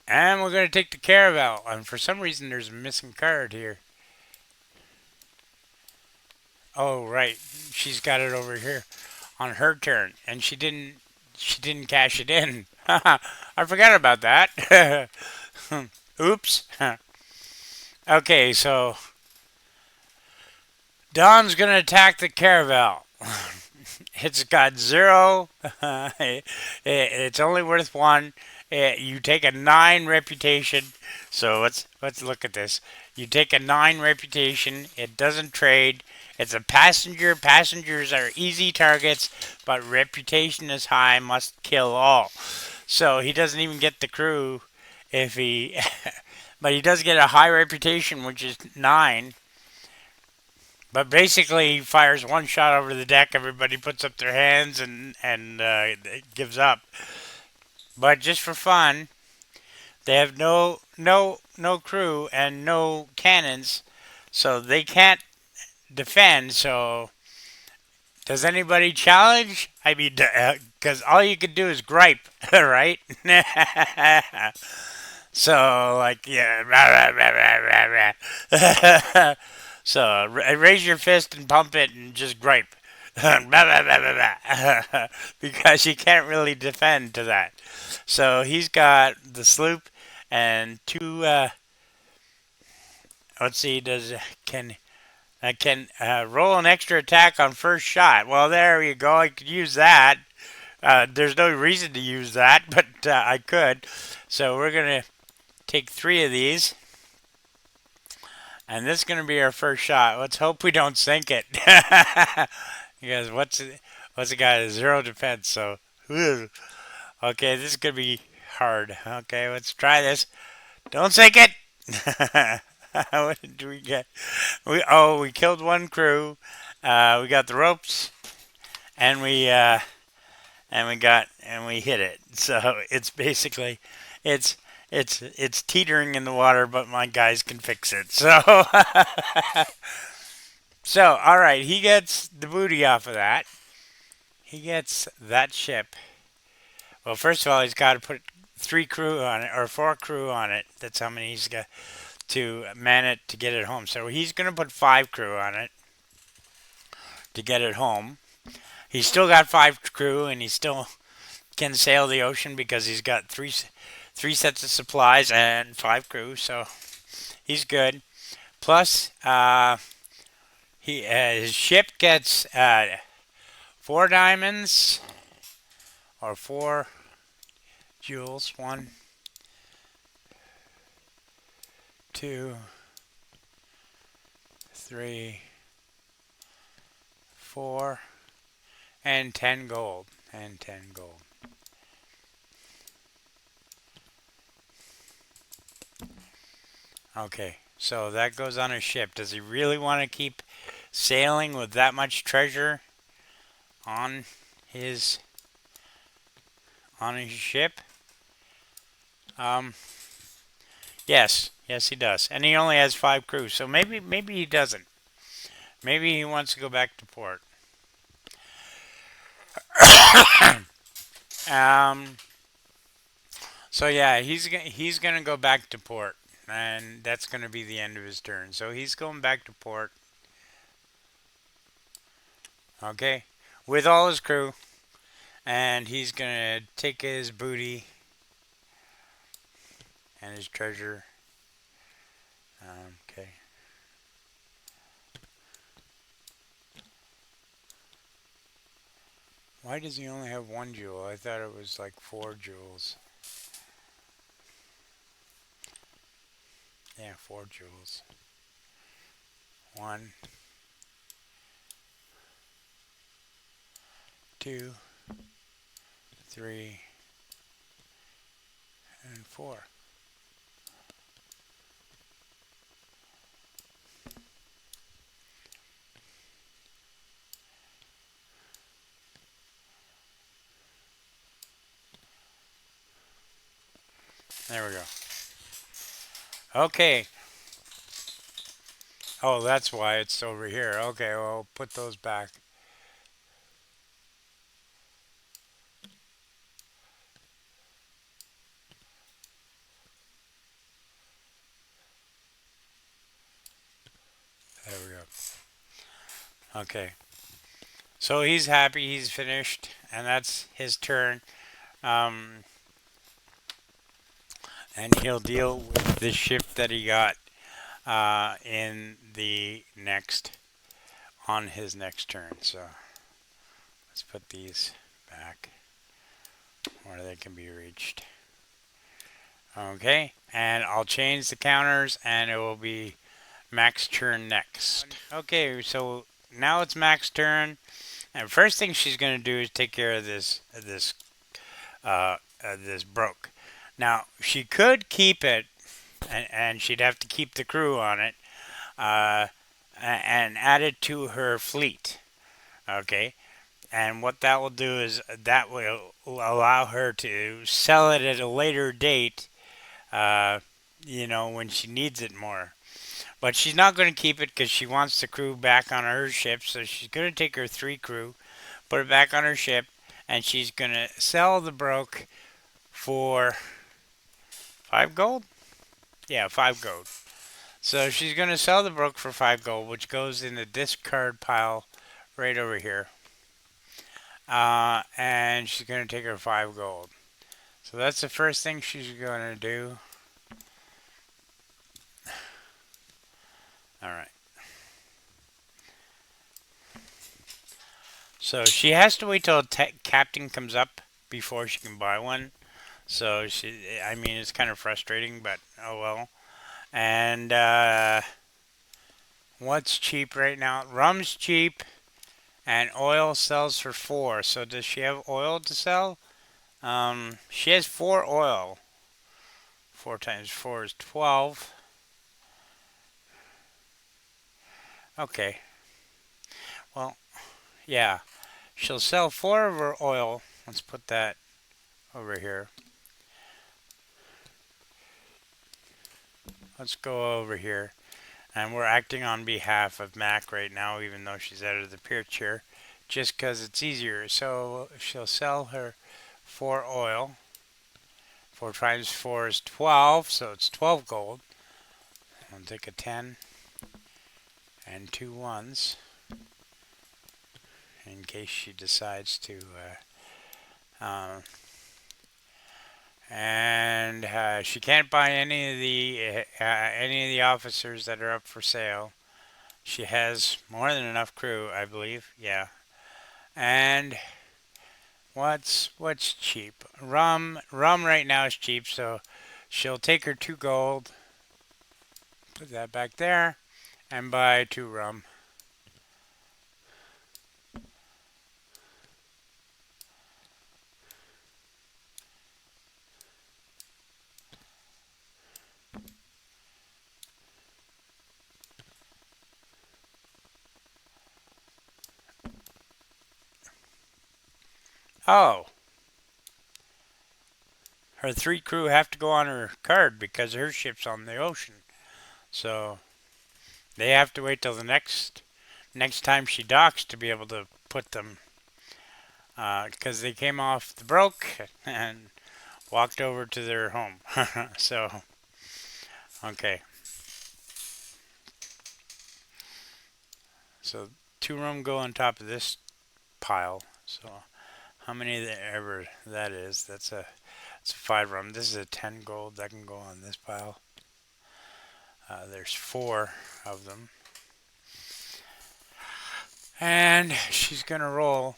we're gonna take the caravel. And for some reason there's a missing card here. Oh right, she's got it over here on her turn, and she didn't cash it in. I forgot about that. Oops. Okay, so Don's gonna attack the caravel. It's got 0. It's only worth 1. You take a 9 reputation. So let's look at this. You take a 9 reputation. It doesn't trade. It's a passenger. Passengers are easy targets, but reputation is high. Must kill all. So he doesn't even get the crew if he. But he does get a high reputation, which is 9. But basically, he fires 1 shot over the deck. Everybody puts up their hands and gives up. But just for fun, they have no crew and no cannons. So they can't defend. So does anybody challenge? I mean, because all you can do is gripe, right? So like yeah, rah, rah, rah, rah, rah. So raise your fist and pump it and just gripe. Because you can't really defend to that. So he's got the sloop and two. Let's see. Does can I can roll an extra attack on first shot? Well, there you go. I could use that. There's no reason to use that, but I could. So we're gonna take three of these, and this is gonna be our first shot. Let's hope we don't sink it. Because what's a guy with zero defense? So, okay, this is gonna be hard. Okay, let's try this. Don't sink it. What did we get? We killed one crew. We got the ropes, and we hit it. So it's basically it's teetering in the water, but my guys can fix it. So so all right, he gets the booty off of that. He gets that ship. Well, first of all, he's got to put three crew on it or four crew on it. That's how many he's got to man it to get it home. So he's going to put five crew on it to get it home. He's still got five crew, and he still can sail the ocean because he's got three sets of supplies and five crew. So he's good. Plus, his ship gets four diamonds or four jewels. One, two, three, four, and 10 gold. And 10 gold. Okay, so that goes on his ship. Does he really want to keep sailing with that much treasure on his ship? Yes, he does, and he only has five crew. So maybe he doesn't. Maybe he wants to go back to port. um. So yeah, he's gonna go back to port, and that's gonna be the end of his turn. So he's going back to port. Okay, with all his crew, and he's gonna take his booty and his treasure. Okay. Why does he only have one jewel? I thought it was like four jewels. Yeah, four jewels. One, two, three, and four. There we go. Okay. Oh, that's why it's over here. Okay, well, put those back. There we go. Okay. So he's happy, he's finished, and that's his turn. Um, and he'll deal with the ship that he got in the next, on his next turn. So let's put these back where they can be reached. Okay, and I'll change the counters, and it will be Mac's turn next. Okay, so now it's Mac's turn, and first thing she's going to do is take care of this broke. Now she could keep it, and she'd have to keep the crew on it, and add it to her fleet. Okay, and what that will do is that will allow her to sell it at a later date. When she needs it more. But she's not going to keep it because she wants the crew back on her ship. So she's going to take her 3 crew, put it back on her ship, and she's going to sell the broke for 5 gold? Yeah, 5 gold. So she's going to sell the brook for 5 gold, which goes in the discard pile right over here. And she's going to take her 5 gold. So that's the first thing she's going to do. Alright. So she has to wait till captain comes up before she can buy one. So I mean, it's kind of frustrating, but oh well. And what's cheap right now? Rum's cheap, and oil sells for 4. So does she have oil to sell? She has 4 oil. 4 times 4 is 12. Okay. Well, yeah. She'll sell 4 of her oil. Let's put that over here. Let's go over here. And we're acting on behalf of Mac right now, even though she's out of the peer chair, just because it's easier. So she'll sell her 4 oil. 4 times 4 is 12, so it's 12 gold. I'll take a 10 and 2 ones in case she decides to. And she can't buy any of the officers that are up for sale. She has more than enough crew, I believe. Yeah. And what's cheap? Rum right now is cheap, so she'll take her 2 gold, put that back there, and buy 2 rum. Oh, her 3 crew have to go on her card because her ship's on the ocean. So they have to wait till the next time she docks to be able to put them, because they came off the broke and walked over to their home. So, okay. So 2 rum go on top of this pile. So how many ever that is? It's a 5 rum. This is a 10 gold that can go on this pile. There's 4 of them. And she's going to roll.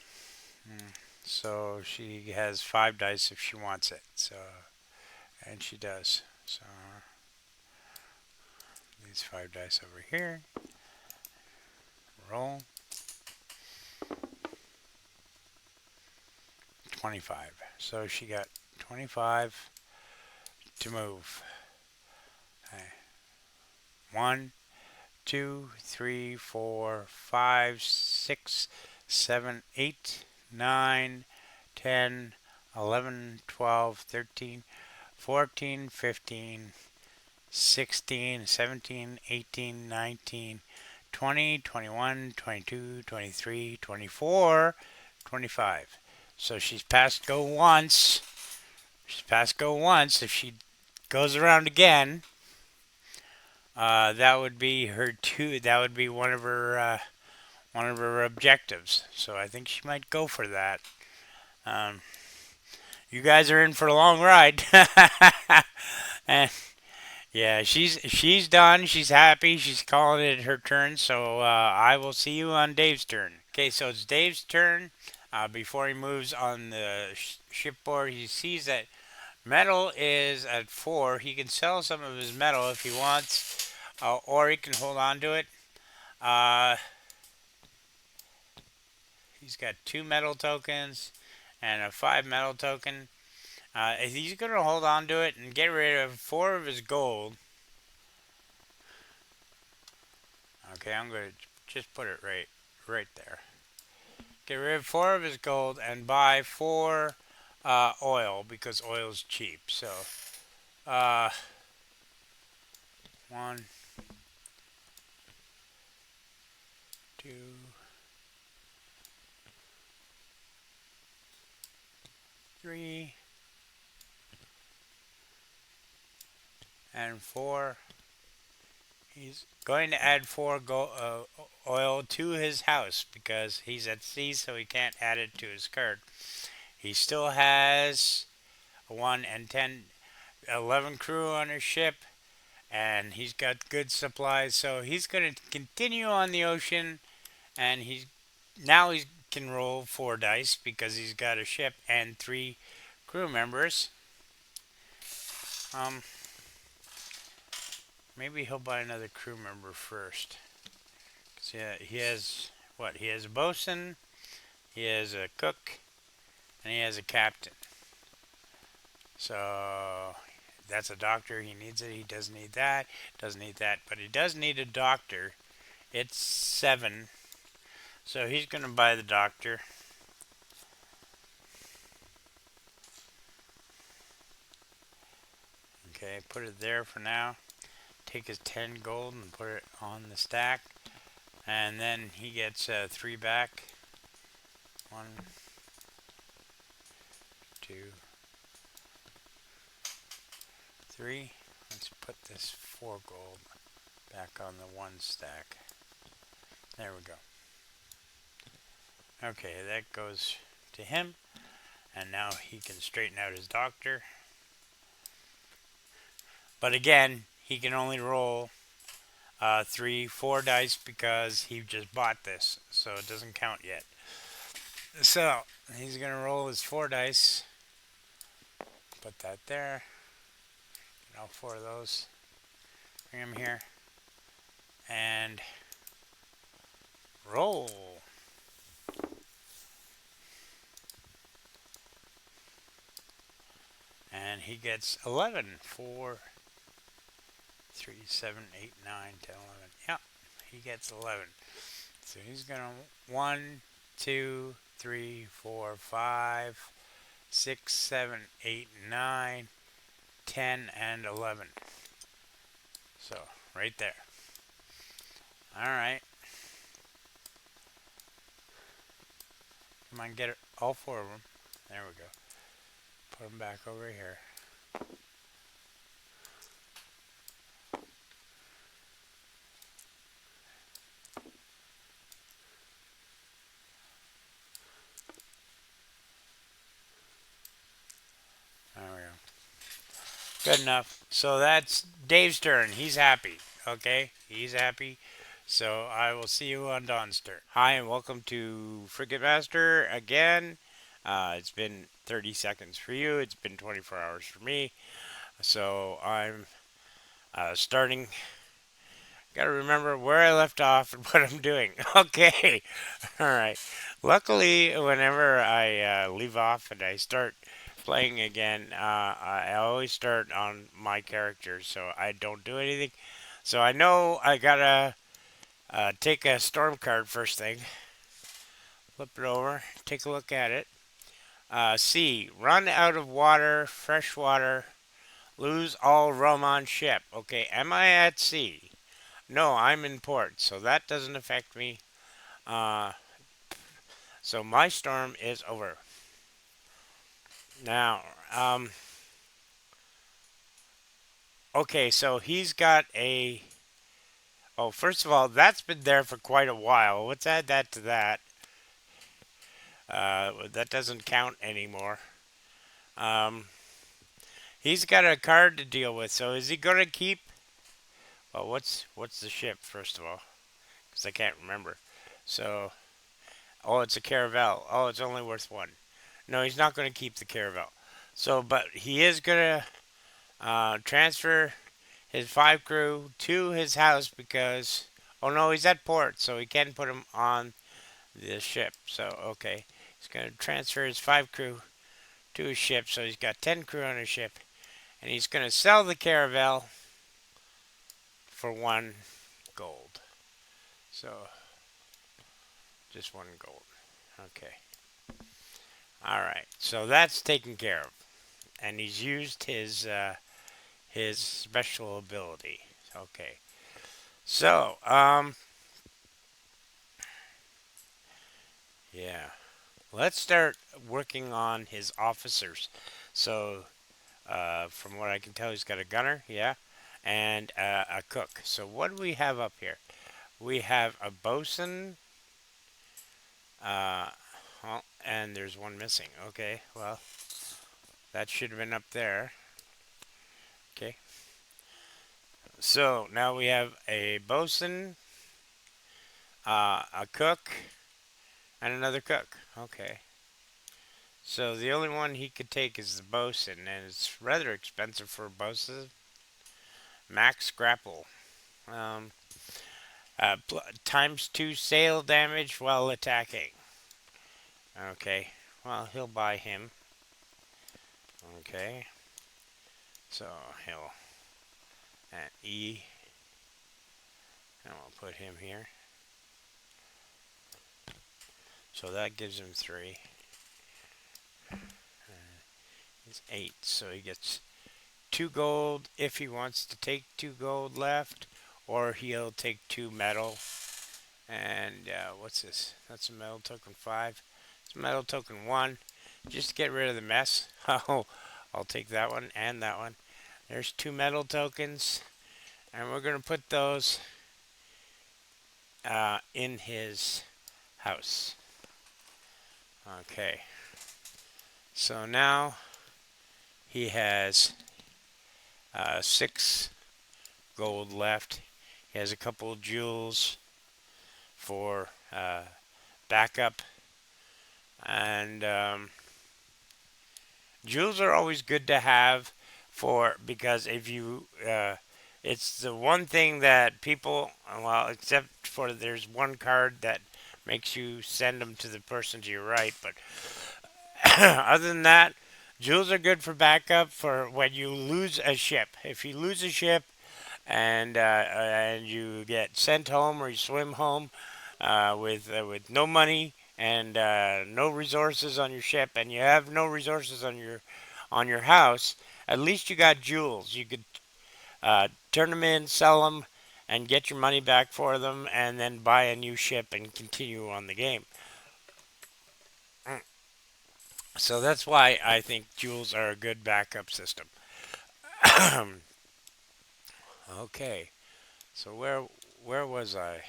So she has 5 dice if she wants it. So, and she does. So these 5 dice over here. Roll. 25. So she got 25 to move. Okay. 1, 2, 3, 4, 5, 6, 7, 8, 9, 10, 11, 12, 13, 14, 15, 16, 17, 18, 19, 20, 21, 22, 23, 24, 25. So she's passed go once. She's passed go once. If she goes around again, that would be her 2. That would be one of her objectives. So I think she might go for that. You guys are in for a long ride. And yeah, she's done. She's happy. She's calling it her turn. So I will see you on Dave's turn. Okay, so it's Dave's turn. Before he moves on the shipboard, he sees that metal is at 4. He can sell some of his metal if he wants, or he can hold on to it. He's got 2 metal tokens and a 5 metal token. He's going to hold on to it and get rid of 4 of his gold. Okay, I'm going to just put it right there. Get rid of 4 of his gold and buy 4 oil because oil is cheap. So, 1, 2, 3, and 4. He's going to add 4 oil to his house because he's at sea, so he can't add it to his card. He still has 1 and 10, 11 crew on his ship, and he's got good supplies, so he's going to continue on the ocean, and he can roll 4 dice because he's got a ship and 3 crew members. Maybe he'll buy another crew member first. Yeah, he has what? He has a bosun, he has a cook, and he has a captain. So that's a doctor. He needs it. He doesn't need that. Doesn't need that. But he does need a doctor. It's 7. So he's going to buy the doctor. Okay, put it there for now. Take his 10 gold and put it on the stack. And then he gets 3 back. 1, 2, 3. Let's put this 4 gold back on the 1 stack. There we go. Okay, that goes to him. And now he can straighten out his doctor. But again, he can only roll 4 dice because he just bought this. So it doesn't count yet. So he's going to roll his 4 dice. Put that there. Get all 4 of those. Bring them here. And roll. And he gets 11. 4, 3, 7, 8, 9, 10, 11. Yep, he gets 11. So he's going to 1, 2, 3, 4, 5, 6, 7, 8, 9, 10, and 11. So, right there. Alright. Come on, get it, all 4 of them. There we go. Put them back over here. There we go. Good enough. So that's Dave's turn. He's happy. Okay? He's happy. So I will see you on Don's turn. Hi, and welcome to Frigate Master again. It's been 30 seconds for you. It's been 24 hours for me. So I'm starting. Got to remember where I left off and what I'm doing. Okay. All right. Luckily, whenever I leave off and I start playing again, I always start on my character, so I don't do anything. So I know I gotta take a storm card first thing. Flip it over. Take a look at it. C. Run out of water, fresh water. Lose all rum on ship. Okay, am I at sea? No, I'm in port, so that doesn't affect me. So my storm is over. Now, okay, so he's got a... Oh, first of all, that's been there for quite a while. Let's add that to that. That doesn't count anymore. He's got a card to deal with, so is he going to keep... Well, what's the ship, first of all? Because I can't remember. So, oh, it's a caravel. Oh, it's only worth 1. No, he's not going to keep the caravel. So, but he is going to transfer his 5 crew to his house because... Oh, no, he's at port, so he can put him on the ship. So, okay. He's going to transfer his 5 crew to his ship, so he's got 10 crew on his ship. And he's going to sell the caravel for 1 gold. So, just 1 gold. Okay. Alright, so that's taken care of. And he's used his special ability. Okay. So, let's start working on his officers. So, from what I can tell, he's got a gunner, yeah, and a cook. So, what do we have up here? We have a bosun, uh, well, and there's one missing. Okay, well, that should have been up there. Okay, so now we have a bosun, a cook, and another cook. Okay, so the only one he could take is the bosun, and it's rather expensive for a bosun. Max grapple. Um, times 2 sail damage while attacking. Okay, well, he'll buy him. Okay, so he'll at E, and we'll put him here. So that gives him 3. He's 8, so he gets 2 gold if he wants to take 2 gold left, or he'll take 2 metal. And what's this? That's a metal token 5. It's a metal token 1. Just to get rid of the mess. I'll take that one and that one. There's 2 metal tokens, and we're going to put those in his house. Okay. So now he has 6 gold left. He has a couple of jewels for backup, and jewels are always good to have for because if you it's the one thing that people, well, except for there's one card that makes you send them to the person to your right, but other than that, jewels are good for backup for when you lose a ship. If you lose a ship and you get sent home or you swim home with no money and no resources on your ship, and you have no resources on your house, at least you got jewels. You could turn them in, sell them, and get your money back for them, and then buy a new ship and continue on the game. So that's why I think jewels are a good backup system. Okay, so where was I?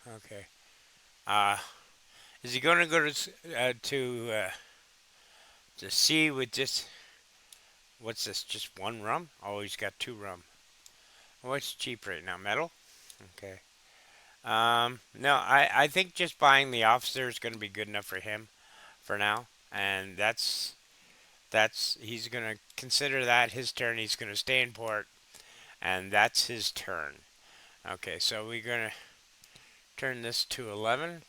Okay, uh, is he going to go to sea with just what's this? Just one rum? Oh, he's got 2 rum. What's cheap right now? Metal? Okay. No, I think just buying the officer is going to be good enough for him for now, and that's he's going to consider that his turn. He's going to stay in port, and that's his turn. Okay, so we're going to turn this to 11.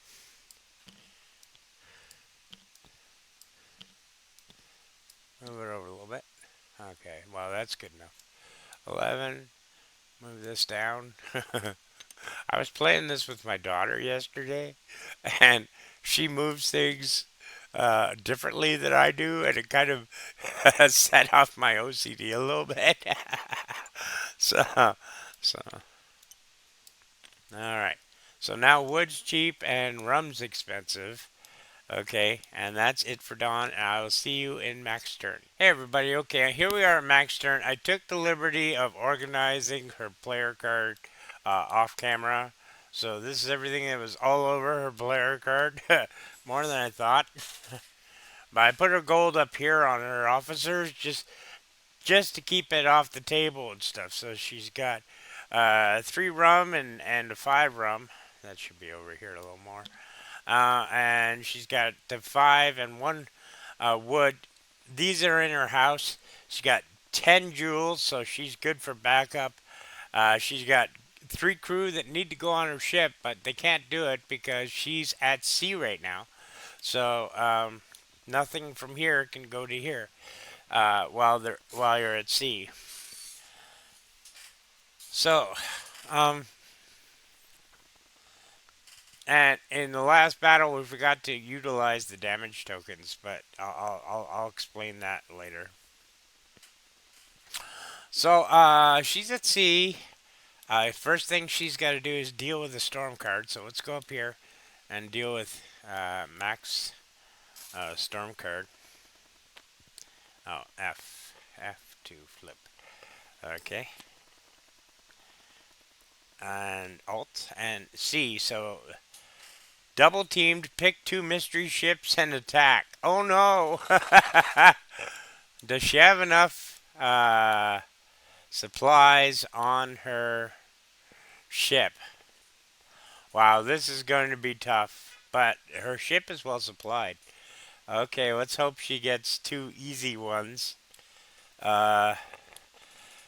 Move it over a little bit. Okay, well, that's good enough. 11. Move this down. I was playing this with my daughter yesterday, and she moves things differently than I do, and it kind of set off my OCD a little bit. so, so, all right. So now wood's cheap and rum's expensive. Okay, and that's it for Dawn, and I will see you in Mac's turn. Hey everybody, okay, here we are at Mac's turn. I took the liberty of organizing her player card off camera. So this is everything that was all over her player card. More than I thought. But I put her gold up here on her officers just to keep it off the table and stuff. So she's got 3 rum and a 5 rum. That should be over here a little more. And she's got the 5 and 1 wood. These are in her house. She's got 10 jewels, so she's good for backup. She's got 3 crew that need to go on her ship, but they can't do it because she's at sea right now. So nothing from here can go to here while you're at sea. So and in the last battle, we forgot to utilize the damage tokens, but I'll explain that later. So she's at sea. First thing she's got to do is deal with the storm card. So let's go up here. and deal with Mac's storm card. Oh, F to flip. Okay. And Alt and C. So double teamed, pick 2 mystery ships and attack. Oh no! Does she have enough supplies on her ship? Wow, this is going to be tough. But her ship is well supplied. Okay, let's hope she gets 2 easy ones. Uh,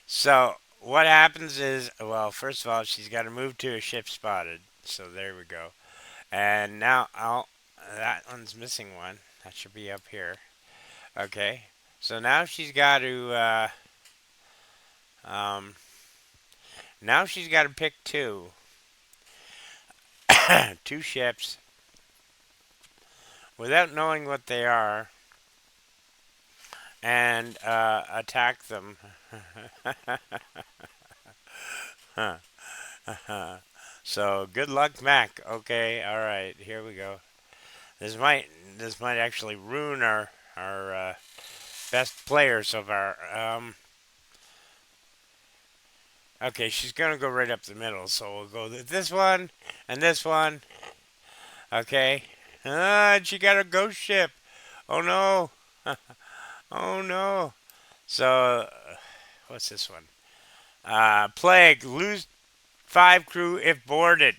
so what happens is, well, first of all, she's got to move to a ship spotted. So there we go. And now, that one's missing one. That should be up here. Okay. So now she's got to, um, now she's got to pick 2. 2 ships without knowing what they are and attack them. So good luck, Mac. Okay, all right, here we go. This might actually ruin our best player so far. Okay, she's gonna go right up the middle, so we'll go this one and this one. Okay. And she got a ghost ship. Oh no. Oh no. So, what's this one? Plague. Lose 5 crew if boarded.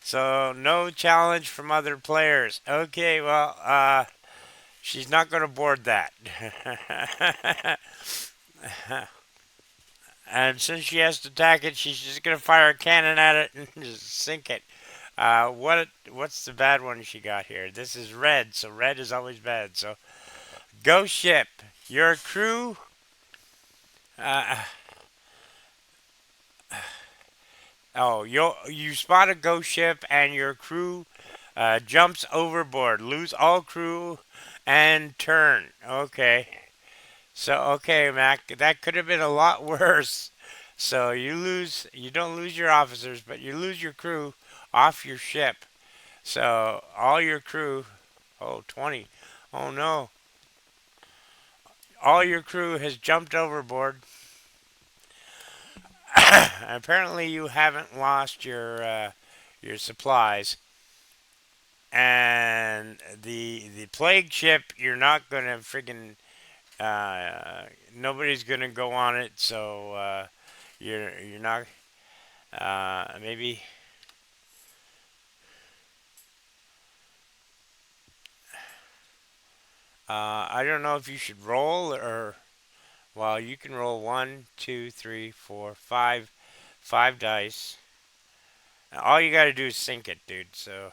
So, no challenge from other players. Okay, well, she's not going to board that. And since she has to attack it, she's just going to fire a cannon at it and just sink it. What's the bad one she got here? This is red, so red is always bad. So, ghost ship. Your crew. Uh, oh, you spot a ghost ship and your crew jumps overboard. Lose all crew and turn. Okay. So okay, Mac, that could have been a lot worse. So you don't lose your officers, but you lose your crew off your ship. So all your crew, oh 20, oh no, all your crew has jumped overboard. Apparently, you haven't lost your supplies, and the plague ship. You're not gonna friggin' nobody's gonna go on it. So you're not maybe. I don't know if you should roll or well, you can roll 1, 2, 3, 4, 5 dice. All you gotta do is sink it, dude. So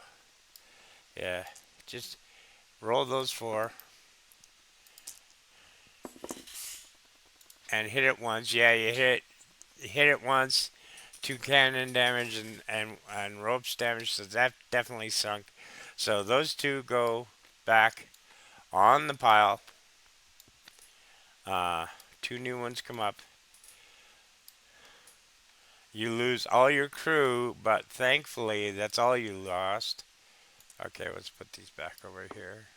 yeah, just roll those 4 and hit it once. Yeah, hit it once. 2 cannon damage and ropes damage. So that definitely sunk. So those 2 go back on the pile. 2 new ones come up. You lose all your crew, but thankfully that's all you lost. Okay, let's put these back over here.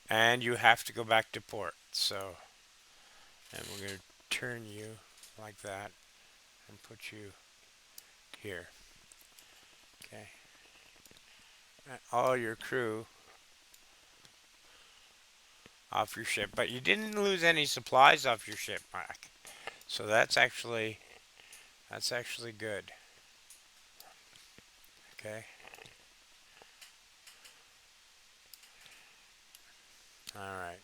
And you have to go back to port. So, and we're going to turn you like that and put you here. Okay. And all your crew off your ship, but you didn't lose any supplies off your ship, Mike. So that's actually good. Okay. All right.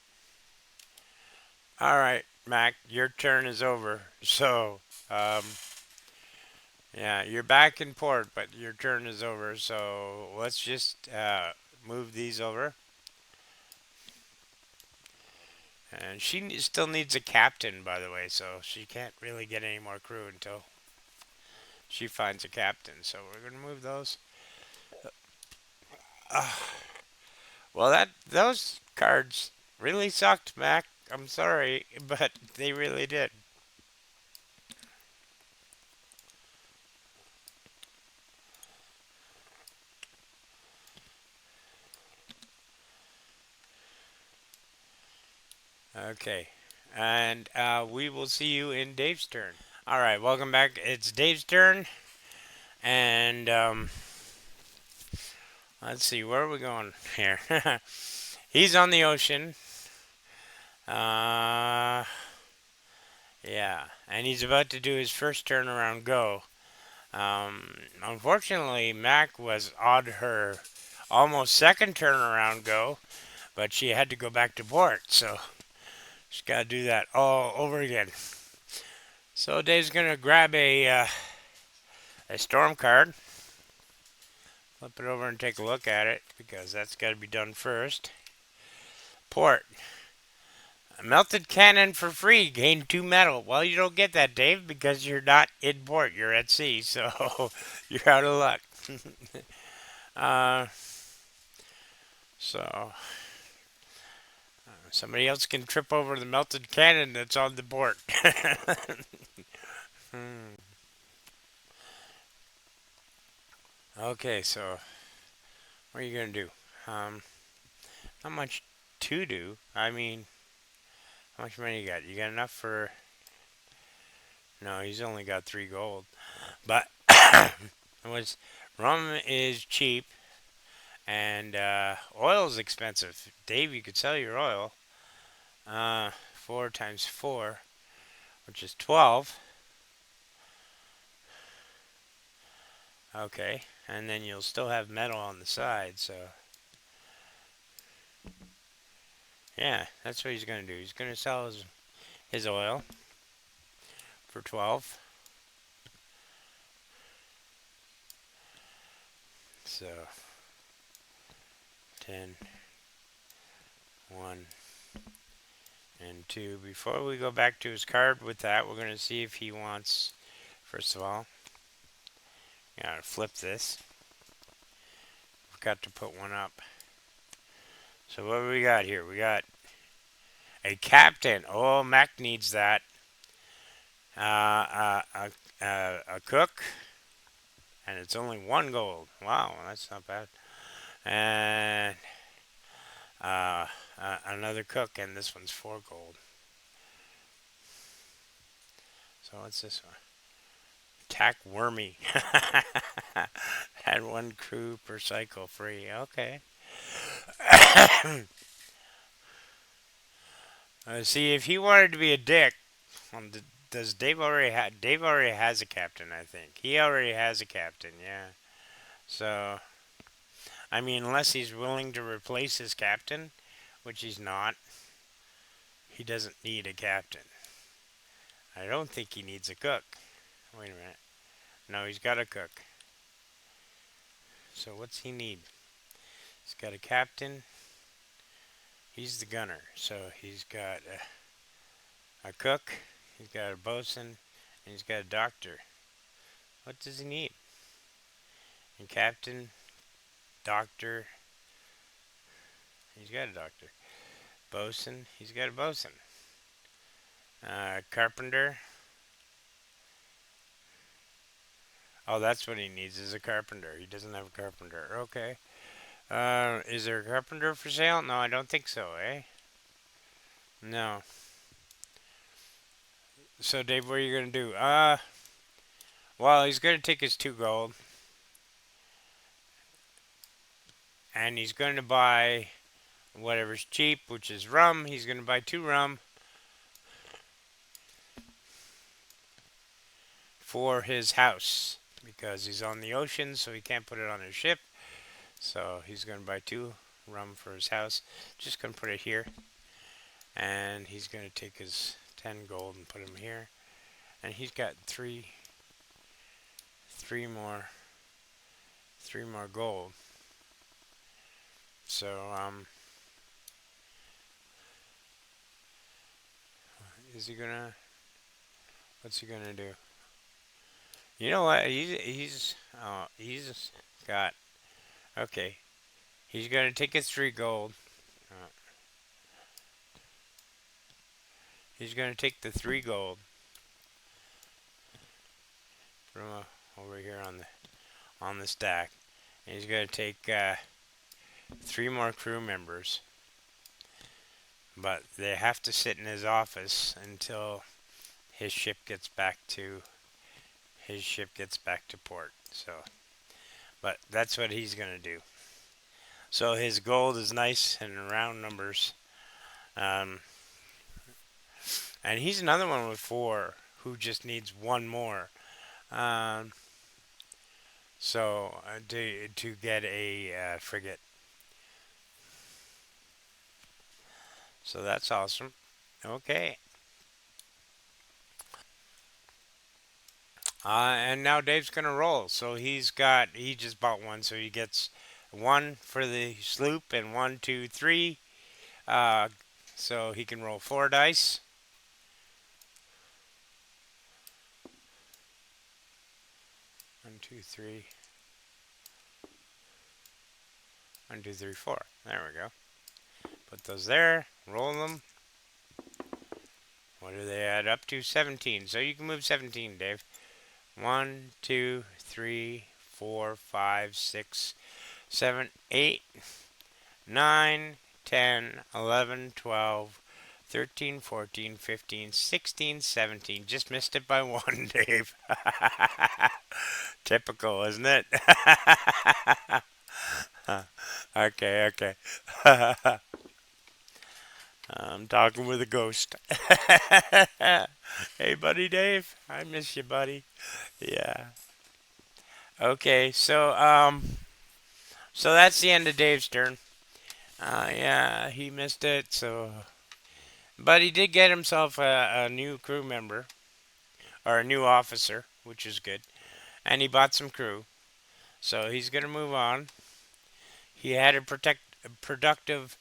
All right, Mac, your turn is over. So, yeah, you're back in port, but your turn is over. So let's just move these over. And she still needs a captain, by the way, so she can't really get any more crew until she finds a captain. So we're gonna move those. Well, those cards really sucked, Mac. I'm sorry, but they really did. Okay. And we will see you in Dave's turn. All right, welcome back. It's Dave's turn. And let's see, where are we going here? He's on the ocean. Uh, yeah, and he's about to do his first turnaround go. Unfortunately, Mac was on her almost second turnaround go, but she had to go back to port, so she's got to do that all over again. So Dave's gonna grab a storm card, flip it over and take a look at it because that's got to be done first. Port. A melted cannon for free. Gain 2 metal. Well, you don't get that, Dave, because you're not in port. You're at sea, so you're out of luck. uh, so somebody else can trip over the melted cannon that's on the port. Hmm. Okay, so what are you gonna do? Um, Not much to do. I mean, how much money you got? You got enough for? No, he's only got 3 gold. But was rum is cheap and oil is expensive. Dave, you could sell your oil. 4 times 4, which is 12. Okay, and then you'll still have metal on the side, so yeah, that's what he's gonna do. He's gonna sell his oil for 12. So 10, 1, and 2. Before we go back to his card with that, we're gonna see if he wants. First of all, gotta flip this. We've got to put one up. So what do we got here? We got a captain. Oh, Mac needs that. A cook, and it's only 1 gold. Wow, that's not bad. And another cook, and this one's 4 gold. So what's this one? Attack Wormy. Had 1 crew per cycle free. Okay. See, if he wanted to be a dick, does Dave already have? Dave already has a captain, I think. He already has a captain, yeah. So, I mean, unless he's willing to replace his captain, which he's not, he doesn't need a captain. I don't think he needs a cook. Wait a minute. No, he's got a cook. So what's he need? He's got a captain. He's the gunner. So he's got a cook. He's got a bosun. And he's got a doctor. What does he need? A captain, doctor. He's got a doctor. Bosun. He's got a bosun. Carpenter. Oh, that's what he needs is a carpenter. He doesn't have a carpenter. Okay. Is there a carpenter for sale? No, I don't think so, eh? No. So, Dave, what are you going to do? Well, he's going to take his 2 gold. And he's going to buy whatever's cheap, which is rum. He's going to buy 2 rum for his house. Because he's on the ocean, so he can't put it on his ship. So, he's going to buy 2 rum for his house. Just going to put it here. And he's going to take his 10 gold and put them here. And he's got three more gold. So is he gonna? What's he gonna do? You know what? He's got. Okay, he's gonna take his 3 gold. Uh, he's gonna take the 3 gold from over here on the stack. And he's gonna take 3 more crew members. but they have to sit in his office until his ship gets back to port. So, but that's what he's gonna do. So his gold is nice and round numbers, um, and he's another one with 4 who just needs one more. Um, to get a frigate. So that's awesome. Okay. And now Dave's gonna roll. So he just bought one, so he gets one for the sloop and one, two, three. Uh, so he can roll 4 dice. 1, 2, 3. 1, 2, 3, 4. There we go. Put those there. Roll them. What do they add up to? 17. So you can move 17, Dave. 1, 2, 3, 4, 5, 6, 7, 8, 9, 10, 11, 12, 13, 14, 15, 16, 17. Just missed it by 1, Dave. Typical, isn't it? Okay, okay. I'm talking with a ghost. Hey, buddy Dave. I miss you, buddy. Yeah. Okay, so that's the end of Dave's turn. Yeah, he missed it. But he did get himself a new crew member or a new officer, which is good, and he bought some crew. So he's gonna move on. He had a productive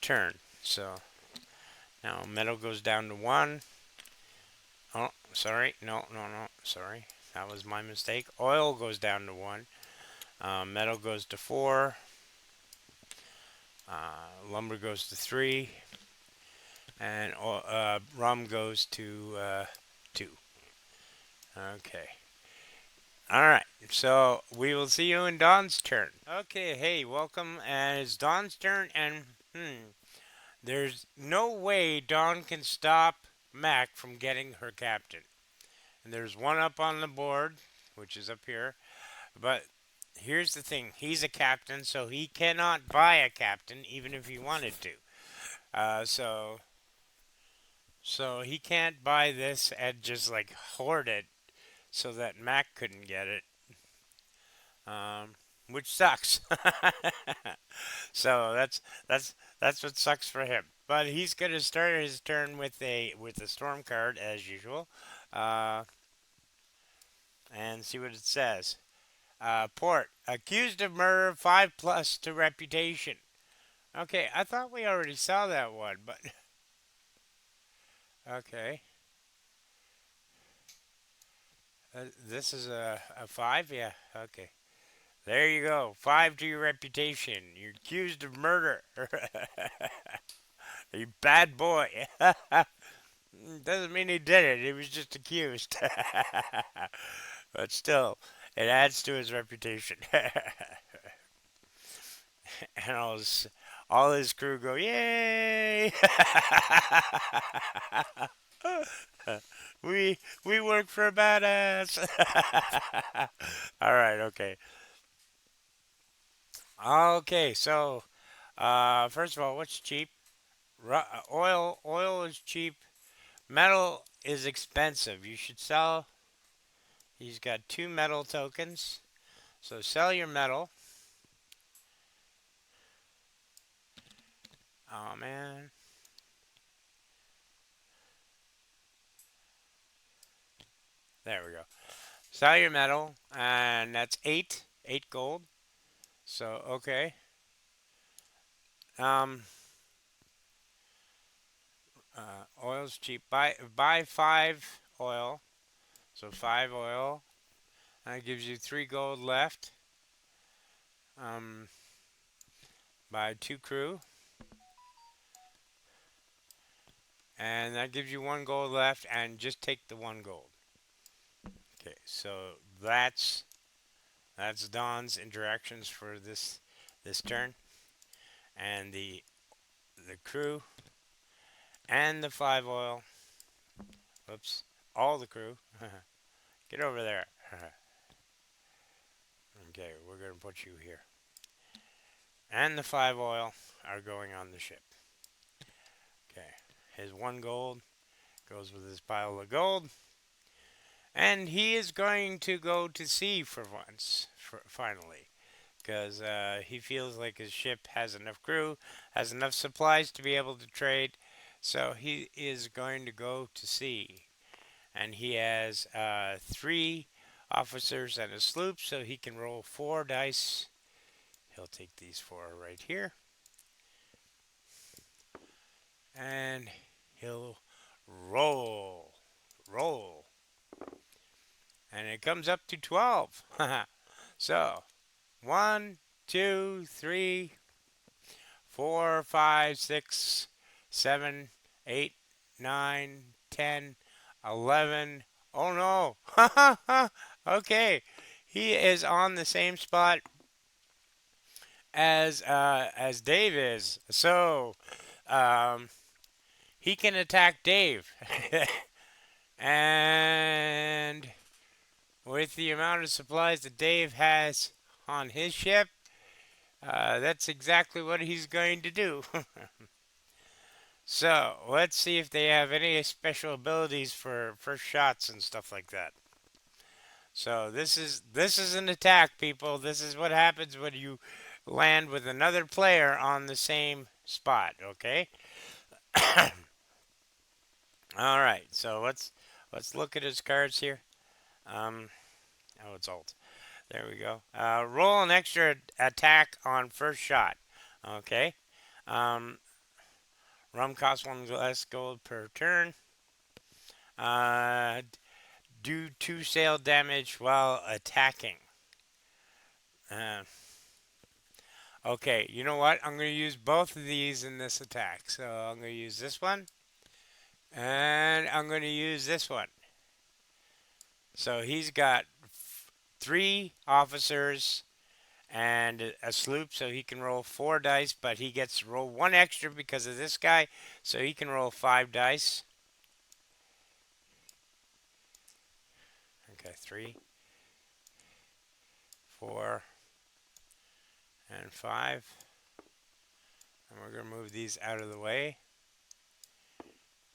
turn. So now metal goes down to 1. Oh, sorry, no, sorry, that was my mistake. Oil goes down to 1. Metal goes to 4. Lumber goes to 3, and rum goes to 2. Okay. All right. So we will see you in Dawn's turn. Okay. Hey, welcome. And it's Dawn's turn, and there's no way Dawn can stop Mac from getting her captain. And there's one up on the board, which is up here. But here's the thing: he's a captain, so he cannot buy a captain, even if he wanted to. Uh, so So he can't buy this and just like hoard it so that Mac couldn't get it, um, which sucks. So that's what sucks for him. But he's gonna start his turn with a storm card as usual, uh, and see what it says. Port accused of murder, 5+ to reputation. Okay, I thought we already saw that one, but okay. This is a 5, yeah. Okay. There you go. 5 to your reputation. You're accused of murder. You bad boy. Doesn't mean he did it. He was just accused. But still, it adds to his reputation. And all his crew go, yay! We work for a badass. All right, okay. Okay, so first of all, what's cheap? Oil is cheap. Metal is expensive. You should sell. He's got 2 metal tokens. So sell your metal. Oh man. There we go. Sell your metal, and that's 8 gold. So okay. Um, oil's cheap. Buy 5 oil. So 5 oil. That gives you 3 gold left. Um, buy 2 crew. And that gives you 1 gold left, and just take the 1 gold. Okay, so that's Don's interactions for this turn, and the the crew and the 5 oil. Whoops. All the crew. Get over there. Okay, we're going to put you here. And the 5 oil are going on the ship. Okay. His 1 gold goes with his pile of gold. And he is going to go to sea for once, finally. Because he feels like his ship has enough crew, has enough supplies to be able to trade. So he is going to go to sea. And he has 3 officers and a sloop, so he can roll 4 dice. He'll take these 4 right here. And he'll roll. Roll. And it comes up to 12. So, 1, 2, 3, 4, 5, 6, 7, 8, 9, 10, 11. Oh no! Okay, he is on the same spot as Dave is. So, um, he can attack Dave, and with the amount of supplies that Dave has on his ship, that's exactly what he's going to do. So, let's see if they have any special abilities for first shots and stuff like that. So, this is an attack, people. This is what happens when you land with another player on the same spot, okay? All right. So, let's look at his cards here. Oh, it's alt. There we go. Roll an extra attack on first shot. Okay. Um, rum costs 1 less gold per turn. Do 2 sail damage while attacking. Okay, you know what? I'm going to use both of these in this attack. So I'm going to use this one. And I'm going to use this one. So he's got 3 officers and a sloop, so he can roll 4 dice, but he gets to roll 1 extra because of this guy, so he can roll 5 dice. Okay, 3, 4, and 5. And we're going to move these out of the way.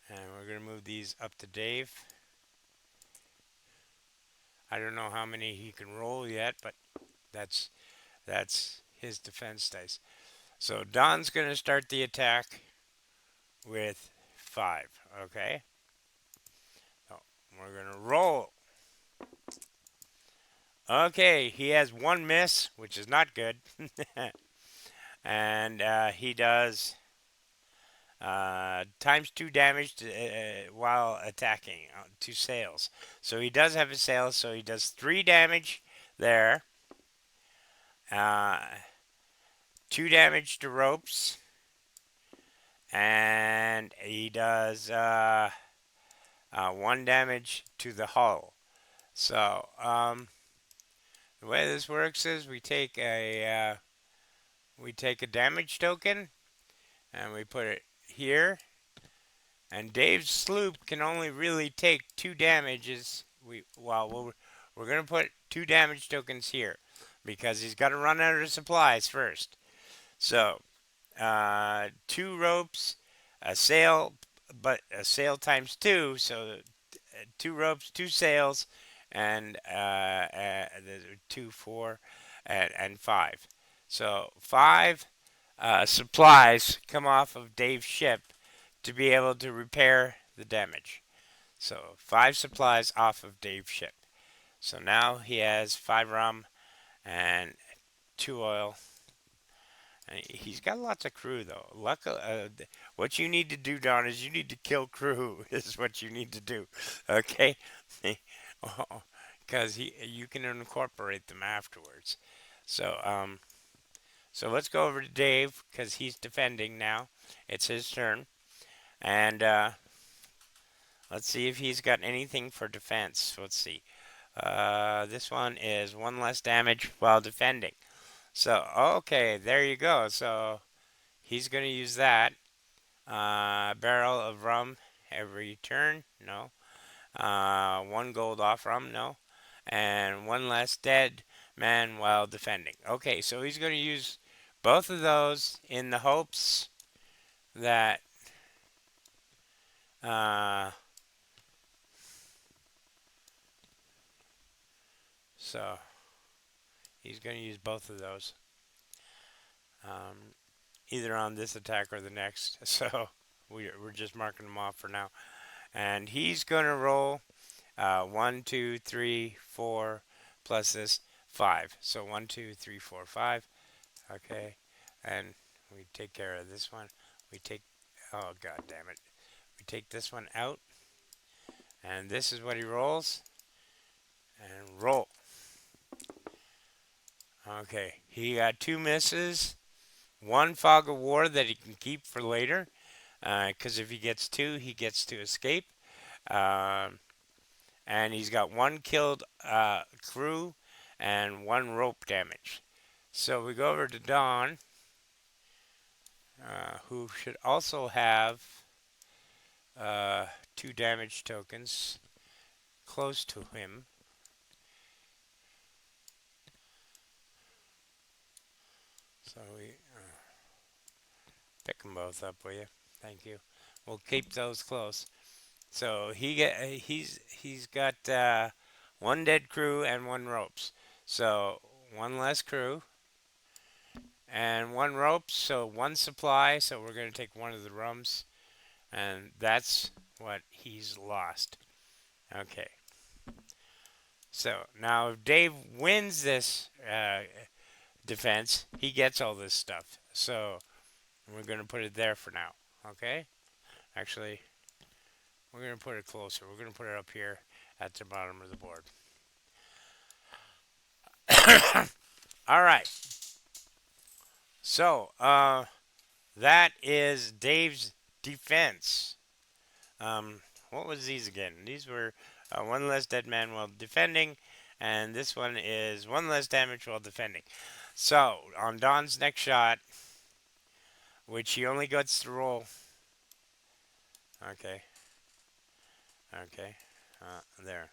And we're going to move these up to Dave. I don't know how many he can roll yet, but that's his defense dice. So Don's going to start the attack with 5, okay? So we're going to roll. Okay, he has 1 miss, which is not good. And he does times 2 damage while attacking 2 sails. So he does have a sail, so he does 3 damage there. 2 damage to ropes. And he does 1 damage to the hull. So, the way this works is we take a damage token and we put it here. And Dave's sloop can only really take 2 damages. We're gonna put 2 damage tokens here because he's got to run out of supplies first. So 2 ropes, a sail, but a sail times 2. So 2 ropes, 2 sails, and 2, 4, and 5. So 5 supplies come off of Dave's ship to be able to repair the damage. So 5 supplies off of Dave's ship. So now he has 5 rum and 2 oil. And he's got lots of crew though. What you need to do, Don, is you need to kill crew. Is what you need to do. Okay, because you can incorporate them afterwards. So let's go over to Dave because he's defending now. It's his turn, and let's see if he's got anything for defense. Let's see. This one is 1 less damage while defending. So, okay, there you go. So, he's going to use that. Barrel of rum every turn. No. 1 gold off rum. No. And one less dead man while defending. Okay, so he's going to use both of those in the hopes that uh, so he's going to use both of those either on this attack or the next. So we're just marking them off for now. And he's going to roll 1, 2, 3, 4 plus this 5. So 1, 2, 3, 4, 5. Okay, and we take care of this one. We take oh god damn it. We take this one out, and this is what he rolls. And roll. Okay, he got 2 misses, 1 fog of war that he can keep for later, because if he gets 2, he gets to escape. Um, and he's got 1 killed crew and 1 rope damage. So we go over to Dawn, who should also have 2 damage tokens close to him. So we pick them both up, will you? Thank you. We'll keep those close. So he's got 1 dead crew and 1 ropes. So 1 less crew and 1 ropes. So 1 supply. So we're going to take 1 of the rums, and that's what he's lost. Okay. So now if Dave wins this defense, he gets all this stuff. So we're going to put it there for now. Okay? Actually, we're going to put it closer. We're going to put it up here at the bottom of the board. All right. So, that is Dave's defense. What was these again? These were 1 less dead man while defending, and this one is 1 less damage while defending. So, on Don's next shot, which he only gets to roll. Okay. Okay. There.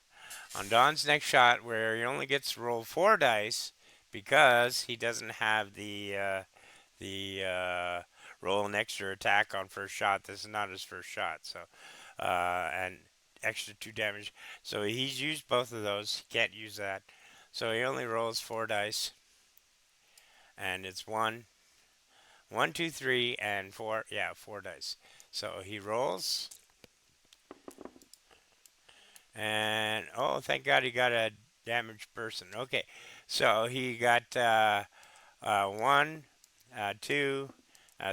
On Don's next shot, where he only gets to roll 4 dice because he doesn't have the roll an extra attack on first shot. This is not his first shot, so and extra 2 damage. So he's used both of those. He can't use that. So he only rolls 4 dice, and it's 1, 1, 2, 3, and 4. Yeah, 4 dice. So he rolls. And oh, thank God he got a damaged person. Okay, so he got 1, 2,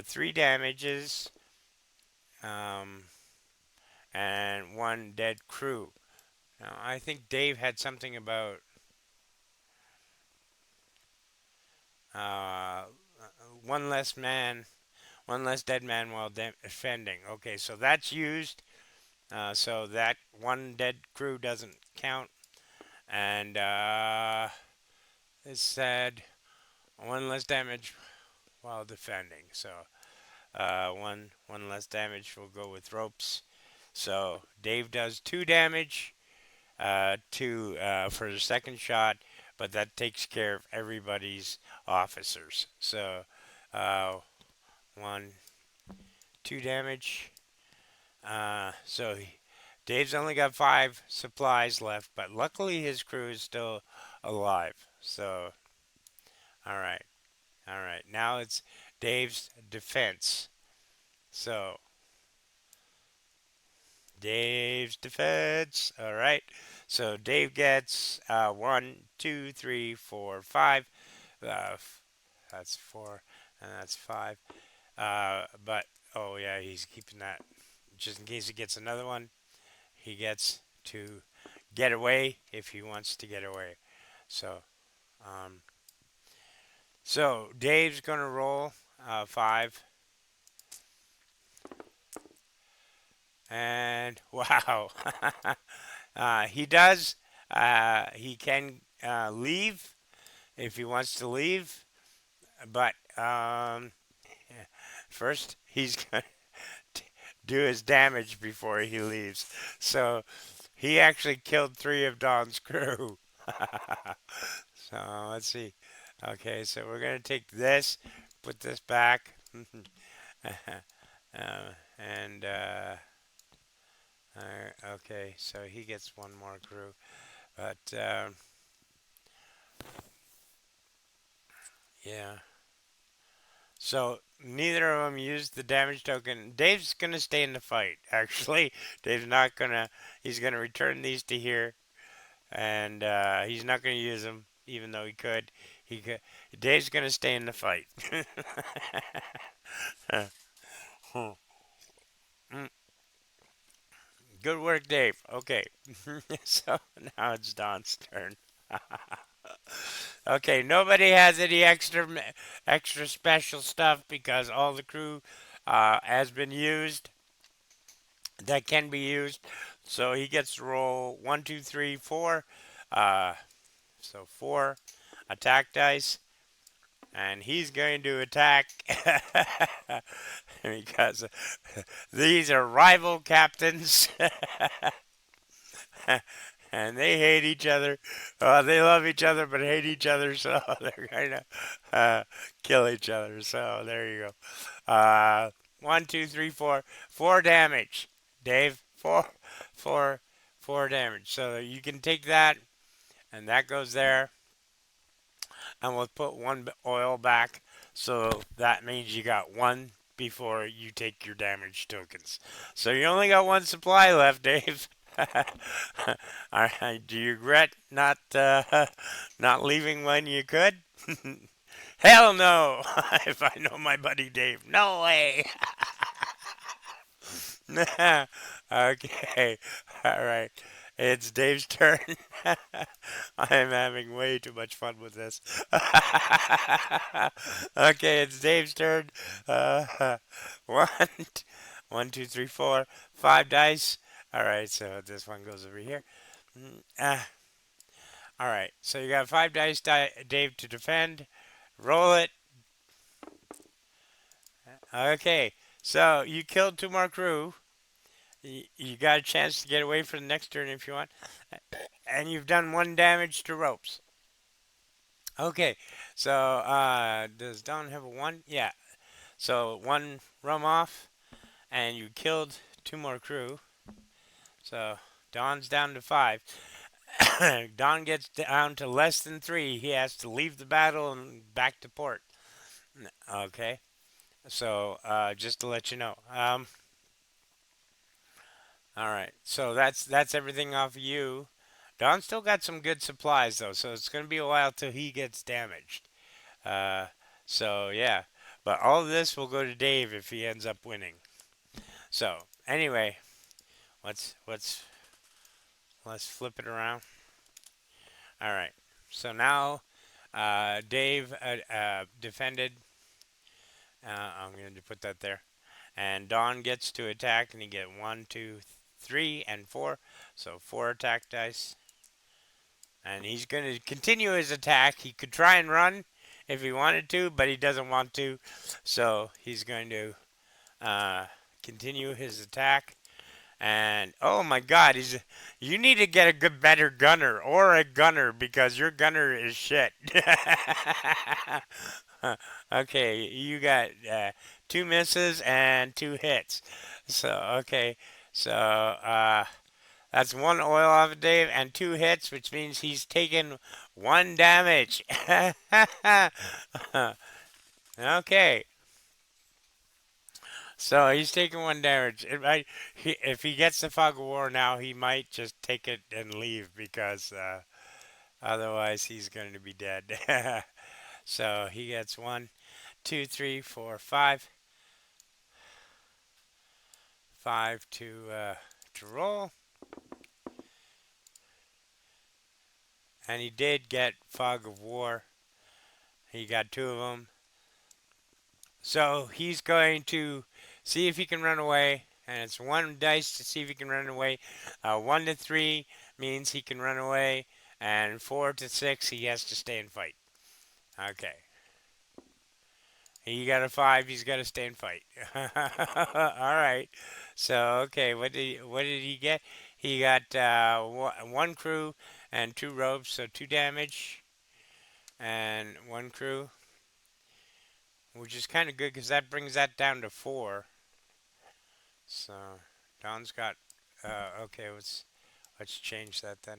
3 damages, um, and 1 dead crew. Now I think Dave had something about uh, 1 less man, 1 less dead man while defending. Okay, so that's used. So that 1 dead crew doesn't count. And it said 1 less damage while defending. So one less damage will go with ropes. So Dave does 2 damage for the second shot, but that takes care of everybody's officers. So 1, 2 damage. Dave's only got 5 supplies left, but luckily his crew is still alive. So, alright, alright. Now it's Dave's defense. So, Dave's defense. Alright. So, Dave gets 1, 2, 3, 4, 5. That's 4, and that's 5. But, oh yeah, he's keeping that just in case he gets another one. He gets to get away if he wants to get away. So, um, so Dave's gonna roll 5, and wow, he does. He can leave if he wants to leave, but first he's going do his damage before he leaves. So he actually killed 3 of Don's crew. So let's see. Okay, so we're gonna take this, put this back, and okay, so he gets one more crew, but yeah. So neither of them used the damage token. Dave's gonna stay in the fight. Actually, Dave's not gonna. He's gonna return these to here, and he's not gonna use them, even though he could. He could. Dave's gonna stay in the fight. Good work, Dave. Okay, so now it's Don's turn. Okay, nobody has any extra special stuff because all the crew has been used that can be used. So he gets to roll one, two, three, four. Uh, so 4 attack dice, and he's going to attack because these are rival captains. And they hate each other. They love each other, but hate each other, so they're going to kill each other. So there you go. 1, 2, 3, 4. 4 damage. Dave, 4, 4 damage. So you can take that, and that goes there. And we'll put 1 oil back. So that means you got 1 before you take your damage tokens. So you only got 1 supply left, Dave. Alright, do you regret not leaving when you could? Hell no! If I know my buddy Dave, no way. Okay, all right. It's Dave's turn. I'm having way too much fun with this. Okay, it's Dave's turn. One, one, two, three, four, 5 dice. All right, so this one goes over here. All right, so you got 5 dice, Dave, to defend. Roll it. Okay, so you killed 2 more crew. You got a chance to get away for the next turn if you want. And you've done 1 damage to ropes. Okay, so does Don have a 1? Yeah. So 1 rum off, and you killed 2 more crew. So Don's down to 5. Don gets down to less than 3. He has to leave the battle and back to port. Okay, so just to let you know. All right, so that's everything off of you. Don still got some good supplies though, so it's gonna be a while till he gets damaged. Uh, so yeah, but all of this will go to Dave if he ends up winning. So anyway, let's let's flip it around. All right, so now Dave defended. I'm going to put that there, and Don gets to attack, and he get 1, 2, 3, and 4. So 4 attack dice. And he's going to continue his attack. He could try and run if he wanted to, but he doesn't want to. So he's going to continue his attack. And oh my God, you need to get a good, better gunner or a gunner because your gunner is shit. Okay, you got 2 misses and 2 hits. So okay, so that's 1 oil off of Dave and 2 hits, which means he's taken 1 damage. Okay. So he's taking 1 damage. If he gets the fog of war now, he might just take it and leave because otherwise he's going to be dead. So he gets 1, 2, 3, 4, 5, 5 to roll. And he did get fog of war. He got 2 of them. So he's going to see if he can run away. And it's 1 dice to see if he can run away. 1 to 3 means he can run away. And 4 to 6, he has to stay and fight. Okay. He got a 5, he's got to stay and fight. All right. So okay, what did he get? He got one crew and two ropes, so 2 damage, and one crew, which is kind of good because that brings that down to 4. So Don's got. Okay, let's change that then.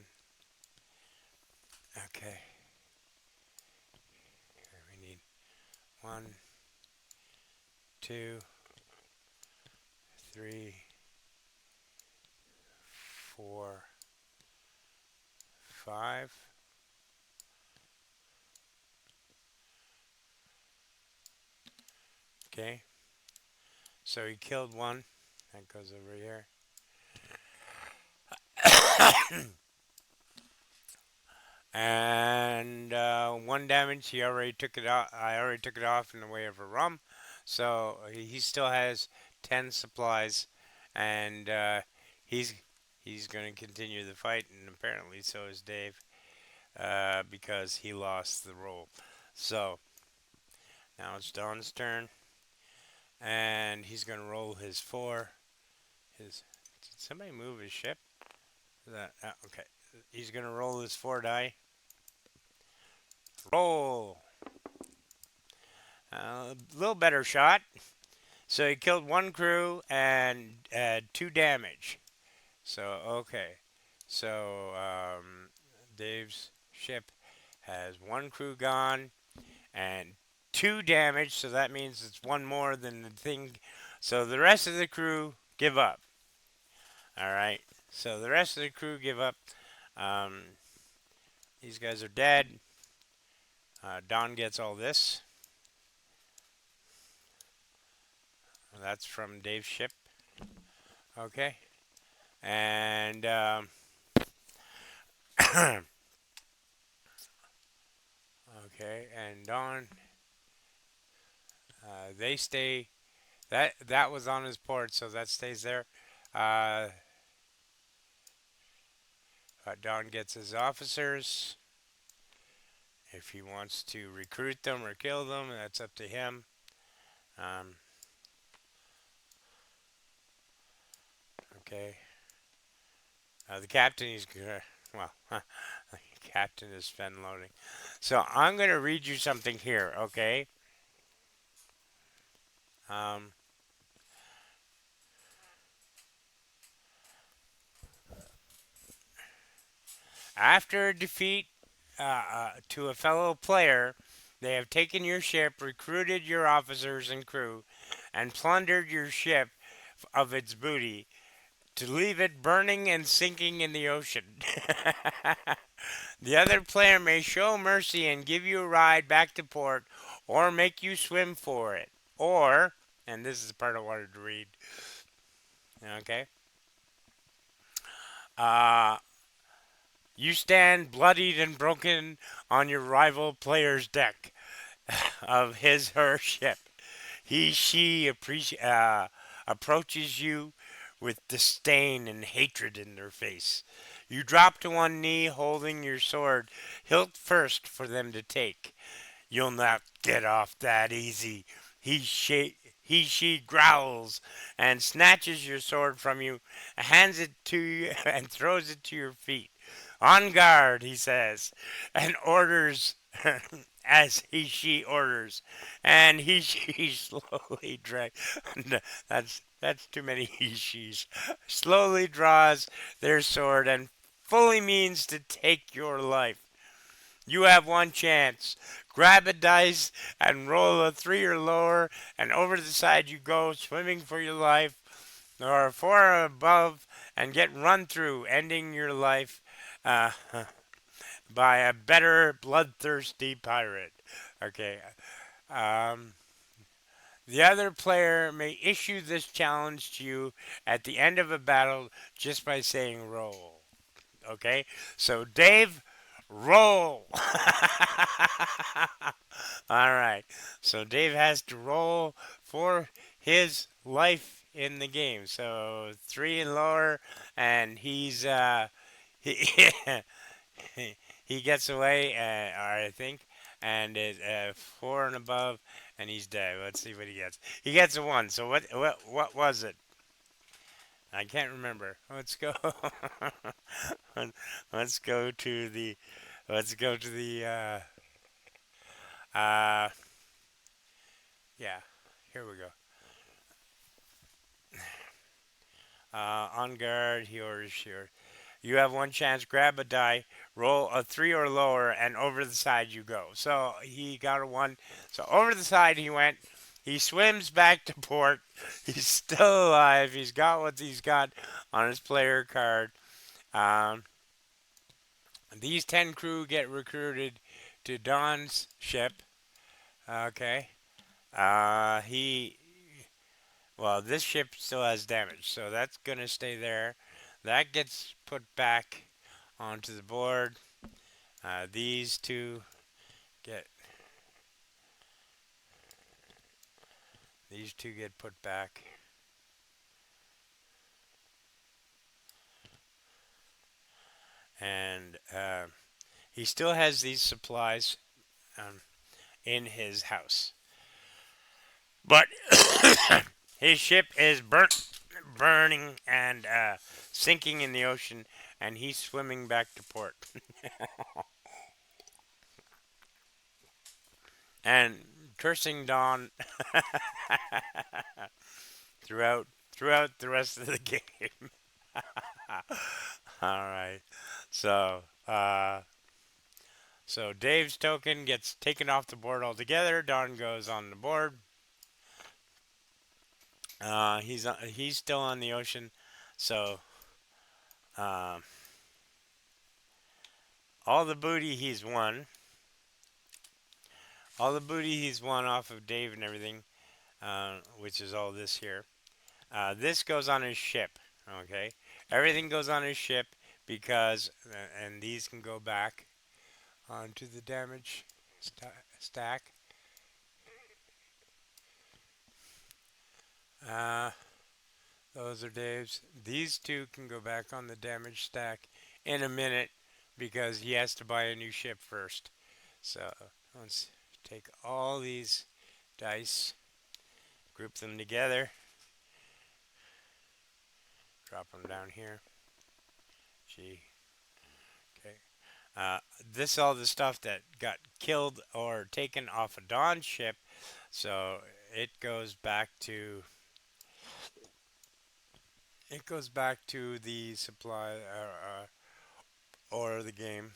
Okay, we need 1, 2, 3, 4, 5. Okay, so he killed one. That goes over here. And 1 damage. He already took it off. I already took it off in the way of a rum, so he still has 10 supplies, and he's he's going to continue the fight, and apparently so is Dave, because he lost the roll. So now it's Don's turn, and he's going to roll his 4. His Did somebody move his ship? Okay? He's going to roll his 4 die. Roll. A little better shot. So he killed one crew and 2 damage. So, okay. So, Dave's ship has one crew gone and 2 damage. So that means it's one more than the thing. So the rest of the crew give up. All right. So the rest of the crew give up. Um, these guys are dead. Don gets all this. That's from Dave's ship. Okay. And okay, and Don, they stay. That was on his port, so that stays there. Uh, Don gets his officers. If he wants to recruit them or kill them, that's up to him. Um, okay. The captain, he's good. Well, the captain is spend loading. So I'm going to read you something here, okay? Um, After a defeat to a fellow player, they have taken your ship, recruited your officers and crew, and plundered your ship of its booty to leave it burning and sinking in the ocean. The other player may show mercy and give you a ride back to port or make you swim for it. Or, and this is the part I wanted to read, okay? Uh, you stand bloodied and broken on your rival player's deck of his her ship. She approaches you with disdain and hatred in their face. You drop to one knee, holding your sword hilt first for them to take. You'll not get off that easy. She growls and snatches your sword from you, hands it to you, and throws it to your feet. On guard, he says, and orders she orders, and she slowly drags. That's too many he she's. Slowly draws their sword and fully means to take your life. You have one chance. Grab a dice and roll a 3 or lower, and over the side you go, swimming for your life, or a 4 or above, and get run through, ending your life uh, by a better bloodthirsty pirate. Okay. Um, the other player may issue this challenge to you at the end of a battle just by saying roll. Okay? So, Dave, roll! All right. So, Dave has to roll for his life in the game. So, 3 and lower, and he, he gets away, I think, and it 4 and above, and he's dead. Let's see what he gets. He gets a 1. So what was it? I can't remember. Let's go. let's go to the. Let's go to the. Uh, yeah. Here we go. On guard. Yours. Here. You have one chance. Grab a die. Roll a 3 or lower, and over the side you go. So he got a 1. So over the side he went. He swims back to port. He's still alive. He's got what he's got on his player card. Um, these 10 crew get recruited to Don's ship. Okay. He. Well, this ship still has damage, so that's gonna stay there. That gets put back onto the board. These two get. These two get put back. And he still has these supplies um, in his house. But his ship is burning and sinking in the ocean, and he's swimming back to port. And cursing Dawn throughout the rest of the game. All right. So, so Dave's token gets taken off the board altogether. Dawn goes on the board. He's still on the ocean, so um, all the booty he's won, all the booty he's won off of Dave and everything, which is all this here. This goes on his ship. Okay, everything goes on his ship because, and these can go back onto the damage stack. Uh, those are Dave's. These two can go back on the damage stack in a minute because he has to buy a new ship first. So let's take all these dice, group them together, drop them down here. G. Okay. This is all the stuff that got killed or taken off a Dawn ship. So it goes back to the supply or the game.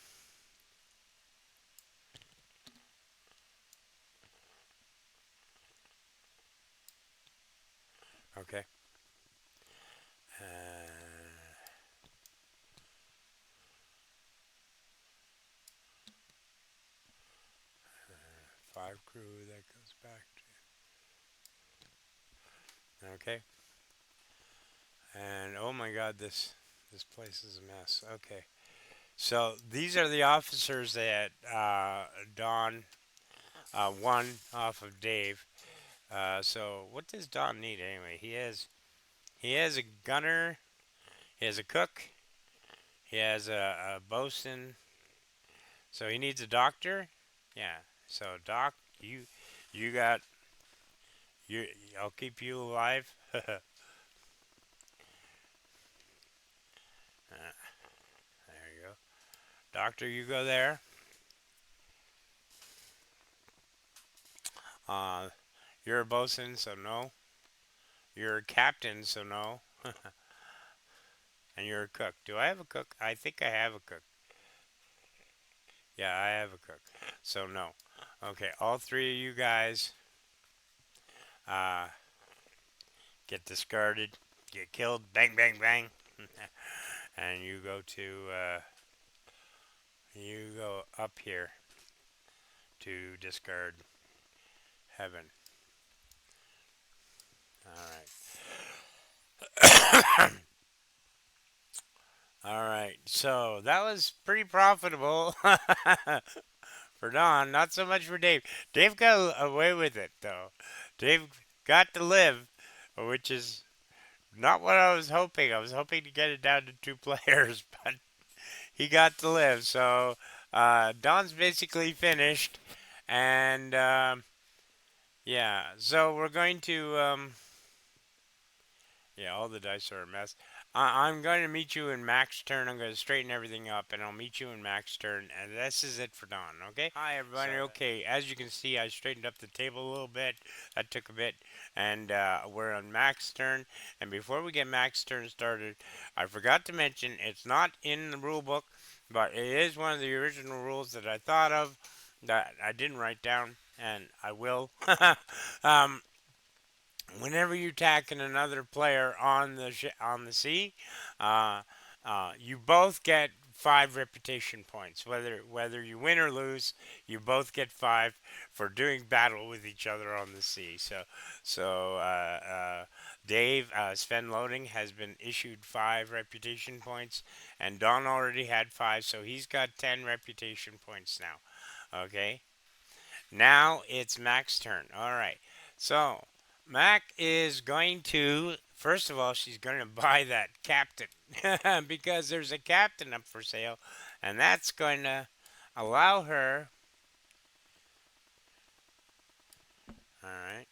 Okay. Five crew that goes back to. Okay. And oh my God, this place is a mess. Okay. So these are the officers that Don won off of Dave. So what does Don need anyway? He has a gunner. He has a cook. He has a bosun. So he needs a doctor. Yeah. So Doc, you got you. I'll keep you alive. There you go. Doctor, you go there. Uh, you're a bosun, so no. You're a captain, so no. And you're a cook. Do I have a cook? I think I have a cook. Yeah, I have a cook. So no. Okay, all three of you guys uh, get discarded, get killed, bang, bang, bang, and you go up here to discard heaven. All right. All right. So that was pretty profitable for Don. Not so much for Dave. Dave got away with it though. Dave got to live, which is not what I was hoping. I was hoping to get it down to two players, but he got to live. So Don's basically finished, and yeah. So we're going to Yeah, all the dice are a mess. I'm going to meet you in Mac's turn. I'm going to straighten everything up, and I'll meet you in Mac's turn. And this is it for Dawn, okay? Hi, everybody. Okay, as you can see, I straightened up the table a little bit. That took a bit. And we're on Mac's turn. And before we get Mac's turn started, I forgot to mention it's not in the rule book, but it is one of the original rules that I thought of that I didn't write down, and I will. um, Whenever you're attacking another player on the sea, uh, you both get 5 reputation points. Whether you win or lose, you both get 5 for doing battle with each other on the sea. So Dave Sven Loading has been issued 5 reputation points, and Don already had 5, so he's got 10 reputation points now. Okay. Now it's Mac's turn. All right. So Mac is going to, first of all, she's going to buy that captain because there's a captain up for sale, and that's going to allow her. All right.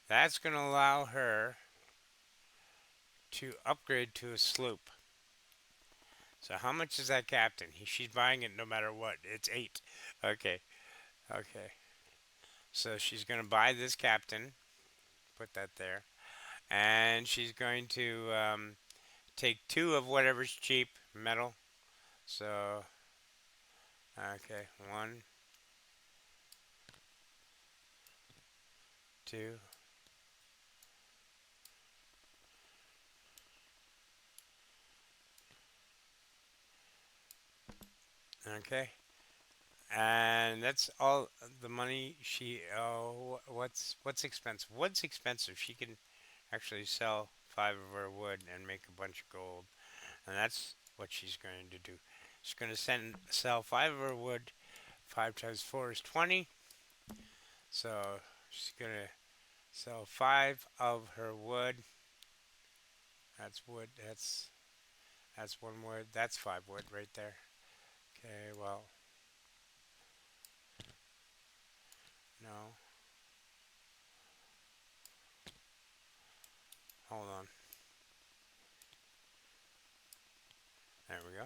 That's going to allow her to upgrade to a sloop. So how much is that captain? She's buying it no matter what. It's 8. Okay. Okay. So she's going to buy this captain. Put that there. And she's going to take 2 of whatever's cheap metal. So, okay, 1, 2. Okay, and that's all the money she. Oh, what's expensive? What's expensive? She can actually sell 5 of her wood and make a bunch of gold, and that's what she's going to do. She's going to sell 5 of her wood. 5 times 4 is 20. So she's going to sell 5 of her wood. That's wood. That's 1 wood. That's 5 wood right there. Okay, well, no. Hold on. There we go.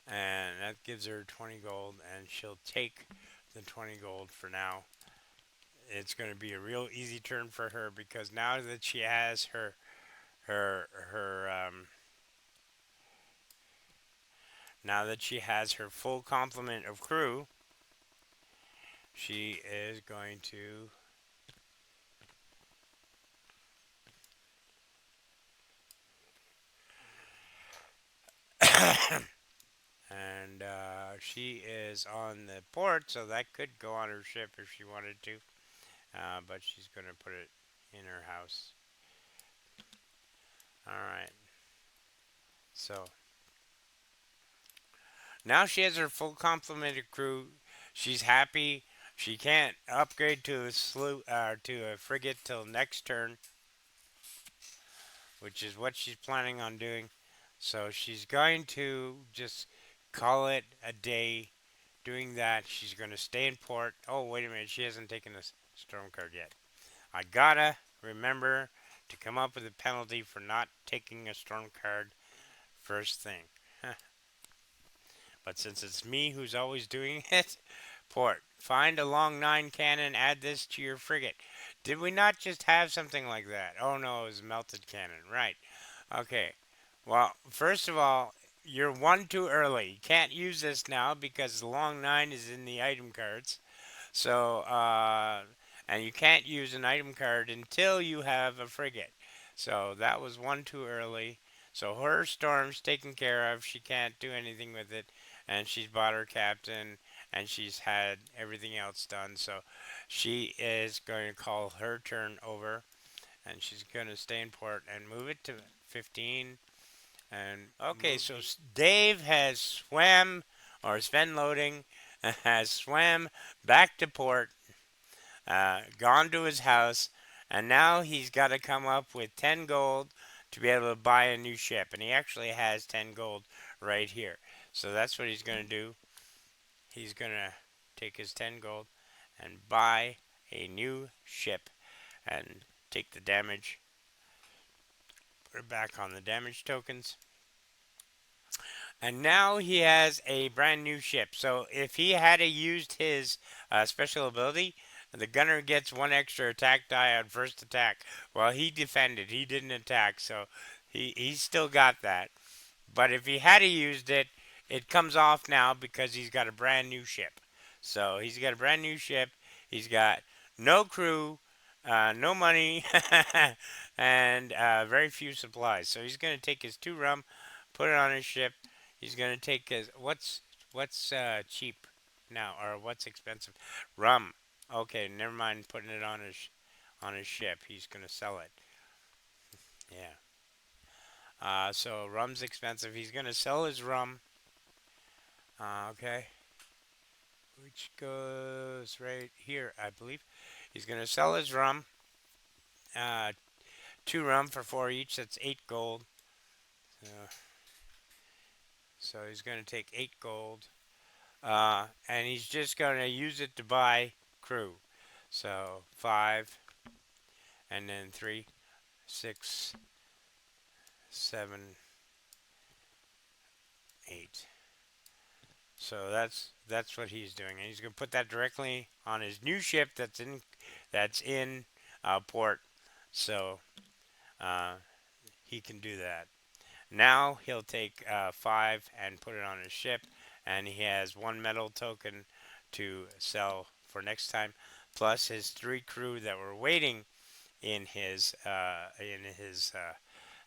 And that gives her 20 gold, and she'll take the 20 gold for now. It's going to be a real easy turn for her because now that she has her now that she has her full complement of crew, she is going to and she is on the port, so that could go on her ship if she wanted to. But she's going to put it in her house. All right. So now she has her full complement of crew. She's happy. She can't upgrade to a to a frigate till next turn, which is what she's planning on doing. So she's going to just call it a day doing that. She's going to stay in port. Oh, wait a minute. She hasn't taken a storm card yet. I gotta remember to come up with a penalty for not taking a storm card first thing. But since it's me who's always doing it, port. Find a long 9 cannon, add this to your frigate. Did we not just have something like that? Oh no, it was melted cannon. Right. Okay. Well, first of all, you're 1 too early. You can't use this now because the long 9 is in the item cards. So, and you can't use an item card until you have a frigate. So that was 1 too early. So her storm's taken care of. She can't do anything with it. And she's bought her captain and she's had everything else done. So she is going to call her turn over and she's going to stay in port and move it to 15. And okay, so Dave has swam or Sven loading has swam back to port, gone to his house, and now he's got to come up with 10 gold to be able to buy a new ship. And he actually has 10 gold right here. So that's what he's going to do. He's going to take his 10 gold and buy a new ship and take the damage. We're back on the damage tokens. And now he has a brand new ship. So if he had used his special ability, the gunner gets one extra attack die on first attack. Well, he defended. He didn't attack, so he still got that. But if he had used it, it comes off now because he's got a brand new ship. So he's got a brand new ship. He's got no crew, no money, and very few supplies. So he's going to take his 2 rum, put it on his ship. He's going to take his what's cheap now or what's expensive? Rum. Okay, never mind putting it on his ship. He's going to sell it. Yeah. So rum's expensive. He's gonna sell his rum. Okay, which goes right here, I believe. He's gonna sell his rum. Uh, 2 rum for 4 each. That's 8 gold. Uh, so he's gonna take 8 gold. And he's just gonna use it to buy crew. So 5, and then 3, 6, 7, 8. So that's what he's doing, and he's gonna put that directly on his new ship that's in port. So uh, he can do that. Now he'll take 5 and put it on his ship, and he has 1 metal token to sell for next time, plus his 3 crew that were waiting in his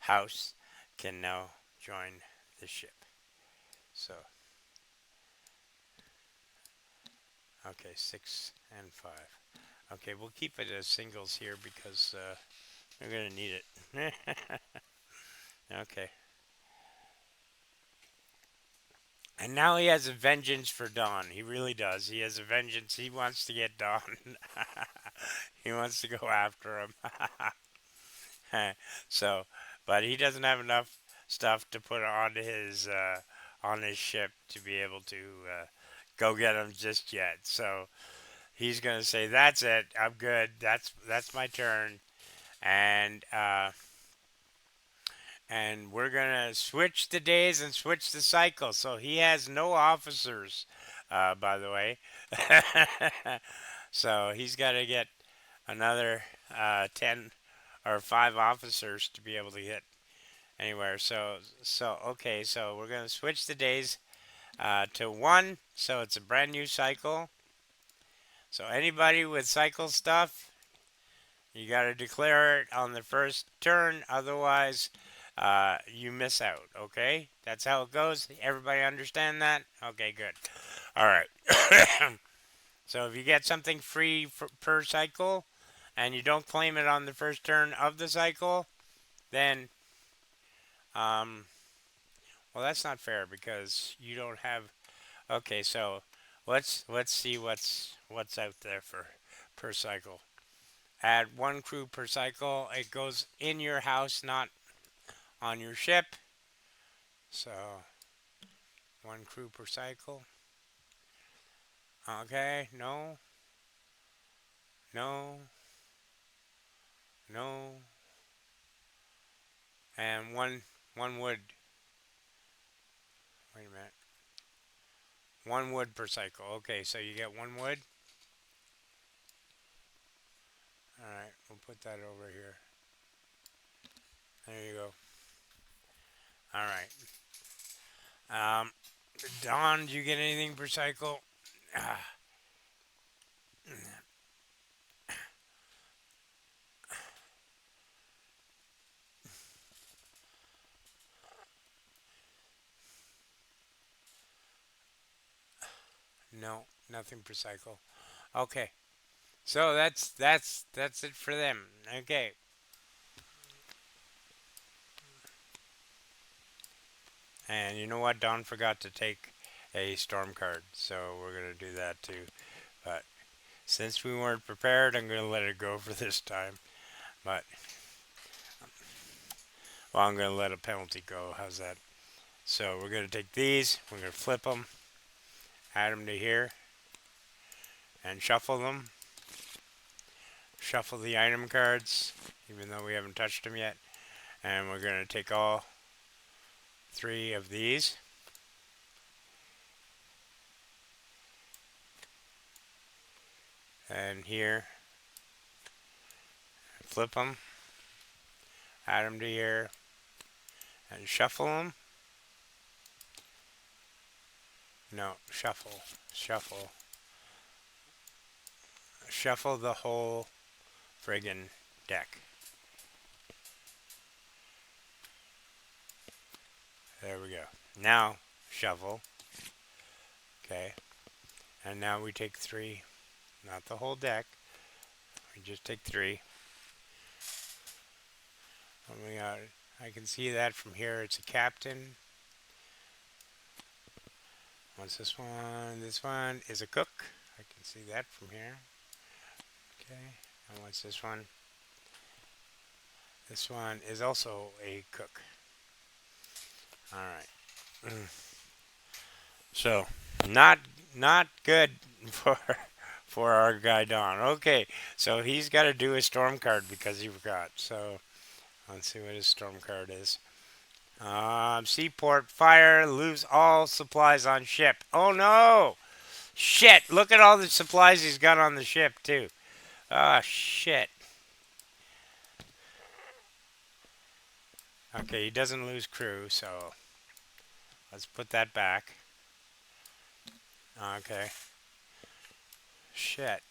house can now join the ship. So okay, 6 and 5. Okay, we'll keep it as singles here because we're going to need it. Okay. And now he has a vengeance for Dawn. He really does. He has a vengeance. He wants to get Dawn. He wants to go after him. So, but he doesn't have enough stuff to put on his ship to be able to go get him just yet. So he's gonna say, "That's it. I'm good. That's my turn." And and we're gonna switch the days and switch the cycle. So he has no officers, by the way. So he's got to get another 10 or 5 officers to be able to get anywhere. So okay. So we're gonna switch the days to 1. So it's a brand new cycle. So anybody with cycle stuff, you got to declare it on the first turn, otherwise you miss out. Okay, that's how it goes. Everybody understand that? Okay, good. All right. So if you get something free per cycle, and you don't claim it on the first turn of the cycle, then um, well, that's not fair because you don't have. Okay, so let's see what's out there for per cycle. Add 1 crew per cycle. It goes in your house, not on your ship. So 1 crew per cycle. Okay, no, no, no, and one wood. Wait a minute. 1 wood per cycle. Okay, so you get 1 wood. All right, we'll put that over here. There you go. All right. Don, do you get anything per cycle? Ah, no, nothing per cycle. Okay, so that's it for them. Okay. And you know what? Don forgot to take a storm card, so we're gonna do that too. But since we weren't prepared, I'm gonna let it go for this time. But well, I'm gonna let a penalty go. How's that? So we're gonna take these. We're gonna flip them, add them to here, and shuffle them. Shuffle the item cards, even though we haven't touched them yet. And we're going to take all 3 of these. And here, flip them, add them to here, and shuffle them. No, shuffle, shuffle. Shuffle the whole friggin' deck. There we go. Now, shuffle. Okay. And now we take 3, not the whole deck. We just take 3. Oh my god. I can see that from here. It's a captain. What's this one? This one is a cook. I can see that from here. Okay. And what's this one? This one is also a cook. Alright. So, not good for our guy Don. Okay, so he's got to do a storm card because he forgot. So, let's see what his storm card is. Seaport fire, lose all supplies on ship. Oh no! Shit! Look at all the supplies he's got on the ship too. Ah, shit. Okay, he doesn't lose crew, so let's put that back. Okay. Shit.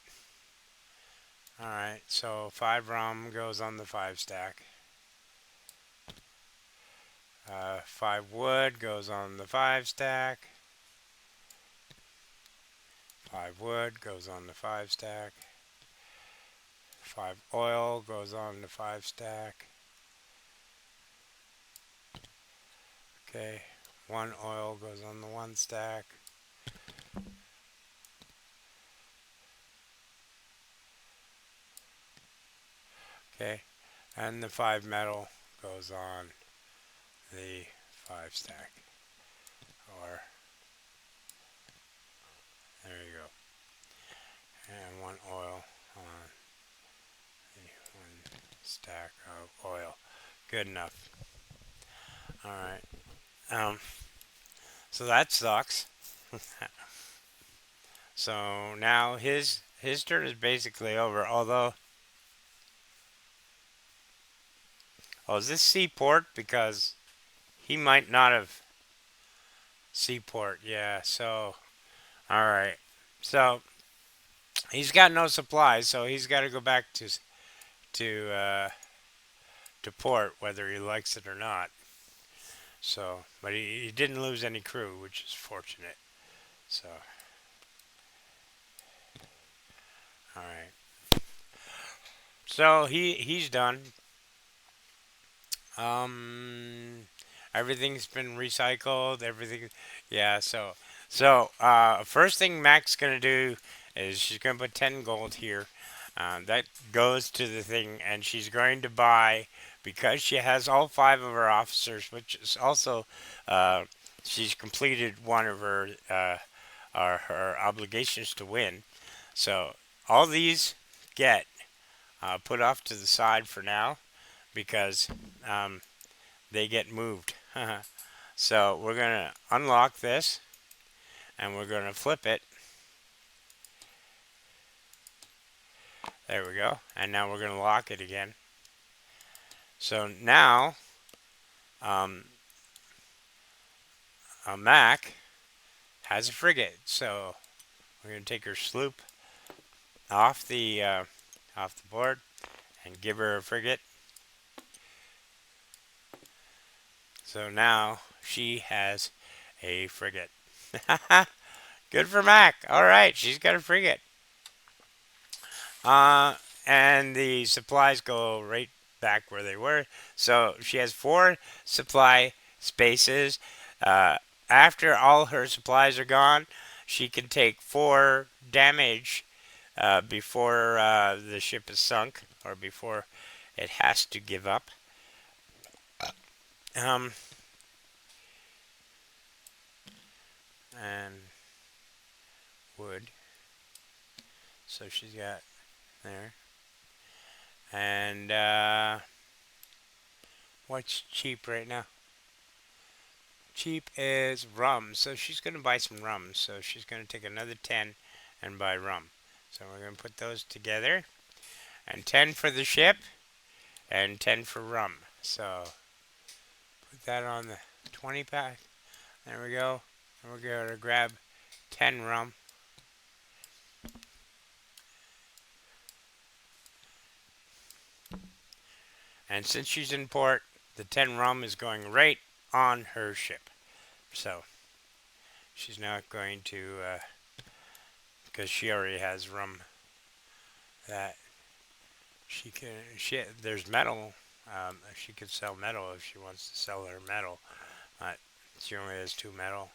Alright, so 5 rum goes on the 5 stack. 5 wood goes on the 5 stack. 5 wood goes on the 5 stack. 5 oil goes on the 5 stack. Okay, 1 oil goes on the 1 stack. Okay, and the 5 metal goes on the 5 stack. Or, there you go. And 1 oil on the 1 stack of oil. Good enough. Alright. So that sucks. So now his turn is basically over. Although, is this seaport? Because he might not have seaport. Yeah. So, all right. So he's got no supplies, so he's got to go back to port, whether he likes it or not. So, but he didn't lose any crew, which is fortunate. So, all right. So he's done. Everything's been recycled. Everything, yeah. So first thing Mac's gonna do is she's gonna put 10 gold here. That goes to the thing, and she's going to buy because she has all 5 of her officers, which is also she's completed one of her obligations to win. So all these get put off to the side for now because they get moved. So we're going to unlock this and we're going to flip it. There we go. And now we're going to lock it again. So now Mac has a frigate. So we're going to take her sloop off the board and give her a frigate. So now she has a frigate. Good for Mac. All right, she's got a frigate. And the supplies go right back where they were. So she has 4 supply spaces. After all her supplies are gone, she can take 4 damage before the ship is sunk or before it has to give up. And wood. So she's got there. And What's cheap right now? Cheap is rum. So she's going to buy some rum. So she's going to take another 10 and buy rum. So we're going to put those together. And 10 for the ship and 10 for rum. So put that on the 20 pack. There we go. And we're going to grab 10 rum. And since she's in port, the 10 rum is going right on her ship. So she's not going to, because she already has rum that she can, there's metal. She could sell metal if she wants to sell her metal. She only has 2 metal,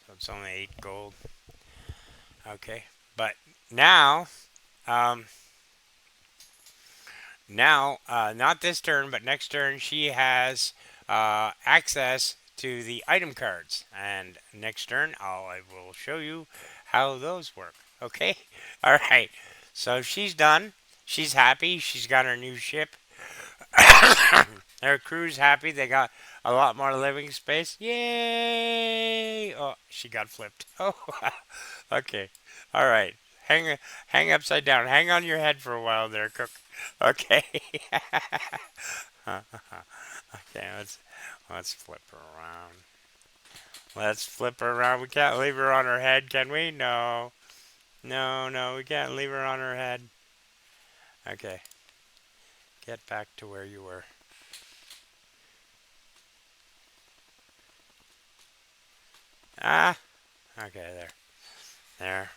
so it's only 8 gold. Okay, but now, um, not this turn, but next turn, she has access to the item cards. And next turn, I will show you how those work. Okay? All right. So she's done. She's happy. She's got her new ship. Her crew's happy. They got a lot more living space. Yay! Oh, she got flipped. Oh, okay. All right. Hang upside down. Hang on your head for a while there, Cook. Okay. Okay, let's flip her around. Let's flip her around. We can't leave her on her head, can we? No. No, no, we can't leave her on her head. Okay. Get back to where you were. Ah. Okay, there. There.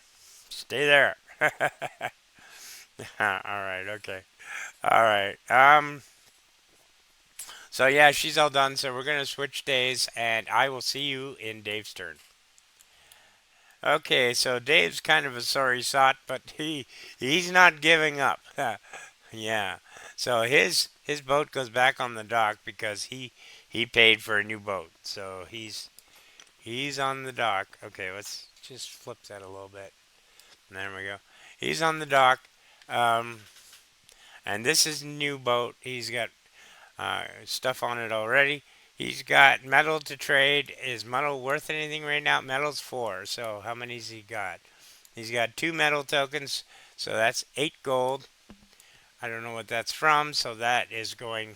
Stay there. Alright, okay. Alright. So yeah, she's all done, so we're gonna switch days and I will see you in Dave's turn. Okay, so Dave's kind of a sorry sot, but he's not giving up. Yeah. So his boat goes back on the dock because he paid for a new boat. So he's on the dock. Okay, let's just flip that a little bit. And there we go. He's on the dock. Um, and this is a new boat. He's got stuff on it already. He's got metal to trade. Is metal worth anything right now? Metal's 4. So how many's he got? He's got 2 metal tokens. So that's 8 gold. I don't know what that's from. So that is going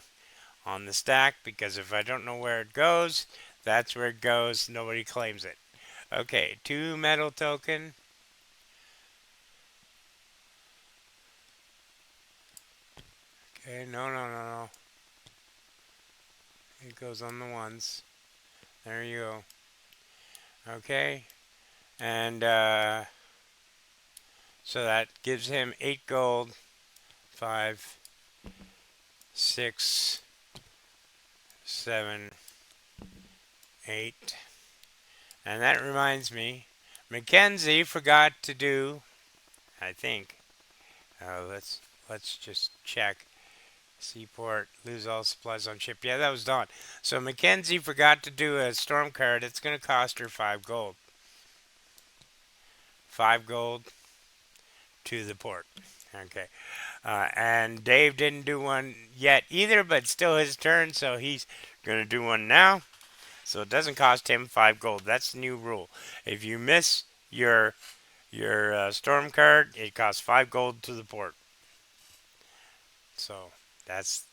on the stack because if I don't know where it goes, that's where it goes. Nobody claims it. Okay, 2 metal token. Okay, no. It goes on the ones. There you go. Okay, and so that gives him 8 gold. 5, 6, 7, 8. And that reminds me, Mackenzie forgot to do, I think. Let's just check. Seaport, lose all supplies on ship. Yeah, that was done. So Mackenzie forgot to do a storm card. It's going to cost her 5 gold. 5 gold to the port. Okay. And Dave didn't do one yet either, but still his turn, so he's going to do one now. So it doesn't cost him 5 gold. That's the new rule. If you miss your storm card, it costs 5 gold to the port. So that's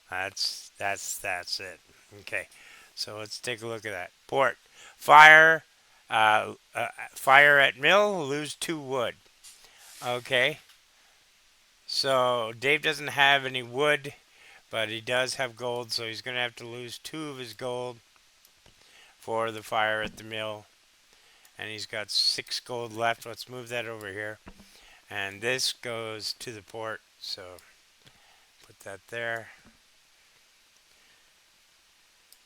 it. Okay. So let's take a look at that. Port. Fire. Fire at mill. Lose 2 wood. Okay. So Dave doesn't have any wood, but he does have gold, so he's going to have to lose 2 of his gold for the fire at the mill. And he's got 6 gold left. Let's move that over here. And this goes to the port, so put that there.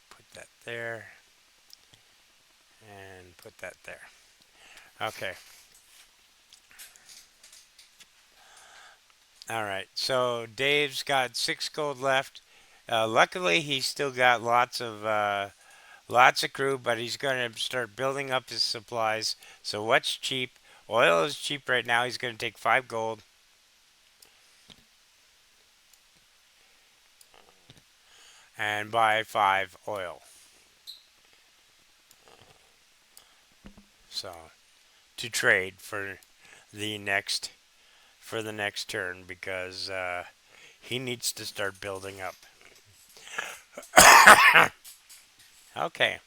Put that there. And put that there. Okay. Alright, so Dave's got 6 gold left. Luckily, he's still got lots of crew, but he's going to start building up his supplies. So what's cheap? Oil is cheap right now. He's going to take 5 gold. and buy 5 oil. So to trade the next the next turn because he needs to start building up. Okay,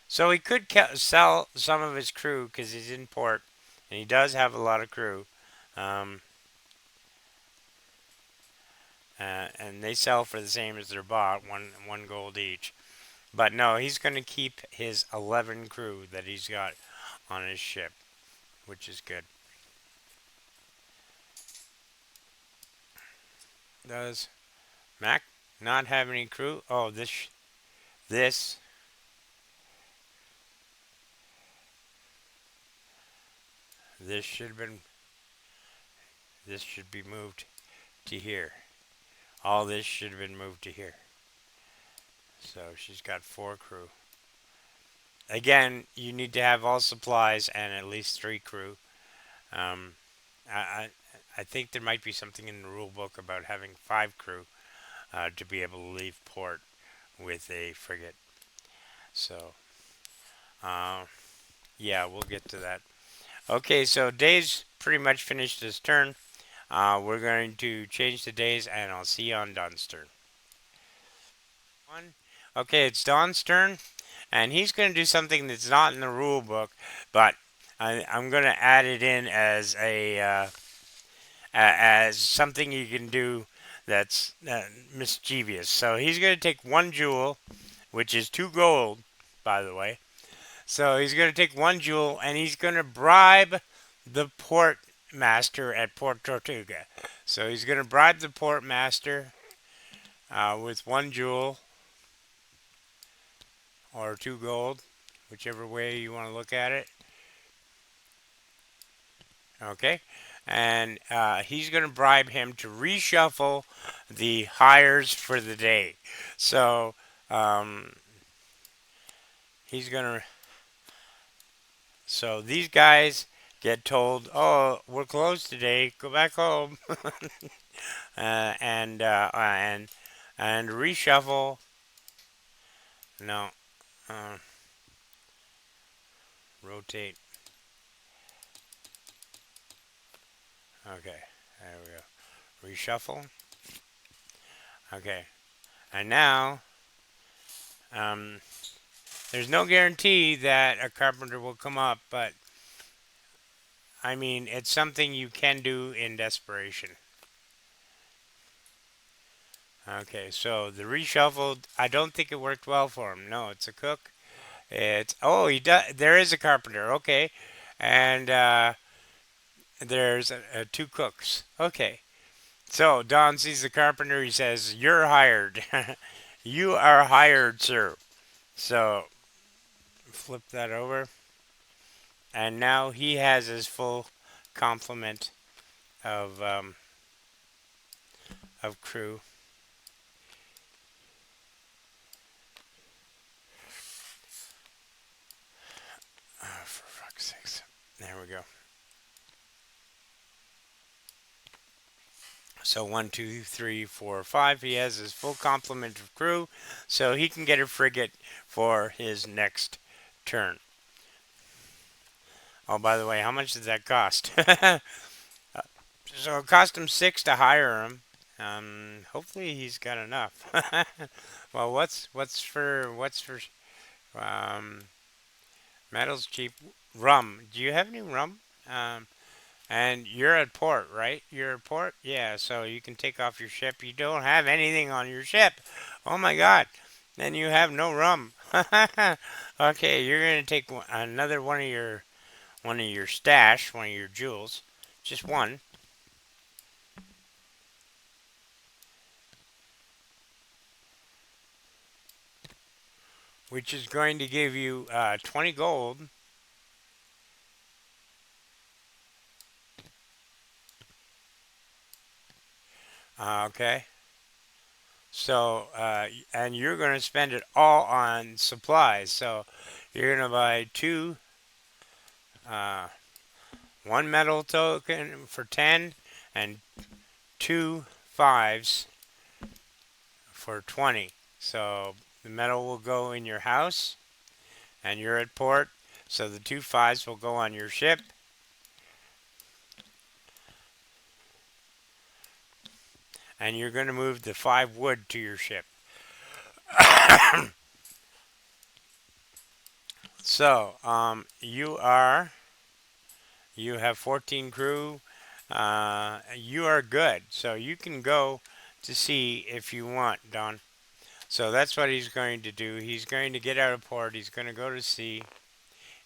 so he could sell some of his crew because he's in port, and he does have a lot of crew, um, and they sell for the same as they're bought, one gold each. But no, he's going to keep his 11 crew that he's got on his ship, which is good. Does Mac not have any crew? Oh, this this should have been this should be moved to here. All this should have been moved to here. So she's got 4 crew. Again, you need to have all supplies and at least 3 crew. Um, I, I I think there might be something in the rule book about having 5 crew to be able to leave port with a frigate. So, uh, yeah, we'll get to that. Okay, so Dave's pretty much finished his turn. We're going to change the days, and I'll see you on Don's turn. Okay, it's Don's turn, and he's going to do something that's not in the rule book, but I'm going to add it in as as something you can do that's mischievous. So he's going to take 1 jewel, which is 2 gold, by the way. So he's going to take 1 jewel, and he's going to bribe the port master at Port Tortuga. So he's going to bribe the port master with 1 jewel or 2 gold, whichever way you want to look at it. Okay. And he's going to bribe him to reshuffle the hires for the day. So he's going to. So these guys get told, "Oh, we're closed today. Go back home," and reshuffle. No, uh, rotate. Okay, there we go. Reshuffle. Okay, and now there's no guarantee that a carpenter will come up, but I mean it's something you can do in desperation. Okay, so the reshuffled. I don't think it worked well for him. No, it's a cook. It's he does. There is a carpenter. Okay, and there's 2 cooks. Okay, so Don sees the carpenter. He says, "You're hired. You are hired, sir." So flip that over, and now he has his full complement of crew. Oh, for fuck's sakes! There we go. So 1, 2, 3, 4, 5. He has his full complement of crew, so he can get a frigate for his next turn. Oh, by the way, how much does that cost? So it cost him 6 to hire him. Hopefully he's got enough. Well, what's for um, metal's cheap. Rum. Do you have any rum? And you're at port, right? You're at port? Yeah, so you can take off your ship. You don't have anything on your ship. Oh my god. Then you have no rum. Okay, you're going to take another one of your stash, one of your jewels. Just one. Which is going to give you 20 gold. Okay. So, and you're going to spend it all on supplies. So, you're going to buy 2, 1 metal token for 10, and 2 5s for 20. So the metal will go in your house, and you're at port. So the 2 5s will go on your ship. And you're going to move the 5 wood to your ship. So you have 14 crew. You are good. So you can go to sea if you want, Don. So that's what he's going to do. He's going to get out of port. He's going to go to sea.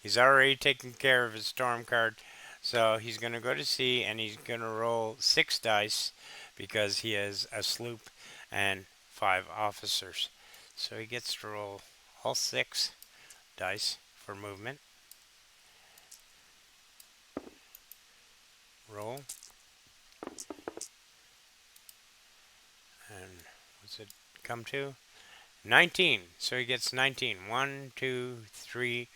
He's already taken care of his storm card. So he's going to go to sea and he's going to roll 6 dice because he has a sloop and 5 officers. So he gets to roll all 6 dice for movement. Roll. And what's it come to? 19. So he gets 19. 1, 2, 3,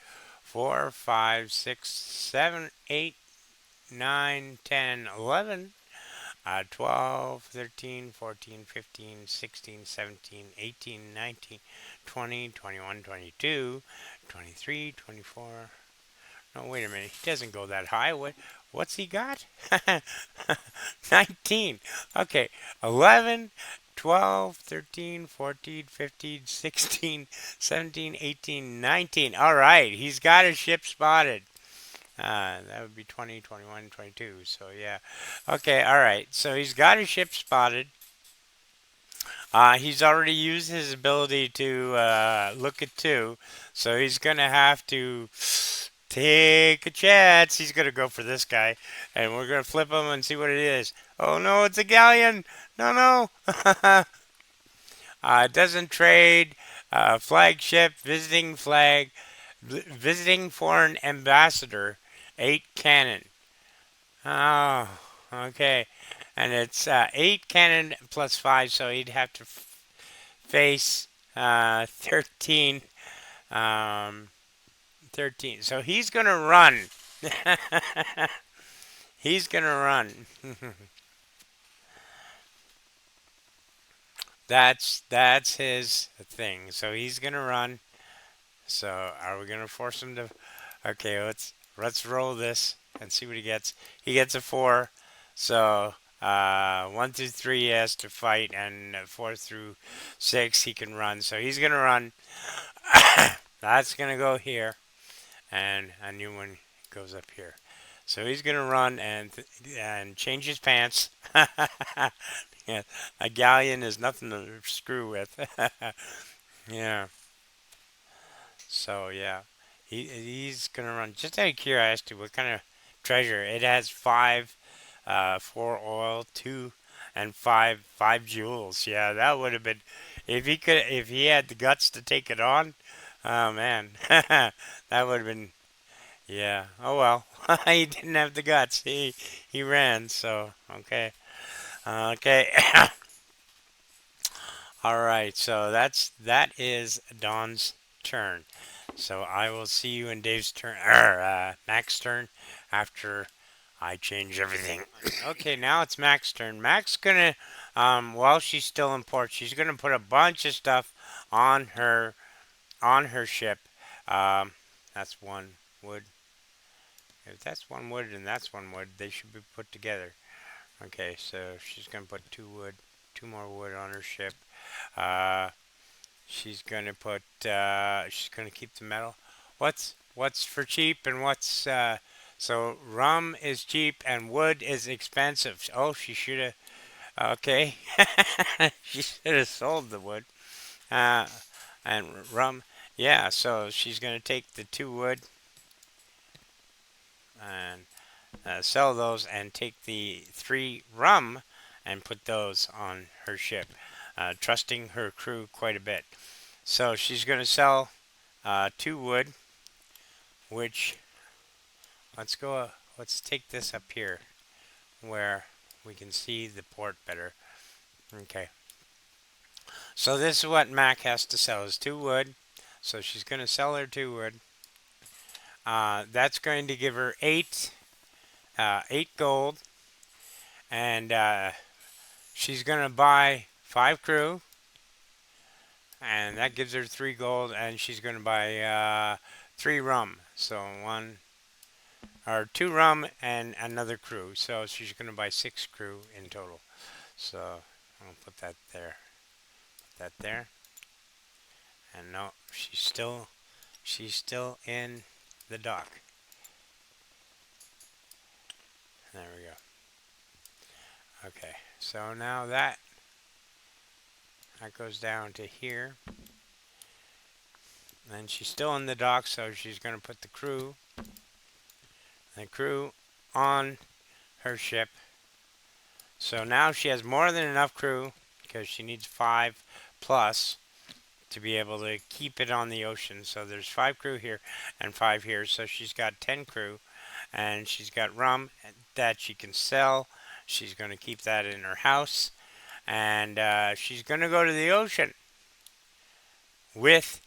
4, 5, 6, 7, 8, 9, 10, 11, 12, 13, 14, 15, 16, 17, 18, 19, 20, 21, 22, 23, 24. No, wait a minute. He doesn't go that high. What's he got? 19. Okay. 11, 12, 13, 14, 15, 16, 17, 18, 19. All right. He's got a ship spotted. That would be 20, 21, 22. So, yeah. Okay. All right. So he's got a ship spotted. He's already used his ability to look at 2. So he's going to have to take a chance. He's going to go for this guy. And we're going to flip him and see what it is. Oh, no, it's a galleon. No, no. Doesn't trade. Flagship, visiting flag, visiting foreign ambassador, 8 cannon. Oh, okay. And it's 8 cannon plus 5, so he'd have to face 13. 13. So he's going to run. He's going to run. That's his thing. So he's going to run. So are we going to force him to? Okay, let's roll this and see what he gets. He gets a 4. So 1 through 3 he has to fight, and 4 through 6 he can run. So he's going to run. That's going to go here, and a new one goes up here. So he's going to run and change his pants. Yeah, a galleon is nothing to screw with. Yeah. So yeah, he's gonna run. Just out of curiosity, what kind of treasure? It has 5, 4 oil, 2, and 5 jewels. Yeah, that would have been if he had the guts to take it on. Oh man, that would have been yeah. Oh well, he didn't have the guts. He ran. So okay, okay. All right. So that is Don's turn. So I will see you in Dave's turn, or Mac's turn, after I change everything. Okay, now it's Mac's turn. Mac's gonna, while she's still in port, she's gonna put a bunch of stuff on her ship. Um, that's 1 wood. If that's 1 wood and that's 1 wood, they should be put together. Okay, so she's gonna put 2 wood, 2 more wood on her ship. Uh, She's gonna put. She's gonna keep the metal. What's for cheap and what's so rum is cheap and wood is expensive. Oh, she should have. Okay, she should have sold the wood. Uh, and rum. Yeah, so she's gonna take the 2 wood and sell those and take the 3 rum and put those on her ship, trusting her crew quite a bit. So she's going to sell 2 wood, which let's go. Let's take this up here where we can see the port better. Okay. So this is what Mac has to sell is 2 wood. So she's going to sell her 2 wood. That's going to give her 8 gold, and she's going to buy 5 crew. and that gives her 3 gold, and she's going to buy 3 rum. So 2 rum and another crew. So she's going to buy 6 crew in total. So I'll put that there. Put that there. And no, she's still in the dock. There we go. Okay, so now that goes down to here. And she's still in the dock, so she's going to put the crew on her ship. So now she has more than enough crew, because she needs 5 plus to be able to keep it on the ocean. So there's 5 crew here and 5 here. So she's got 10 crew, and she's got rum that she can sell. She's going to keep that in her house, and she's going to go to the ocean with,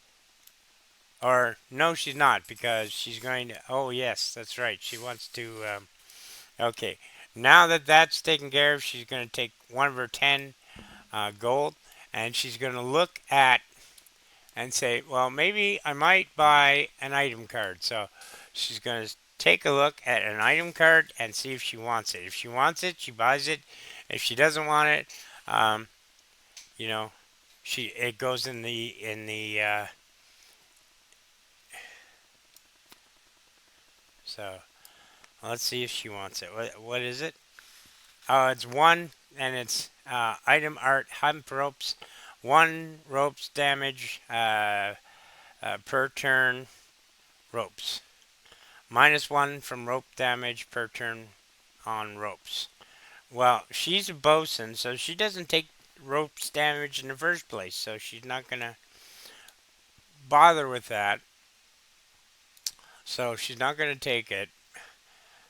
or no, she's not, because she's going to, oh yes, that's right, she wants to, okay, now that that's taken care of, she's going to take one of her 10 gold, and she's going to look at and say, well, maybe I might buy an item card. So she's going to take a look at an item card and see if she wants it. If she wants it, she buys it. If she doesn't want it, um, you know, it goes in the so let's see if she wants it. What is it? Oh, it's 1, and it's item art hemp ropes, 1 ropes damage per turn ropes. -1 from rope damage per turn on ropes. Well, she's a bosun, so she doesn't take ropes damage in the first place, so she's not gonna bother with that. So she's not gonna take it.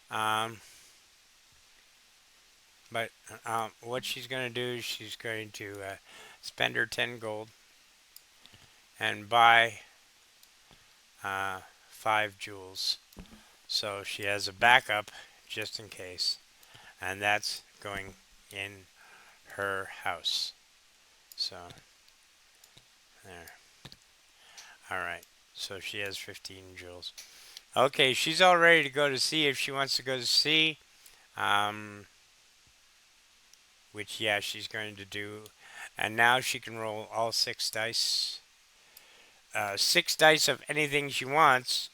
Um, but what she's gonna do is she's going to spend her 10 gold and buy 5 jewels. So she has a backup just in case, and that's going in her house. So there. Alright. So she has 15 jewels. Okay, she's all ready to go to sea if she wants to go to sea. Which, yeah, she's going to do. And now she can roll all 6 dice. 6 dice of anything she wants.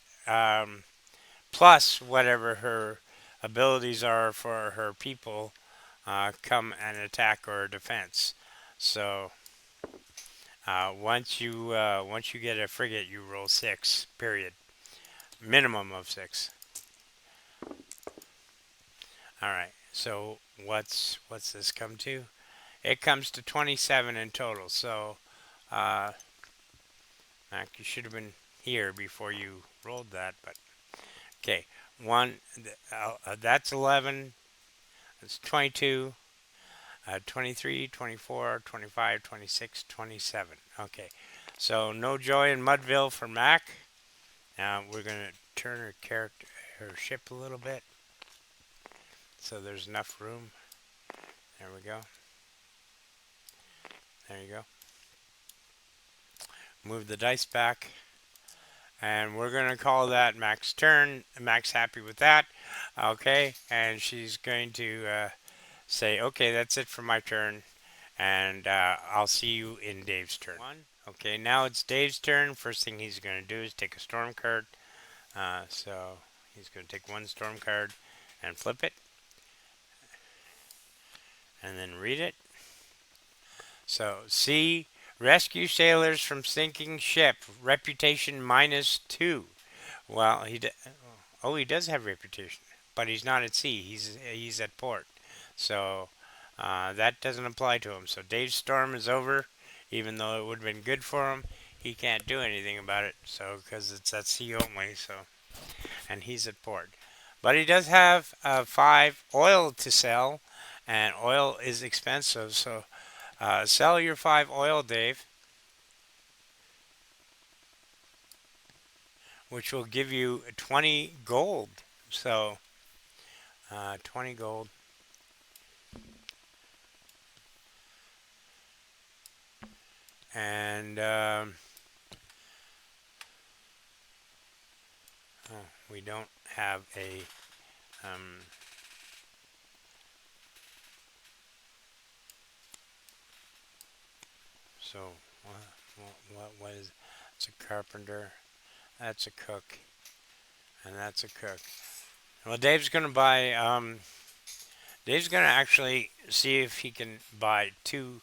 Plus whatever her abilities are for her people come an attack or a defense. So once you get a frigate, you roll 6. Period. Minimum of 6. All right. So what's this come to? It comes to 27 in total. So Mac, you should have been here before you rolled that. But okay, that's 11. That's 22. 23, 24, 25, 26, 27. Okay, so no joy in Mudville for Mac. Now we're going to turn her ship a little bit so there's enough room. There we go. There you go. Move the dice back. And we're going to call that Mac's turn. Mac's happy with that. Okay, and she's going to say, okay, that's it for my turn. And I'll see you in Dave's turn. Okay, now it's Dave's turn. First thing he's going to do is take a storm card. So he's going to take 1 storm card and flip it. And then read it. So, see, rescue sailors from sinking ship. Reputation -2. Well, he does have reputation, but he's not at sea. He's at port. So that doesn't apply to him. So Dave's storm is over, even though it would have been good for him. He can't do anything about it. So because it's at sea only. So and he's at port, but he does have 5 oil to sell, and oil is expensive. So sell your 5 oil, Dave, which will give you 20 gold. So 20 gold. And oh, we don't have a um, so what is it's a carpenter, that's a cook, and that's a cook. Well, Dave's gonna actually see if he can buy two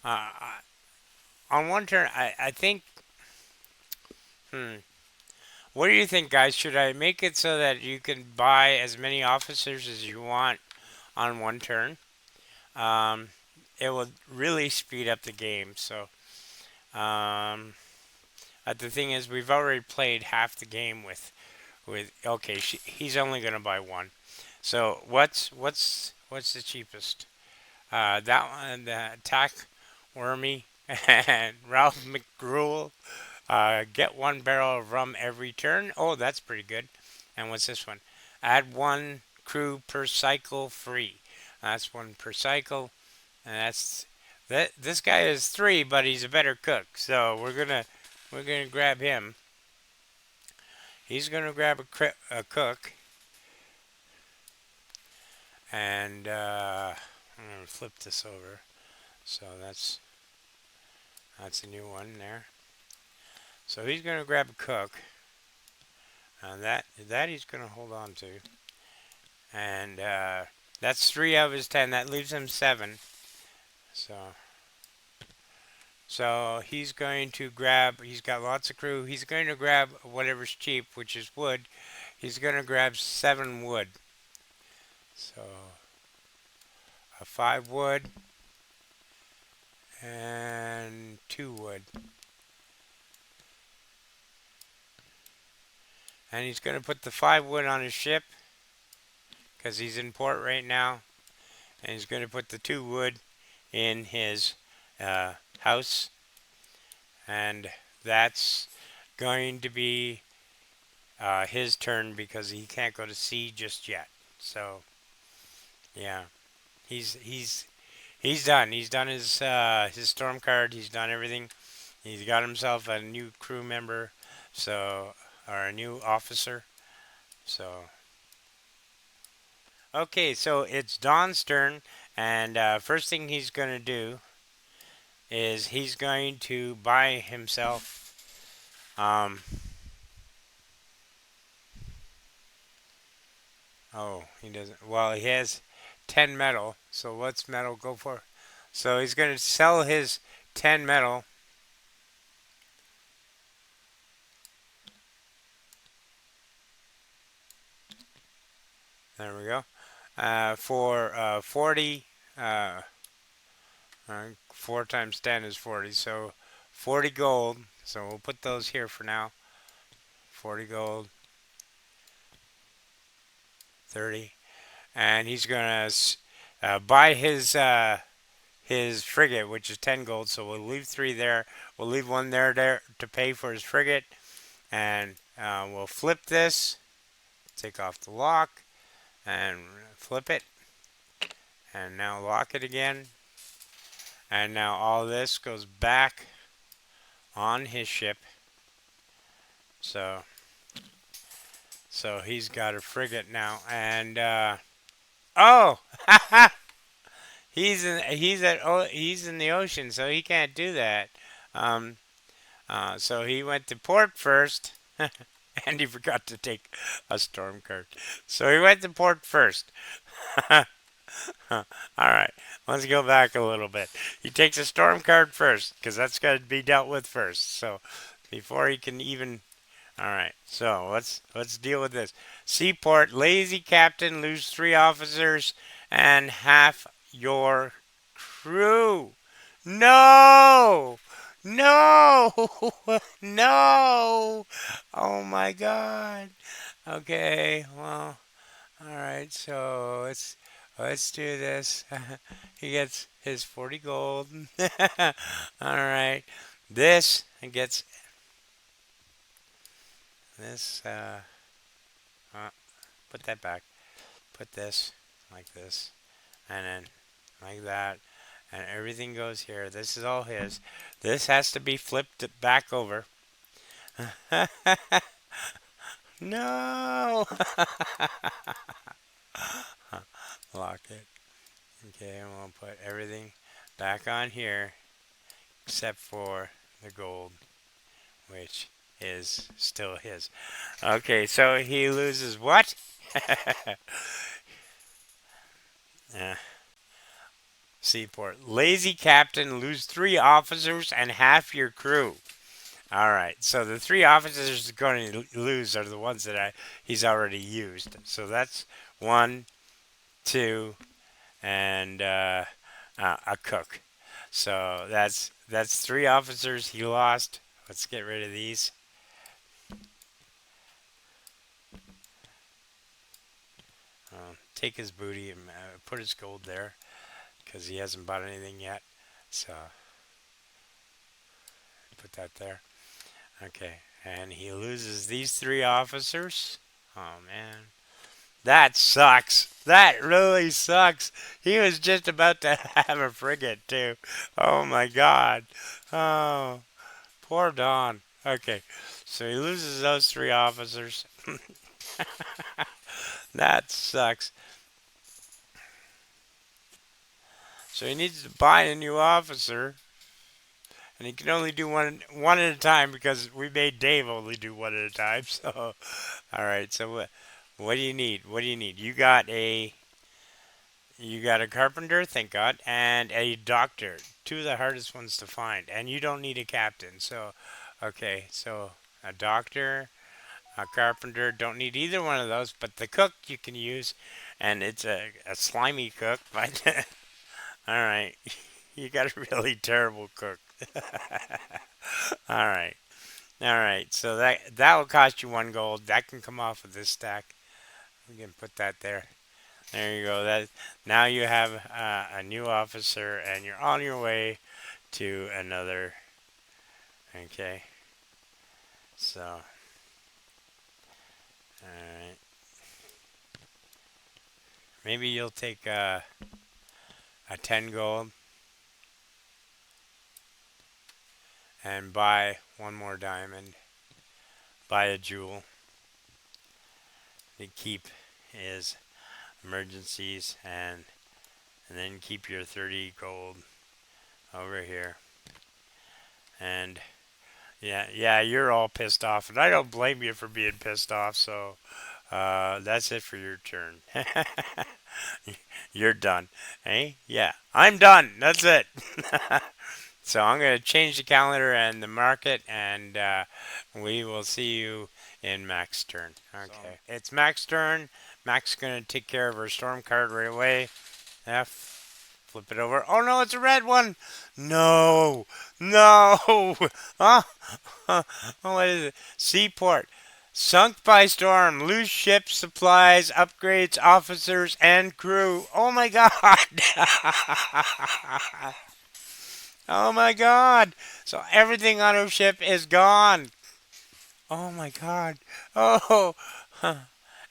on one turn. I think. Hmm. What do you think, guys? Should I make it so that you can buy as many officers as you want on one turn? Um, it will really speed up the game. So, um, the thing is, we've already played half the game with. Okay, he's only gonna buy one. So what's the cheapest? That one, the attack wormy and Ralph McGruel. Get one barrel of rum every turn. Oh, that's pretty good. And what's this one? Add one crew per cycle free. That's one per cycle, and that's that. This guy is three, but he's a better cook. So we're gonna grab him. He's gonna grab a cook, and I'm gonna flip this over. So that's a new one there. So he's gonna grab a cook, and that he's gonna hold on to. And that's three of his 10. That leaves him seven. So, so he's going to grab. He's got lots of crew. He's going to grab whatever's cheap, which is wood. He's going to grab 7 wood. So a 5 wood and 2 wood. And he's going to put the 5 wood on his ship because he's in port right now. And he's going to put the 2 wood in his house, and that's going to be his turn because he can't go to sea just yet. So yeah, he's done. He's done his storm card. He's done everything. He's got himself a new crew member, so or a new officer. So okay, so it's Don's turn, and first thing he's gonna do is he's going to buy himself. Oh, he doesn't. Well, he has 10 metal. So what's metal go for? So he's going to sell his 10 metal. There we go. For 40. Uh, 4 times 10 is 40. So 40 gold. So we'll put those here for now. 40 gold. 30. And he's going to buy his frigate, which is 10 gold. So we'll leave 3 there. We'll leave 1 there to pay for his frigate. And we'll flip this, take off the lock, and flip it. And now lock it again. And now all this goes back on his ship. So he's got a frigate now. And oh, he's in the ocean, so he can't do that. Um, so he went to port first. And he forgot to take a storm card. So he went to port first. All right, let's go back a little bit. He takes a storm card first because that's got to be dealt with first. So before he can even. All right, so let's deal with this. Seaport, lazy captain, lose 3 officers and half your crew. No, no, no. Oh my God. Okay, well. All right, so let's do this. He gets his 40 gold. All right, this gets this. Uh, put that back. Put this like this, and then like that, And everything goes here. This is all his. This has to be flipped back over. No! Lock it. Okay, and we'll put everything back on here except for the gold, which is still his. Okay, so he loses what? uh, Seaport. Lazy captain, lose 3 officers and half your crew. All right, so the 3 officers he's going to lose are the ones that he's already used. So that's 1, 2, and a cook. So that's 3 officers he lost. Let's get rid of these. Take his booty and put his gold there because he hasn't bought anything yet. So put that there. Okay, and he loses these 3 officers. Oh man, that sucks. That really sucks. He was just about to have a frigate too. Oh my god. Oh, poor Don. Okay, so he loses those 3 officers. That sucks. So he needs to buy a new officer, and he can only do one at a time because we made Dave only do one at a time. So, all right. So what do you need? What do you need? You got a carpenter, thank God, and a doctor. 2 of the hardest ones to find, and you don't need a captain. So, okay. So a doctor, a carpenter, don't need either one of those, but the cook you can use, and it's a slimy cook, but all right. You got a really terrible cook. All right. All right. So that will cost you 1 gold. That can come off of this stack. We can put that there. There you go. That now you have a new officer, and you're on your way to another. Okay. So, all right. Maybe you'll take a 10 gold and buy 1 more diamond. Buy a jewel. To keep his emergencies and then keep your 30 gold over here. And yeah, you're all pissed off, and I don't blame you for being pissed off. So that's it for your turn. You're done. Hey, yeah, I'm done. That's it. So I'm going to change the calendar and the market, and we will see you in Mac's turn. Okay, it's Mac's turn. Mac's going to take care of her storm card right away. Flip it over. Oh no, it's a red one. No, no. Oh, what is it? Seaport. Sunk by storm. Lose ships, supplies, upgrades, officers, and crew. Oh my god. Oh my god. So everything on her ship is gone. Oh my god. Oh.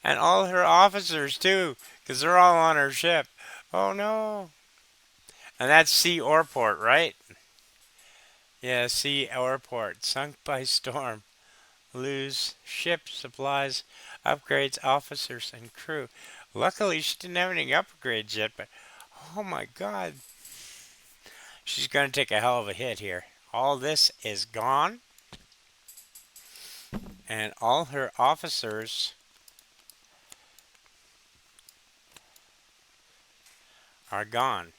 And all her officers too, because they're all on her ship. Oh no. And that's Sea Orport, right? Yeah, Sea Orport. Sunk by storm. Lose ship, supplies, upgrades, officers, and crew. Luckily, she didn't have any upgrades yet, but oh my god. She's going to take a hell of a hit here. All this is gone, and all her officers are gone.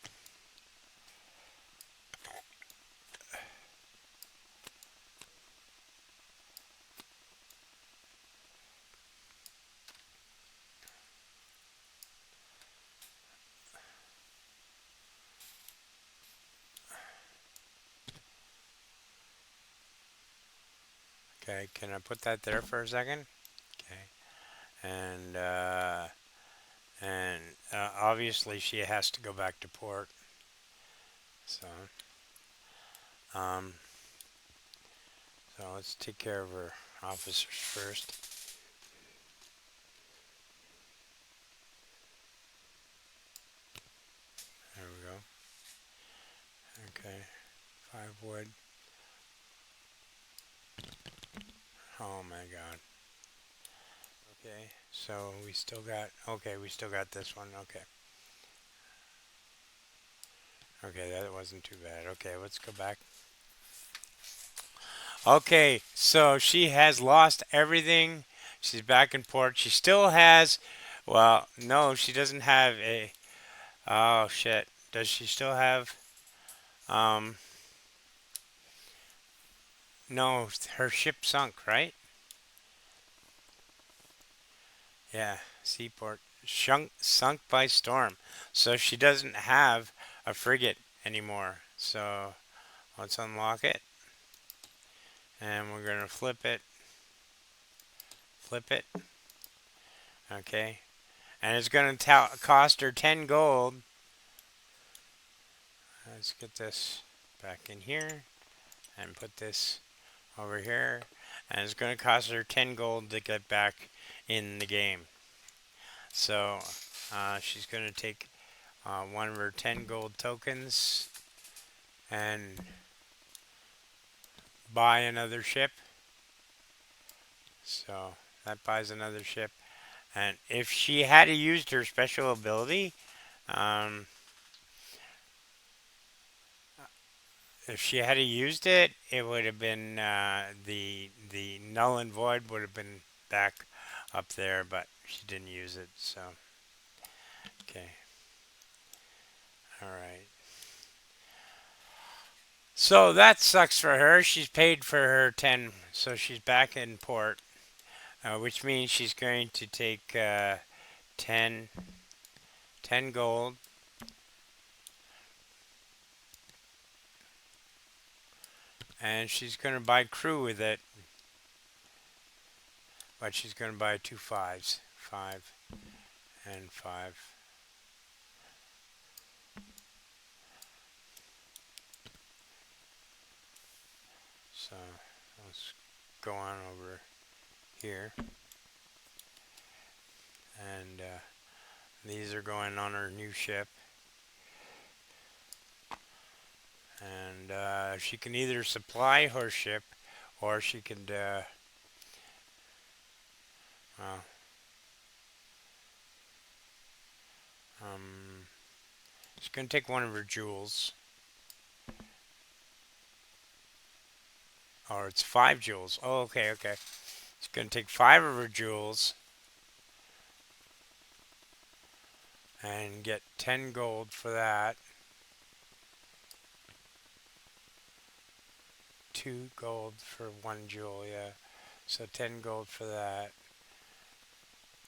Okay, can I put that there for a second? Okay, and obviously she has to go back to port. So, um, so let's take care of her officers first. There we go. Okay, 5 wood. Oh my god. Okay, so we still got, okay, we still got this one. Okay. Okay, that wasn't too bad. Okay, let's go back. Okay, so she has lost everything. She's back in port. She still has, well, no, she doesn't have a, oh shit. Does she still have, um, no, her ship sunk, right? Yeah, seaport. Sunk by storm. So she doesn't have a frigate anymore. So let's unlock it. And we're going to flip it. Okay. And it's going to cost her 10 gold. Let's get this back in here and put this over here. And it's going to cost her 10 gold to get back in the game. So she's going to take one of her 10 gold tokens and buy another ship. So that buys another ship. And if she had used her special ability, um, if she had used it, it would have been the null and void would have been back up there, but she didn't use it. So okay, all right. So that sucks for her. She's paid for her 10, so she's back in port, which means she's going to take 10, 10 gold. And she's going to buy crew with it, but she's going to buy 2 5s, 5 and 5. So let's go on over here, and these are going on her new ship. And she can either supply her ship, or she can, well, she's going to take one of her jewels. Or it's 5 jewels. Oh, okay, okay. She's going to take 5 of her jewels and get 10 gold for that. 2 gold for 1 jewel, yeah. So 10 gold for that.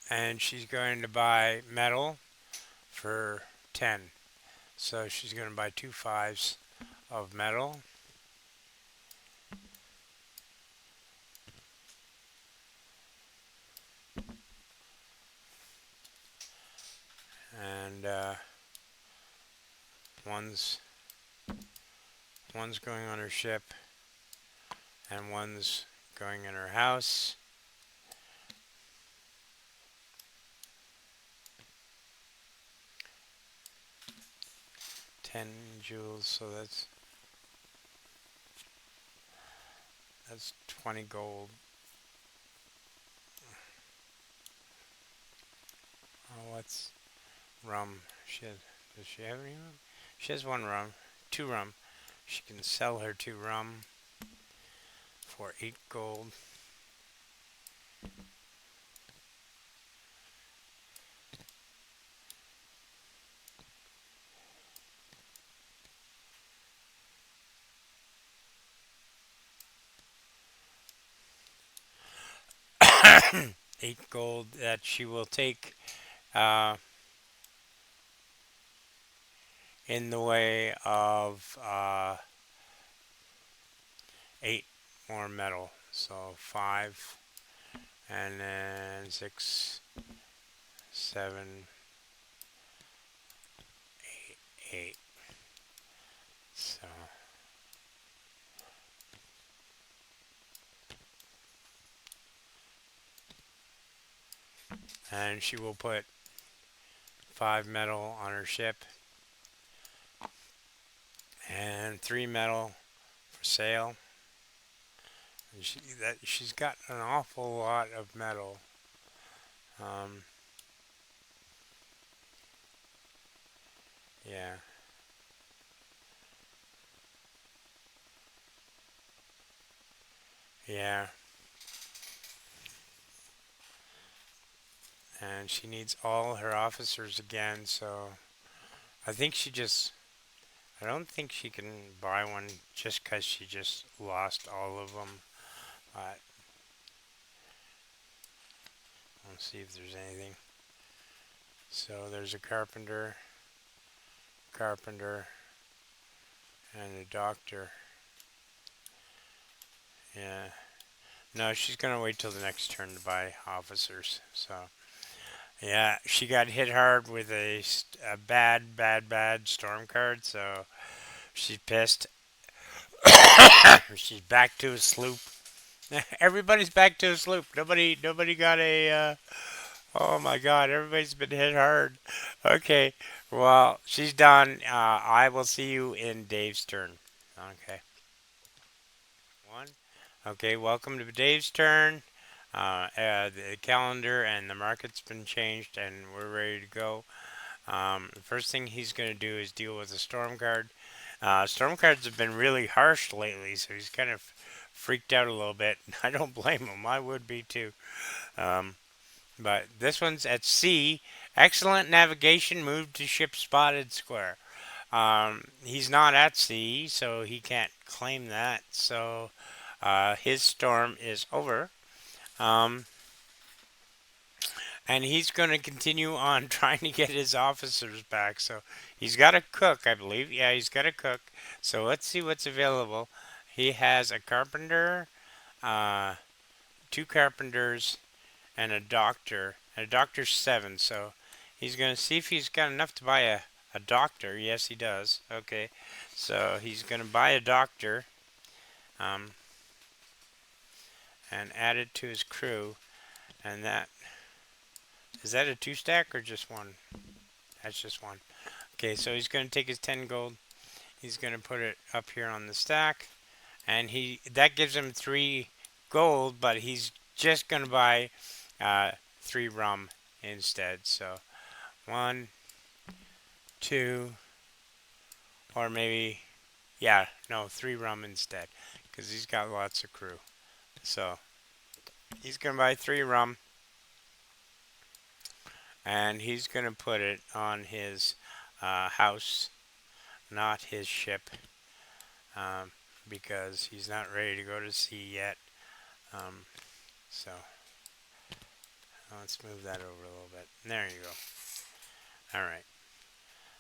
And she's going to buy metal for 10. So she's going to buy 2 5s of metal. And one's going on her ship, and one's going in her house. Ten jewels, so that's 20 gold. Oh, what's rum? Does she have any rum? She has 1 rum, 2 rum. She can sell her 2 rum for 8 gold. Eight gold that she will take uh, in the way of 8 more metal. So 5, and then 6, 7, 8. So and she will put 5 metal on her ship, and 3 metal for sale. And she's got an awful lot of metal. Um, yeah, yeah, and she needs all her officers again. So I think she just. I don't think she can buy one just because she just lost all of them. But let's see if there's anything. So there's a carpenter, and a doctor. Yeah. No, she's gonna wait till the next turn to buy officers. So yeah, she got hit hard with a bad storm card. So she's pissed. She's back to a sloop. Everybody's back to a sloop. Nobody got a. Oh my God! Everybody's been hit hard. Okay, well she's done. I will see you in Dave's turn. Okay. One. Okay, welcome to Dave's turn. The calendar and the market's been changed, and we're ready to go. The first thing he's going to do is deal with the storm card. Storm cards have been really harsh lately, so he's kind of freaked out a little bit. I don't blame him. I would be too. Um, but this one's at sea. Excellent navigation. Move to ship spotted square. He's not at sea, so he can't claim that. So his storm is over. Um, and he's going to continue on trying to get his officers back. So he's got a cook, I believe. Yeah, he's got a cook. So let's see what's available. He has a carpenter, uh, 2 carpenters, and a doctor. And a doctor's 7. So he's going to see if he's got enough to buy a doctor. Yes, he does. Okay. So he's going to buy a doctor um, and add it to his crew. And that is that a 2 stack or just one? That's just one. Okay, so he's going to take his 10 gold. He's going to put it up here on the stack. And that gives him 3 gold, but he's just going to buy 3 rum instead. So 1, 2, or maybe, yeah, no, 3 rum instead. Because he's got lots of crew. So he's going to buy 3 rum. And he's going to put it on his house, not his ship. Um, because he's not ready to go to sea yet. Um, so let's move that over a little bit. There you go. All right.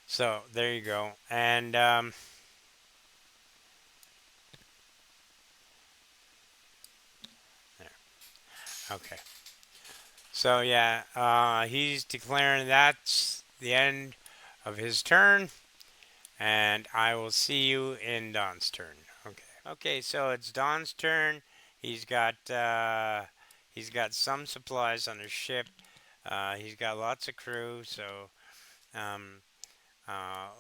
So there you go. And there. Okay. So yeah, he's declaring that's the end of his turn, and I will see you in Don's turn. Okay. Okay. So it's Don's turn. He's got uh, he's got some supplies on his ship. He's got lots of crew, so um,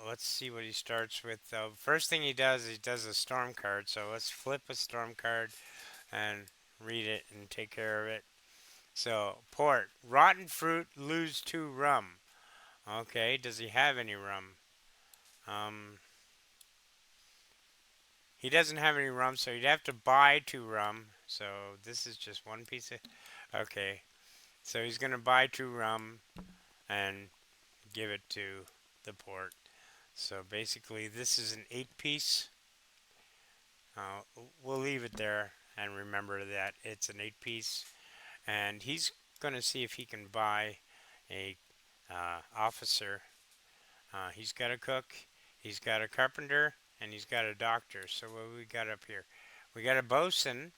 let's see what he starts with. First thing he does a storm card. So let's flip a storm card and read it and take care of it. So port, rotten fruit, lose 2 rum. Okay, does he have any rum? Um, he doesn't have any rum, so he'd have to buy 2 rum. So this is just one piece of. Okay, so he's gonna buy 2 rum and give it to the port. So basically, this is an 8 piece. We'll leave it there and remember that it's an 8 piece. And he's going to see if he can buy a officer. He's got a cook, he's got a carpenter, and he's got a doctor. So what we got up here? We got a bosun.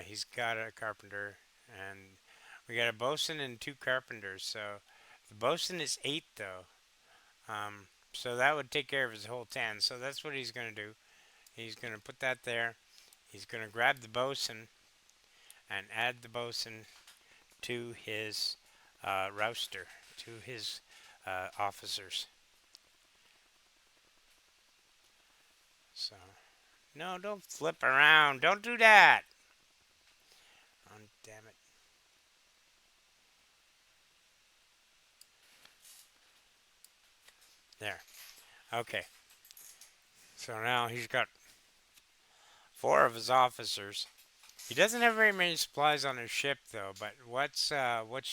He's got a carpenter, and we got a bosun and 2 carpenters. So the bosun is 8 though. So that would take care of his whole 10. So that's what he's going to do. He's going to put that there. He's going to grab the bosun and add the bosun to his rouster, to his officers. So, no, don't flip around. Don't do that. Oh, damn it. There. Okay. So now he's got 4 of his officers. He doesn't have very many supplies on his ship though, but what's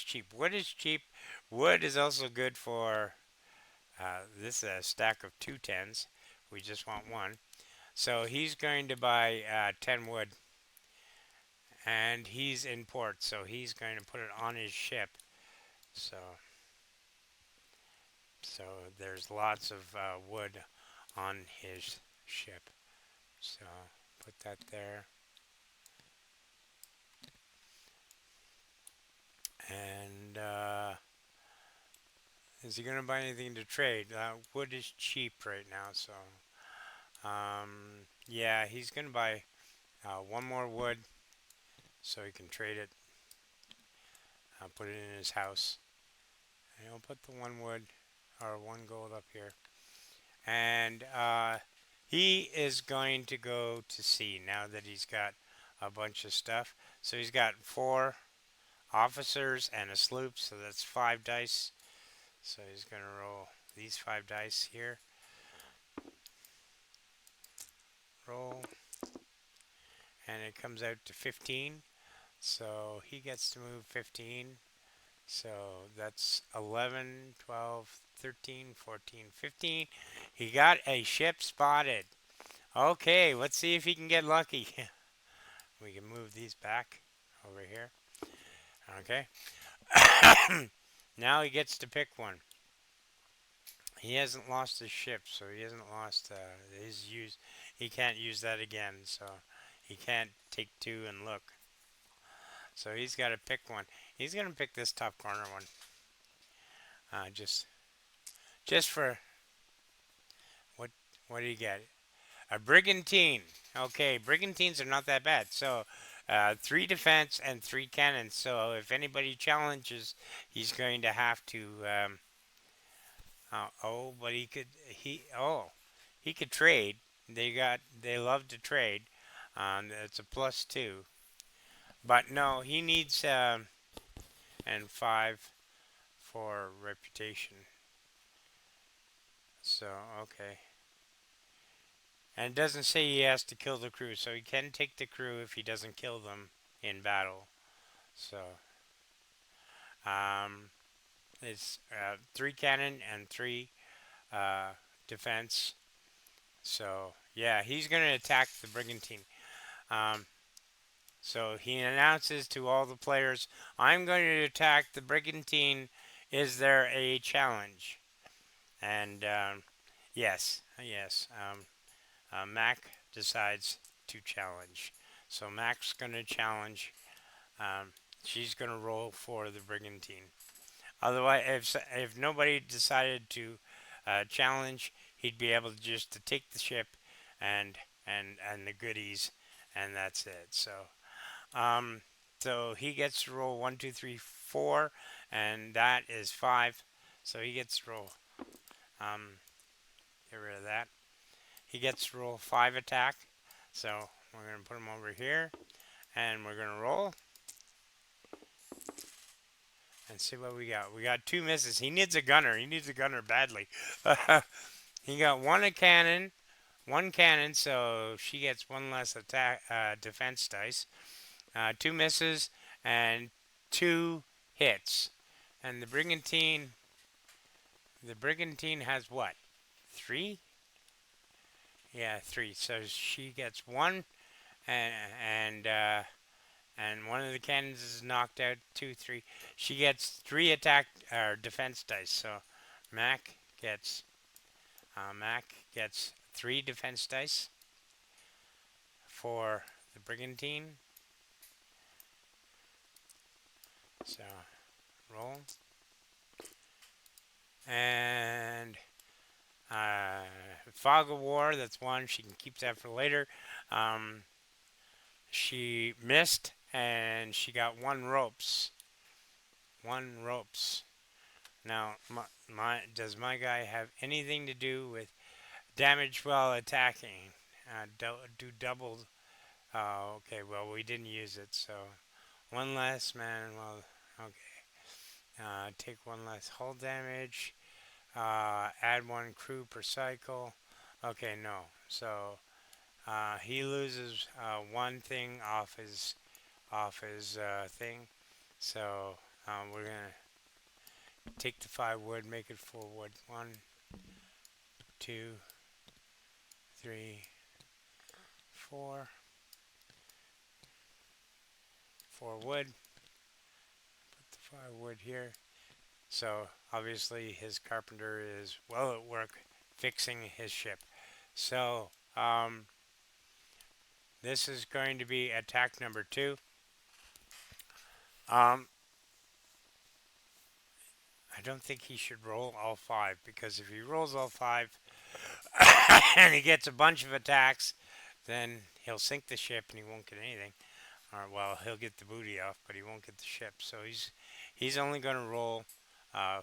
cheap? Wood is cheap. Wood is also good for this is a stack of 2 10s. We just want one. So he's going to buy 10 wood, and he's in port, so he's going to put it on his ship. So so there's lots of wood on his ship. So put that there. And is he gonna buy anything to trade? Wood is cheap right now, so yeah, he's gonna buy one more wood so he can trade it. Put it in his house, and he'll put the 1 wood or 1 gold up here. And he is going to go to sea now that he's got a bunch of stuff. So he's got 4 officers and a sloop, so that's 5 dice. So he's gonna roll these 5 dice here. Roll, and it comes out to 15. So he gets to move 15. So that's 11, 12, 13, 14, 15. He got a ship spotted. Okay, let's see if he can get lucky. We can move these back over here. Okay. Now he gets to pick one. He hasn't lost his ship, so he hasn't lost his use. He can't use that again, so he can't take 2 and look. So he's got to pick one. He's gonna pick this top corner one. Just for what? What do you get? A brigantine. Okay, brigantines are not that bad. So 3 defense and 3 cannons. So if anybody challenges, he's going to have to. But he could trade. They love to trade. It's a +2. But no, he needs and 5 for reputation. So okay. And it doesn't say he has to kill the crew, so he can take the crew if he doesn't kill them in battle. So um, it's 3 cannon and 3 defense. So yeah, he's gonna attack the brigantine. Um, so he announces to all the players, "I'm going to attack the brigantine. Is there a challenge?" And yes, yes. Mac decides to challenge. So Mac's going to challenge. Um, she's going to roll for the brigantine. Otherwise, if nobody decided to challenge, he'd be able to just to take the ship and and the goodies, and that's it. Um, so he gets to roll 1, 2, 3, 4, and that is 5. So he gets to roll. Get rid of that. He gets to roll 5 attack. So we're going to put him over here, and we're going to roll and see what we got. We got 2 misses. He needs a gunner. He needs a gunner badly. He got 1 cannon, so she gets 1 less attack defense dice. 2 misses and 2 hits. And the brigantine has what? 3? Yeah, 3. So she gets 1, and and one of the cannons is knocked out. 2, 3. She gets 3 attack or defense dice. So Mac gets Mac gets 3 defense dice for the brigantine. So roll and fog of war. That's 1. She can keep that for later. She missed and she got 1 ropes. 1 ropes. Now, does my guy have anything to do with damage while attacking? do double. Okay, well, we didn't use it, so one less man. Well, okay. Take one less hull damage. Add one crew per cycle. Okay, no. So he loses one thing off his thing. So we're gonna take the 5 wood, make it 4 wood. 1, 2, 3, 4. 4 wood. Put the 5 wood here. So obviously his carpenter is well at work fixing his ship. So this is going to be attack number 2. Um, I don't think he should roll all 5 because if he rolls all 5 and he gets a bunch of attacks, then he'll sink the ship and he won't get anything. Or well, he'll get the booty off, but he won't get the ship. So he's only going to roll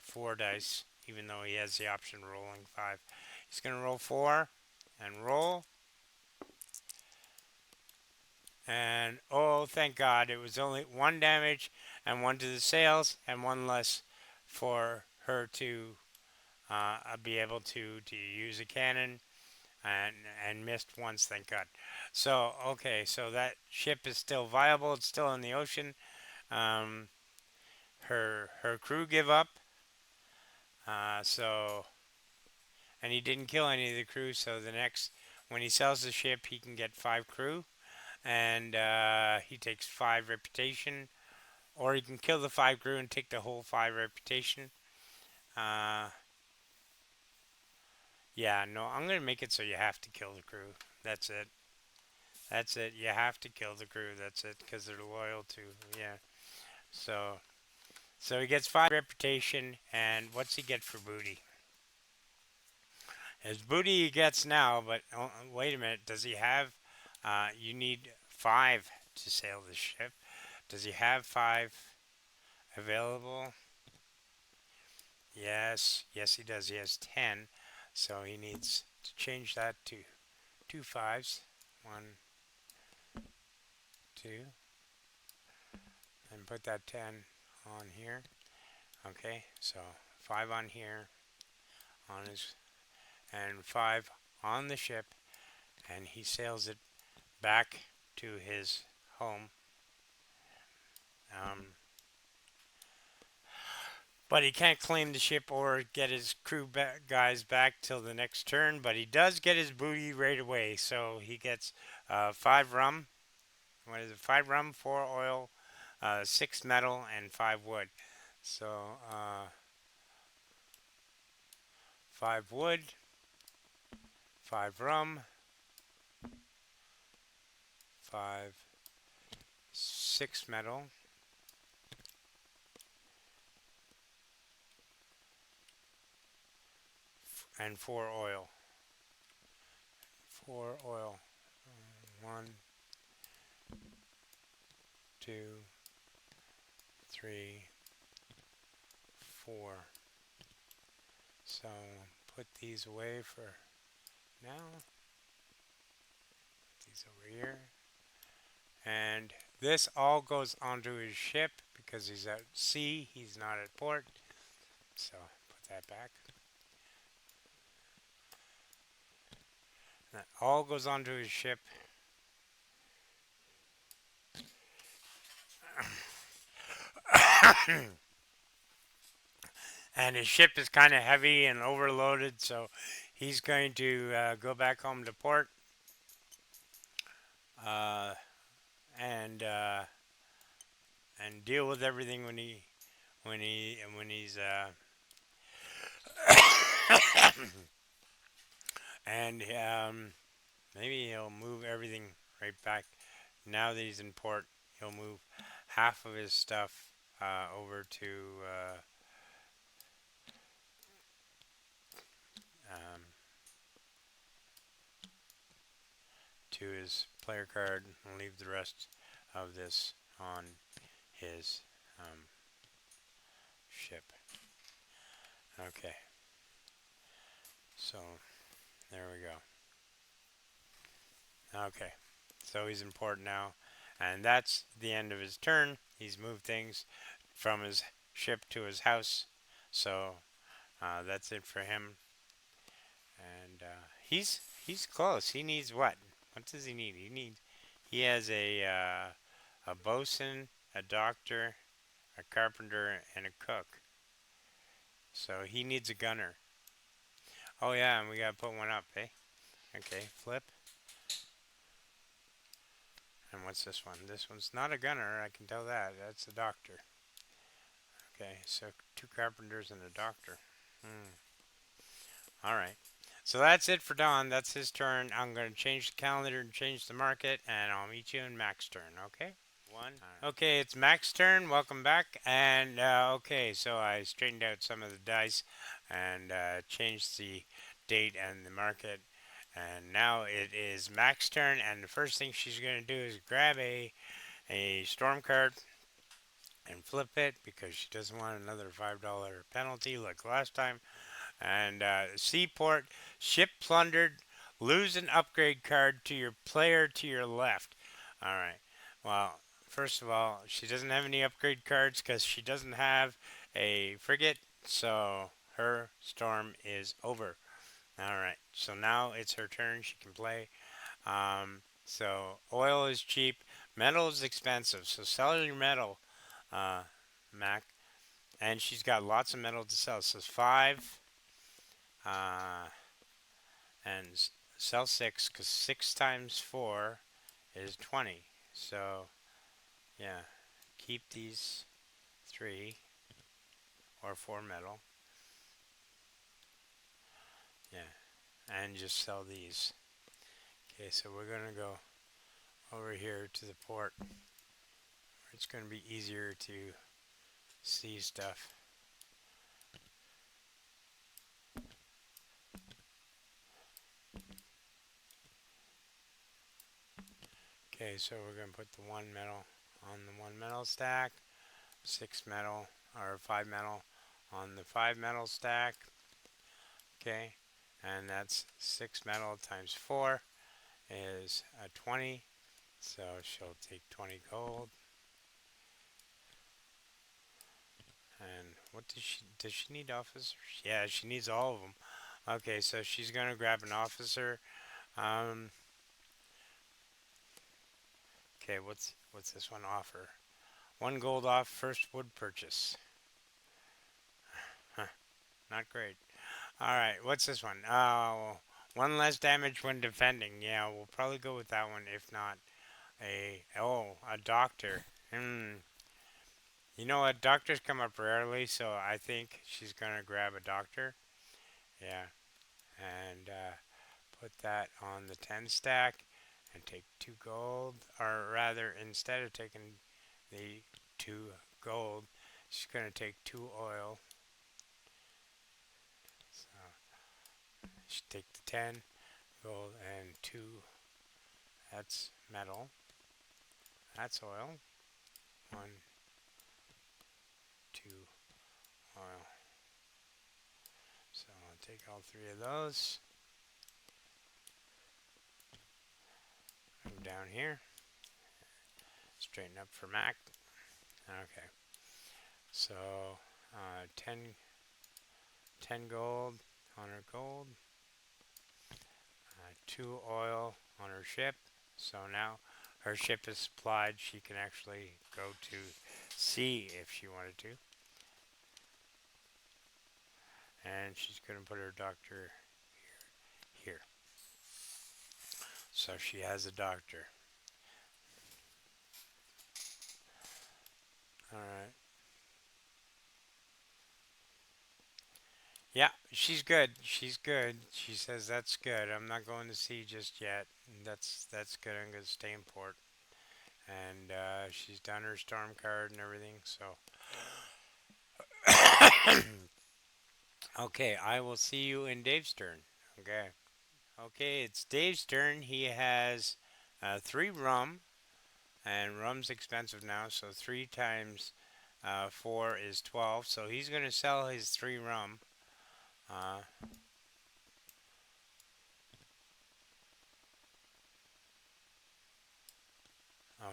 4 dice, even though he has the option of rolling 5. He's going to roll 4 and roll. And oh, thank God, it was only 1 damage and 1 to the sails and 1 less for her to be able to use a cannon and missed once, thank God. So okay, so that ship is still viable. It's still in the ocean. Um, her crew give up. So and he didn't kill any of the crew. So the next when he sells the ship, he can get 5 crew, and he takes 5 reputation, or he can kill the 5 crew and take the whole 5 reputation. Uh, yeah, no, I'm gonna make it so you have to kill the crew. That's it. That's it. You have to kill the crew. That's it, because they're loyal to. Yeah. So he gets 5 reputation, and what's he get for booty? His booty he gets now, but oh, wait a minute. Does he have? You need 5 to sail the ship. Does he have 5 available? Yes, yes he does. He has 10, so he needs to change that to 2 5s. 1, 2, and put that 10 on here. Okay, so 5 on here, on his, and 5 on the ship, and he sails it back to his home. Um, but he can't claim the ship or get his guys back till the next turn. But he does get his booty right away. So he gets 5 rum. What is it? 5 rum, 4 oil, 6 metal, and 5 wood. So 5 wood, 5 rum, 5, 6 metal, and 4 oil. 4 oil. 1, 2, 3, 4. So put these away for now. Put these over here. And this all goes onto his ship because he's at sea. He's not at port. So put that back. That all goes onto his ship. And his ship is kind of heavy and overloaded, so he's going to go back home to port uh, and deal with everything when he's and maybe he'll move everything right back. Now that he's in port, he'll move half of his stuff over um, to his player card and leave the rest of this on his ship. Okay, so there we go. Okay, so he's in port now, and that's the end of his turn. He's moved things from his ship to his house, so that's it for him. And he's close. He needs what? What does he need? He has a bosun, a doctor, a carpenter, and a cook. So he needs a gunner. Oh yeah, and we gotta put one up, eh? Okay, flip. And what's this one? This one's not a gunner, I can tell that. That's a doctor. Okay, so two carpenters and a doctor. Hmm. All right. So that's it for Don. That's his turn. I'm going to change the calendar and change the market, and I'll meet you in Mac's turn, okay? One. Okay, it's Mac's turn. Welcome back. And okay, so I straightened out some of the dice and changed the date and the market. And now it is Mac's turn, and the first thing she's going to do is grab a storm card and flip it because she doesn't want another $5 penalty like last time. And Seaport, ship plundered, lose an upgrade card to your player to your left. All right. Well, first of all, she doesn't have any upgrade cards because she doesn't have a frigate, so her storm is over. All right. So now it's her turn. She can play. So oil is cheap, metal is expensive. So sell your metal, uh, Mac. And she's got lots of metal to sell. So five, uh, and sell six because 6 times 4 is 20. So yeah, keep these three or four metal. Yeah, and just sell these. Okay, so we're gonna go over here to the port. It's gonna be easier to see stuff. Okay, so we're gonna put the one metal on the one metal stack, six metal or five metal on the five metal stack. Okay, and that's six metal times four is 20. So she'll take 20 gold. And what does she need officers? Yeah, she needs all of them. Okay, so she's gonna grab an officer. Um, okay, what's this one offer? One gold off first wood purchase. Huh, not great. All right, what's this one? One less damage when defending. Yeah, we'll probably go with that one. If not, a doctor. Hmm. You know what? Doctors come up rarely, so I think she's gonna grab a doctor. Yeah, and put that on the 10 stack and take two gold, or rather, instead of taking the two gold, she's gonna take two oil. So she take the 10 gold and two. That's metal. That's oil. One, two, oil. So I'll take all three of those. Come down here. Straighten up for Mac. Okay. So 10 gold on her gold. Two oil on her ship. So now her ship is supplied. She can actually go to sea if she wanted to. And she's going to put her doctor here. So she has a doctor. Alright. Yeah, she's good. She's good. She says that's good. I'm not going to sea just yet. That's good. I'm going to stay in port. And she's done her storm card and everything. So, okay, I will see you in Dave's turn. Okay. Okay, it's Dave's turn. He has three rum, and rum's expensive now, so 3 times 4 is 12. So he's going to sell his three rum. Uh,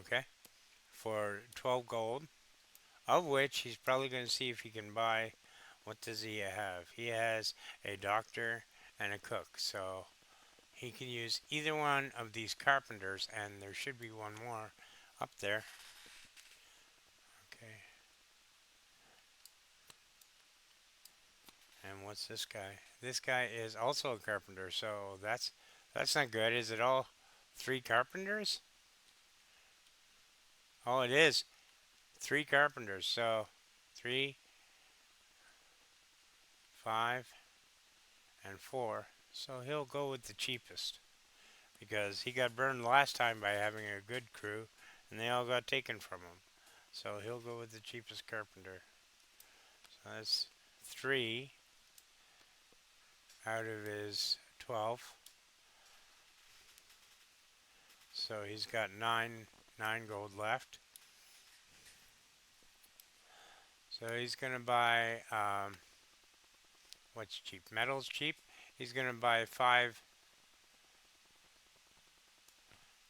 Okay, for 12 gold, of which he's probably going to see if he can buy. What does he have? He has a doctor and a cook, so he can use either one of these carpenters, and there should be one more up there. Okay. And what's this guy? This guy is also a carpenter, so that's not good. Is it all three carpenters? Oh, it is three carpenters. So 3, 5, and 4. So he'll go with the cheapest because he got burned last time by having a good crew, and they all got taken from him. So he'll go with the cheapest carpenter. So that's 3 out of his 12. So he's got 9 gold left. So he's gonna buy what's cheap? Metal's cheap. He's gonna buy 5.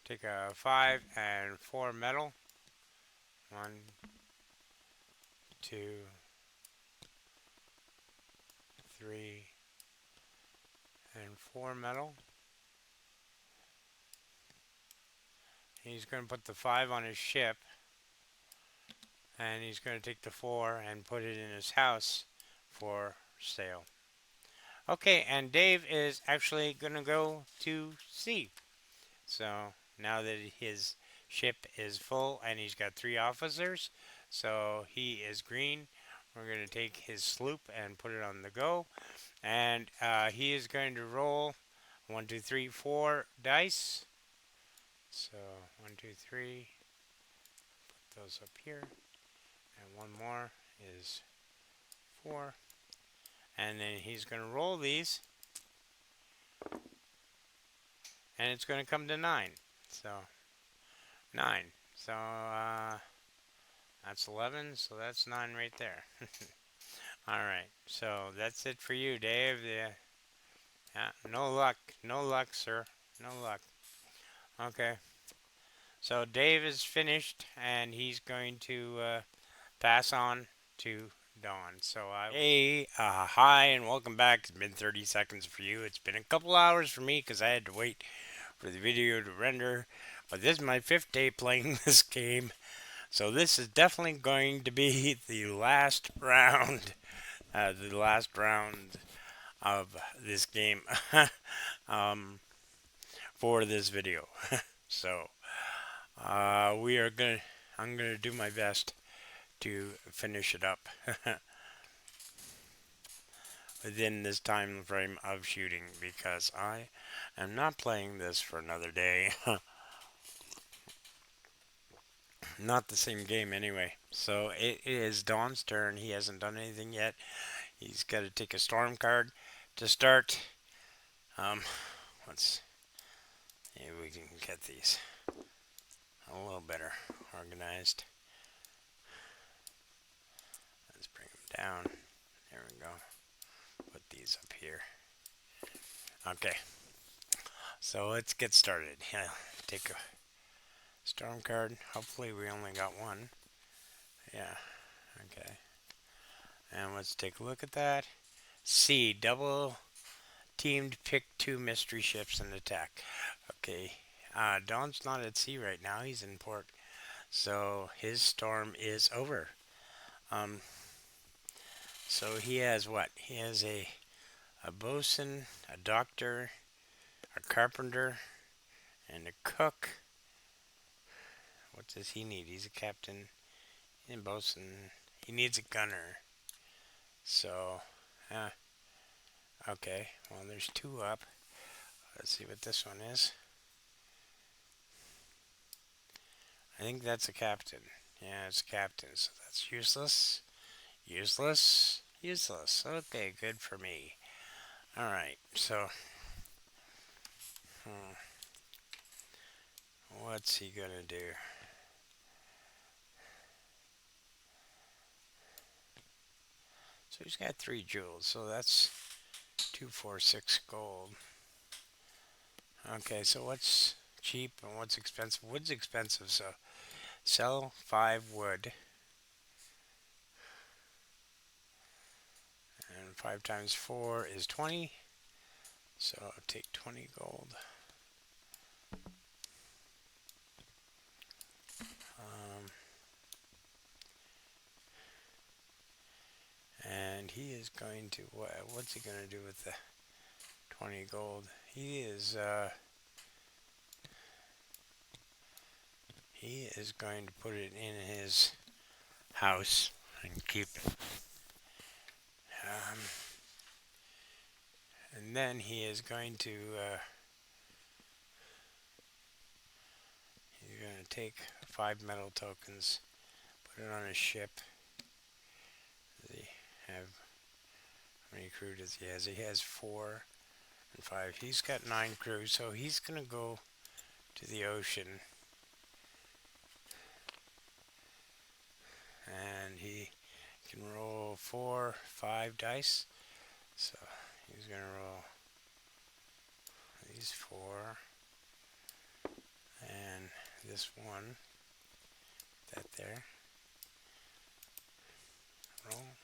Take a 5 and 4 metal. 1, 2, 3, and 4 metal. He's gonna put the 5 on his ship, and he's gonna take the 4 and put it in his house for sale. Okay, and Dave is actually gonna go to sea. So now that his ship is full and he's got 3 officers, so he is green. We're going to take his sloop and put it on the go, and he is going to roll 1, 2, 3, 4 dice. So 1, 2, 3. Put those up here, and one more is 4, and then he's going to roll these, and it's going to come to 9. So 9. So that's 11. So that's 9 right there. All right. So that's it for you, Dave. Yeah. No luck. No luck, sir. No luck. Okay. So Dave is finished, and he's going to pass on to Dawn. So hey, hi, and welcome back. It's been 30 seconds for you. It's been a couple hours for me because I had to wait for the video to render. But this is my 5th day playing this game. So this is definitely going to be the last round. The last round of this game for this video. So we are gonna. I'm gonna do my best to finish it up within this time frame of shooting because I am not playing this for another day. Not the same game anyway. So it is Dawn's turn. He hasn't done anything yet. He's got to take a storm card to start. Let's maybe we can get these a little better organized. Let's bring them down. There we go. Put these up here. Okay. So let's get started. Yeah, take a storm card. Hopefully we only got one. Yeah. Okay. And let's take a look at that. C, double teamed, pick 2 mystery ships and attack. Okay. Dawn's not at sea right now. He's in port. So his storm is over. So he has what? He has a bosun, a doctor, a carpenter, and a cook. What does he need? He's a captain and bosun. He needs a gunner. So, okay. Well, there's 2 up. Let's see what this one is. I think that's a captain. Yeah, it's a captain. So that's useless. Useless. Useless. Okay, good for me. Alright, so what's he gonna do? So he's got 3 jewels, so that's 2, 4, 6 gold. Okay, so what's cheap and what's expensive? Wood's expensive, so Sell 5 wood. And 5 times 4 is 20. So I'll take 20 gold. And he is going to, what's he going to do with the 20 gold? He is going to put it in his house and keep it. And then he is going to take 5 metal tokens, put it on his ship. Does he have, how many crew does he has? He has 4 and 5. He's got 9 crew, so he's going to go to the ocean. And he can roll 4, 5 dice. So he's going to roll these 4 and this 1. That there. Roll.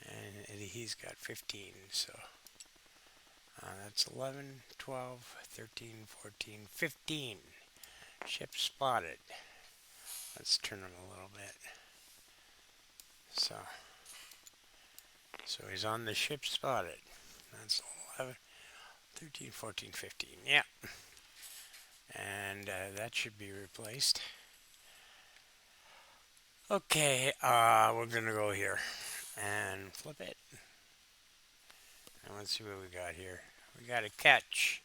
And he's got 15, so that's 11, 12, 13, 14, 15. Ship spotted. Let's turn him a little bit. So he's on the ship spotted. That's 11, 13, 14, 15. Yeah. And that should be replaced. Okay, we're going to go here and flip it. And let's see what we got here. We got a catch.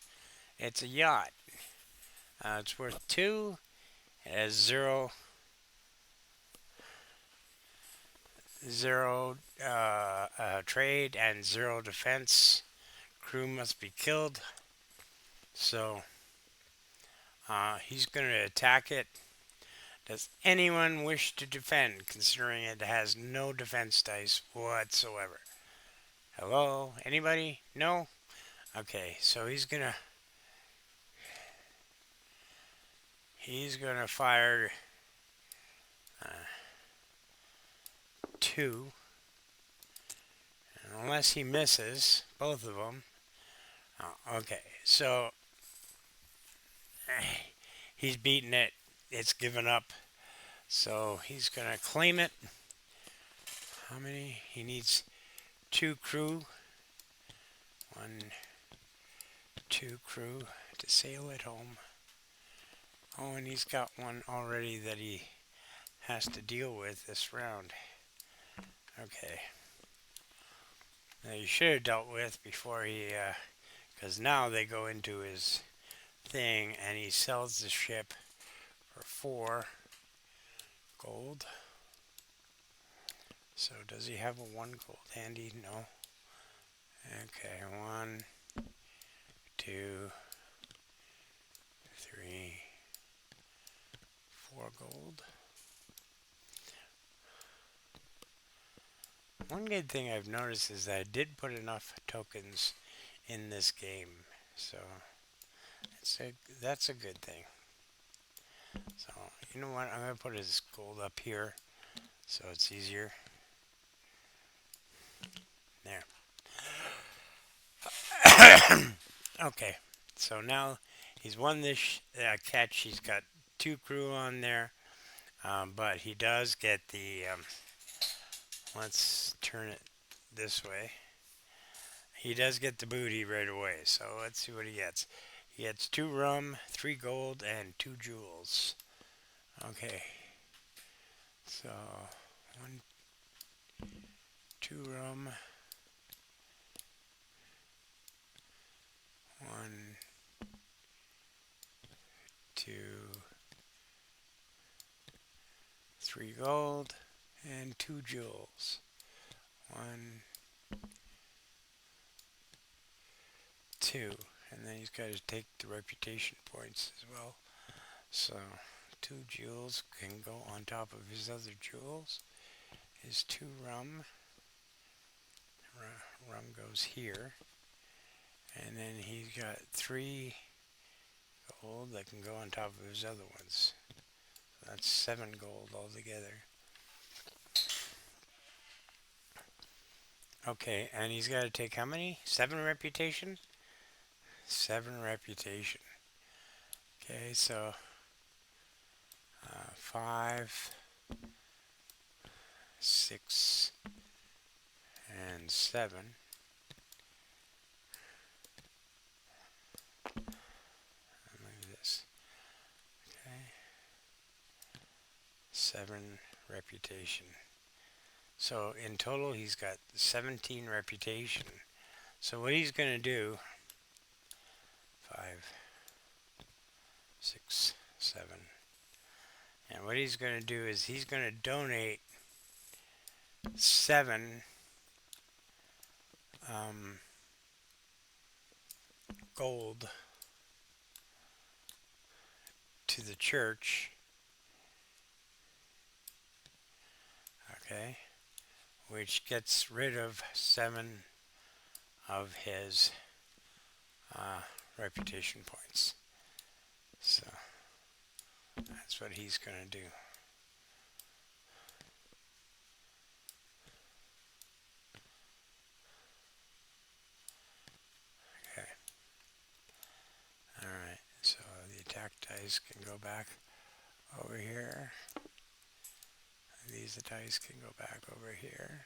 It's a yacht. It's worth 2. It has 0 trade and 0 defense. Crew must be killed. So he's going to attack it. Does anyone wish to defend, considering it has no defense dice whatsoever? Hello? Anybody? No? Okay, so he's gonna fire 2. And unless he misses both of them. Oh, okay, so he's beaten it. It's given up. So he's gonna claim it. How many? He needs 2 crew. 1, 2 crew to sail it home. Oh, and he's got one already that he has to deal with this round. Okay. Now you should have dealt with before he, because now they go into his thing and he sells the ship for 4 gold. So does he have a 1 gold handy? No. Okay, 1, 2, 3, 4 gold. One good thing I've noticed is that I did put enough tokens in this game, so that's a good thing. So you know what? I'm gonna put his gold up here, so it's easier. There. Okay, so now he's won this catch. He's got 2 crew on there, but he does get the. Let's turn it this way. He does get the booty right away. So let's see what he gets. He gets 2 rum, 3 gold, and 2 jewels. Okay. So 1, 2 rum. 1, 2, 3 gold, and 2 jewels. 1, 2, and then he's got to take the reputation points as well. So 2 jewels can go on top of his other jewels. His 2 rum. Rum goes here. And then he's got 3 gold. gold that can go on top of his other ones. That's 7 gold altogether. Okay, and he's got to take how many? 7 reputation? 7 reputation. Okay, so 5, 6, and 7. And look at this. Okay, 7 reputation. So in total, he's got 17 reputation. So what he's going to do, 5, 6, 7. And what he's going to do is he's going to donate 7 gold to the church. Okay. Which gets rid of 7 of his reputation points. So that's what he's going to do. Okay. Alright, so the attack dice can go back over here. These dice can go back over here.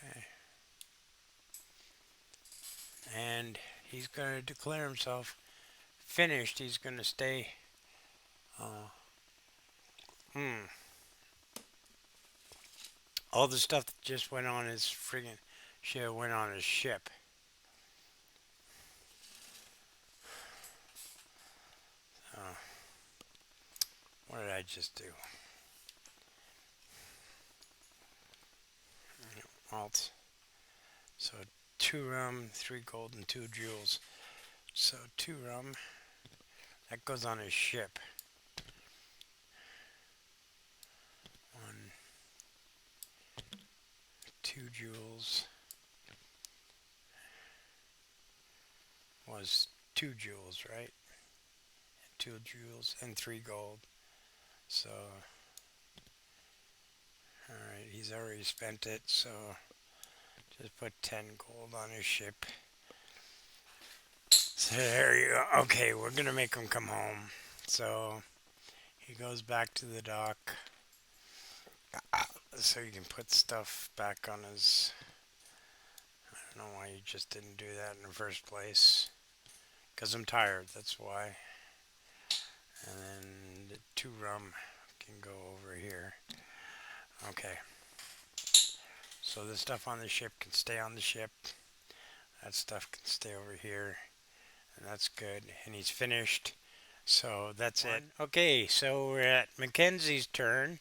Okay. And he's going to declare himself finished. He's going to stay. All the stuff that just went on his friggin' ship went on his ship. What did I just do? Alt. So 2 rum, 3 gold, and 2 jewels. So 2 rum. That goes on his ship. 1, 2 jewels was 2 jewels, right? 2 jewels and 3 gold. So, alright, he's already spent it, so just put 10 gold on his ship. So there you go. Okay, we're gonna make him come home. So he goes back to the dock. So you can put stuff back on his. I don't know why you just didn't do that in the first place. Because I'm tired, that's why. And then the 2 rum can go over here. Okay. So the stuff on the ship can stay on the ship. That stuff can stay over here. And that's good. And he's finished. So that's it. Okay, so we're at Mackenzie's turn.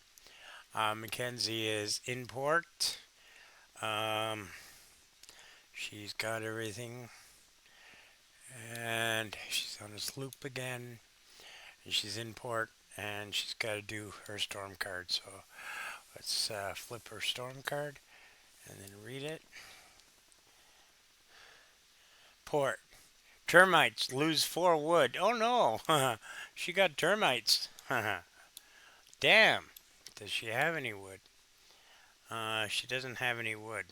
Mackenzie is in port. She's got everything. And she's on a sloop again. And she's in port. And she's got to do her storm card. So let's flip her storm card. And then read it. Port. Termites lose 4 wood. Oh no. She got termites. Damn. Does she have any wood? She doesn't have any wood.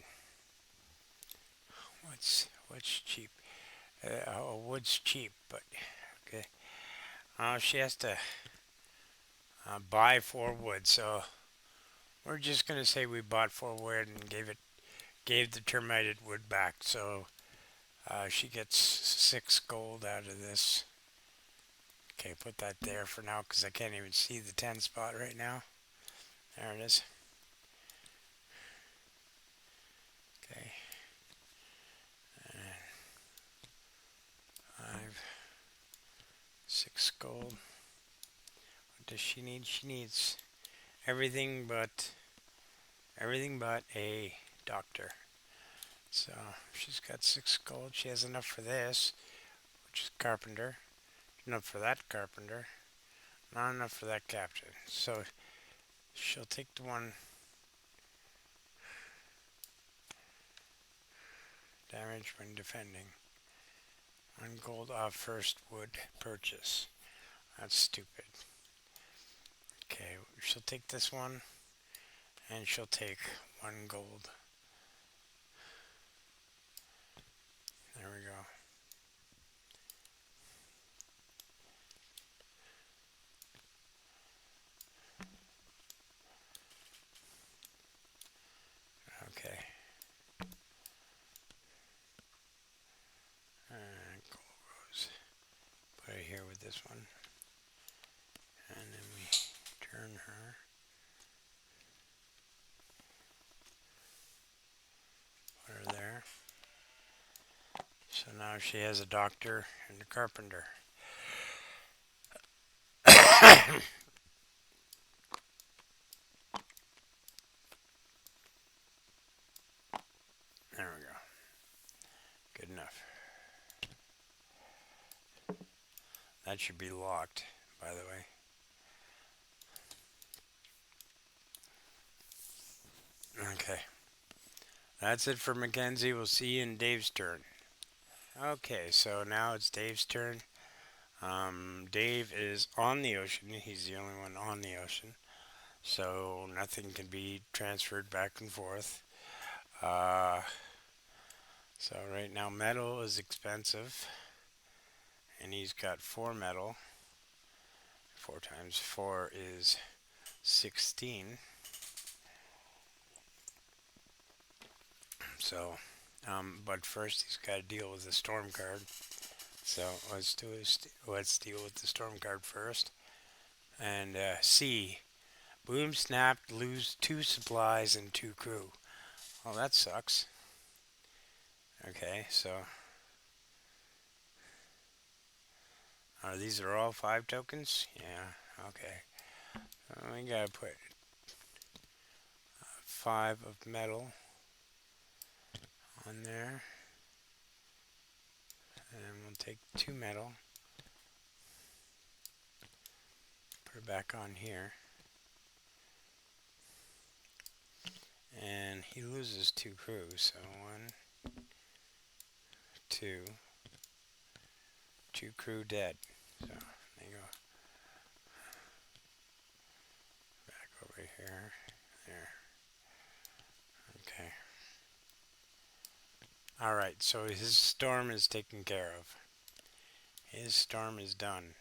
What's cheap? Wood's cheap, but okay. She has to buy 4 wood, so we're just gonna say we bought 4 wood and gave the termited wood back. So she gets 6 gold out of this. Okay, put that there for now because I can't even see the 10 spot right now. There it is. Okay. And 5, 6 gold. What does she need? She needs everything but a doctor. So she's got 6 gold. She has enough for this, which is carpenter. Enough for that carpenter. Not enough for that captain. So she'll take the one damage when defending. 1 gold off first wood purchase. That's stupid. Okay, she'll take this one, and she'll take 1 gold. There we go. Okay. And gold rose. Put it here with this one. And then we turn her. Put her there. So now she has a doctor and a carpenter. There we go. Good enough. That should be locked, by the way. Okay. That's it for Mackenzie. We'll see you in Dave's turn. Okay, so now it's Dave's turn. Dave is on the ocean. He's the only one on the ocean. So nothing can be transferred back and forth. So right now metal is expensive. And he's got 4 metal. 4 times 4 is 16. So, but first he's got to deal with the storm card. So let's deal with the storm card first. And C, boom snapped, lose 2 supplies and 2 crew. Well, that sucks. Okay, so these are all 5 tokens. Yeah. Okay. We gotta put 5 of metal on there. And we'll take 2 metal. Put it back on here. And he loses 2 crew, so 1, 2, 2 crew dead. So there you go. Back over here. There. Okay. Alright, so his storm is taken care of. His storm is done.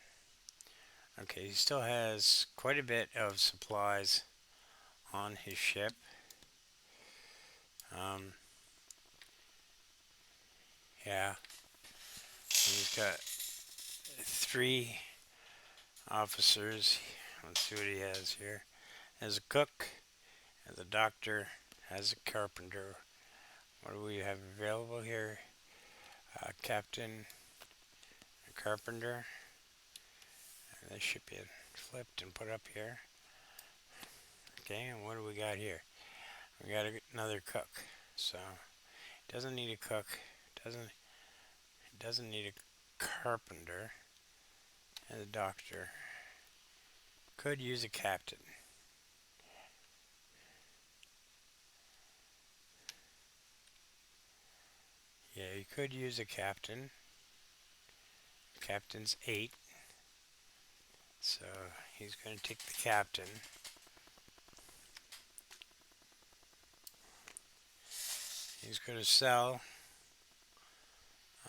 Okay, he still has quite a bit of supplies on his ship. Yeah. He's got 3 officers. Let's see what he has here. Has a cook, has a doctor, has a carpenter. What do we have available here? Captain, a carpenter. And this should be flipped and put up here. Okay, and what do we got here? We got another cook. So doesn't need a cook. Doesn't need a carpenter. And a doctor. Could use a captain. Yeah, you could use a captain. Captain's 8. So he's going to take the captain. He's going to sell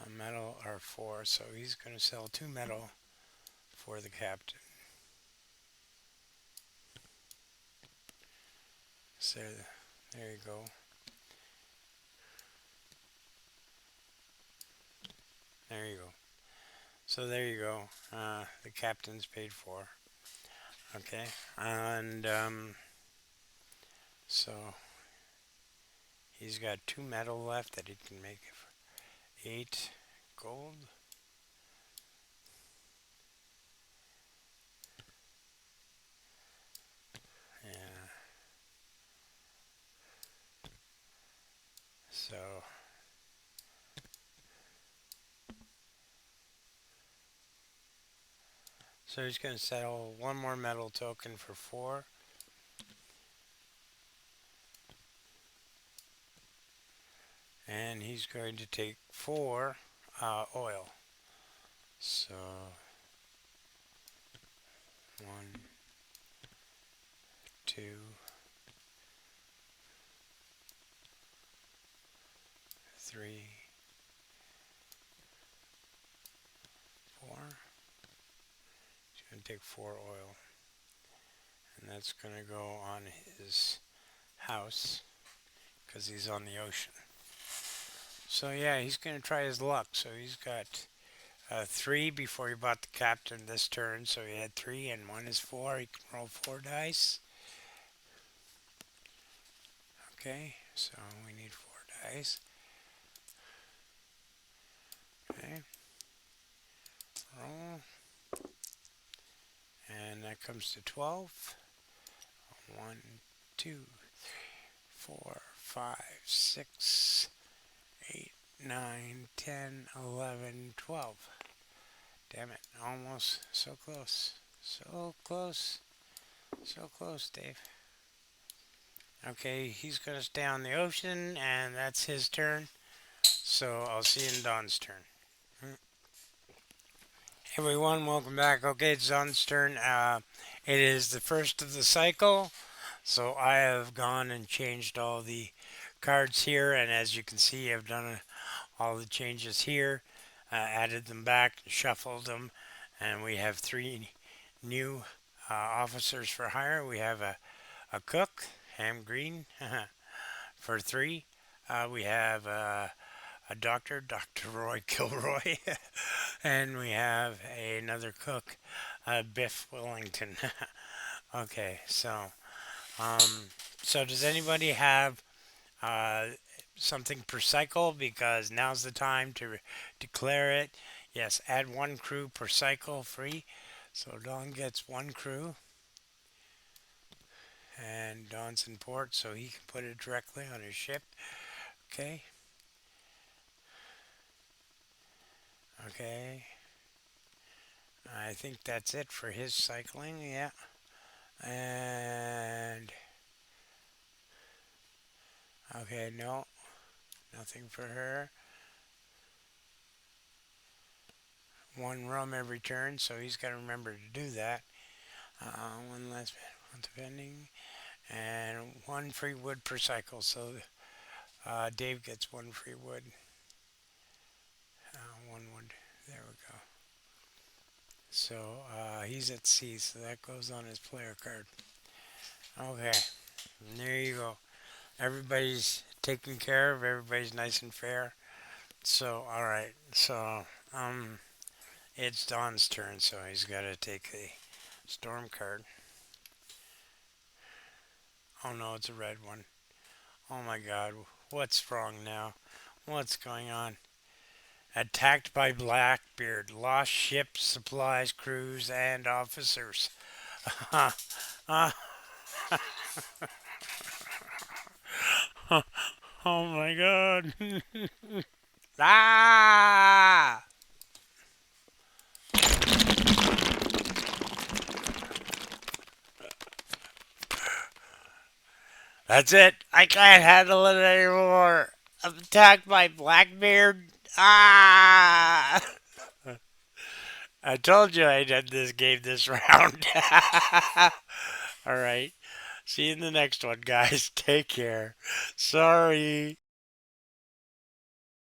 a metal or 4. So he's going to sell 2 metal for the captain. So there you go. There you go. So there you go. The captain's paid for. Okay. And so he's got 2 metal left that he can make for 8 gold. Yeah. So he's going to sell 1 more metal token for 4. And he's going to take 4 oil. So 1, 2, 3, 4. He's going to take 4 oil. And that's going to go on his house because he's on the ocean. So yeah, he's going to try his luck. So he's got 3 before he bought the captain this turn. So he had 3 and 1 is 4. He can roll 4 dice. Okay, so we need 4 dice. Okay, roll. And that comes to 12. 1, 2, 4, 5, 6, 8, 9, 10, 11, 12. Damn it, almost so close. So close. So close, Dave. Okay, he's going to stay on the ocean, and that's his turn. So I'll see you in Don's turn. Hey everyone, welcome back. Okay, it's Don's turn. It is the first of the cycle. So I have gone and changed all the cards here, and as you can see, I've done all the changes here, added them back, shuffled them, and we have 3 new officers for hire. We have a cook, Ham Green, for 3. We have a doctor, Dr. Roy Kilroy, and we have another cook, Biff Wellington. Okay, um, so does anybody have uh, something per cycle? Because now's the time to declare it. Yes, add 1 crew per cycle free. So Don gets 1 crew, and Don's in port, so he can put it directly on his ship. Okay, okay. I think that's it for his cycling. Yeah, and okay, no, nothing for her. 1 rum every turn, so he's got to remember to do that. 1 less vending, and 1 free wood per cycle. So Dave gets 1 free wood. 1 wood. There we go. So he's at sea, so that goes on his player card. Okay, there you go. Everybody's taken care of. Everybody's nice and fair. So all right. So it's Don's turn. So he's got to take the storm card. Oh no, it's a red one. Oh my God, what's wrong now? What's going on? Attacked by Blackbeard, lost ships, supplies, crews, and officers. Oh my God. Ah! That's it. I can't handle it anymore. I'm attacked by Blackbeard. Ah! I told you I'd end this game this round. All right. See you in the next one, guys. Take care. Sorry.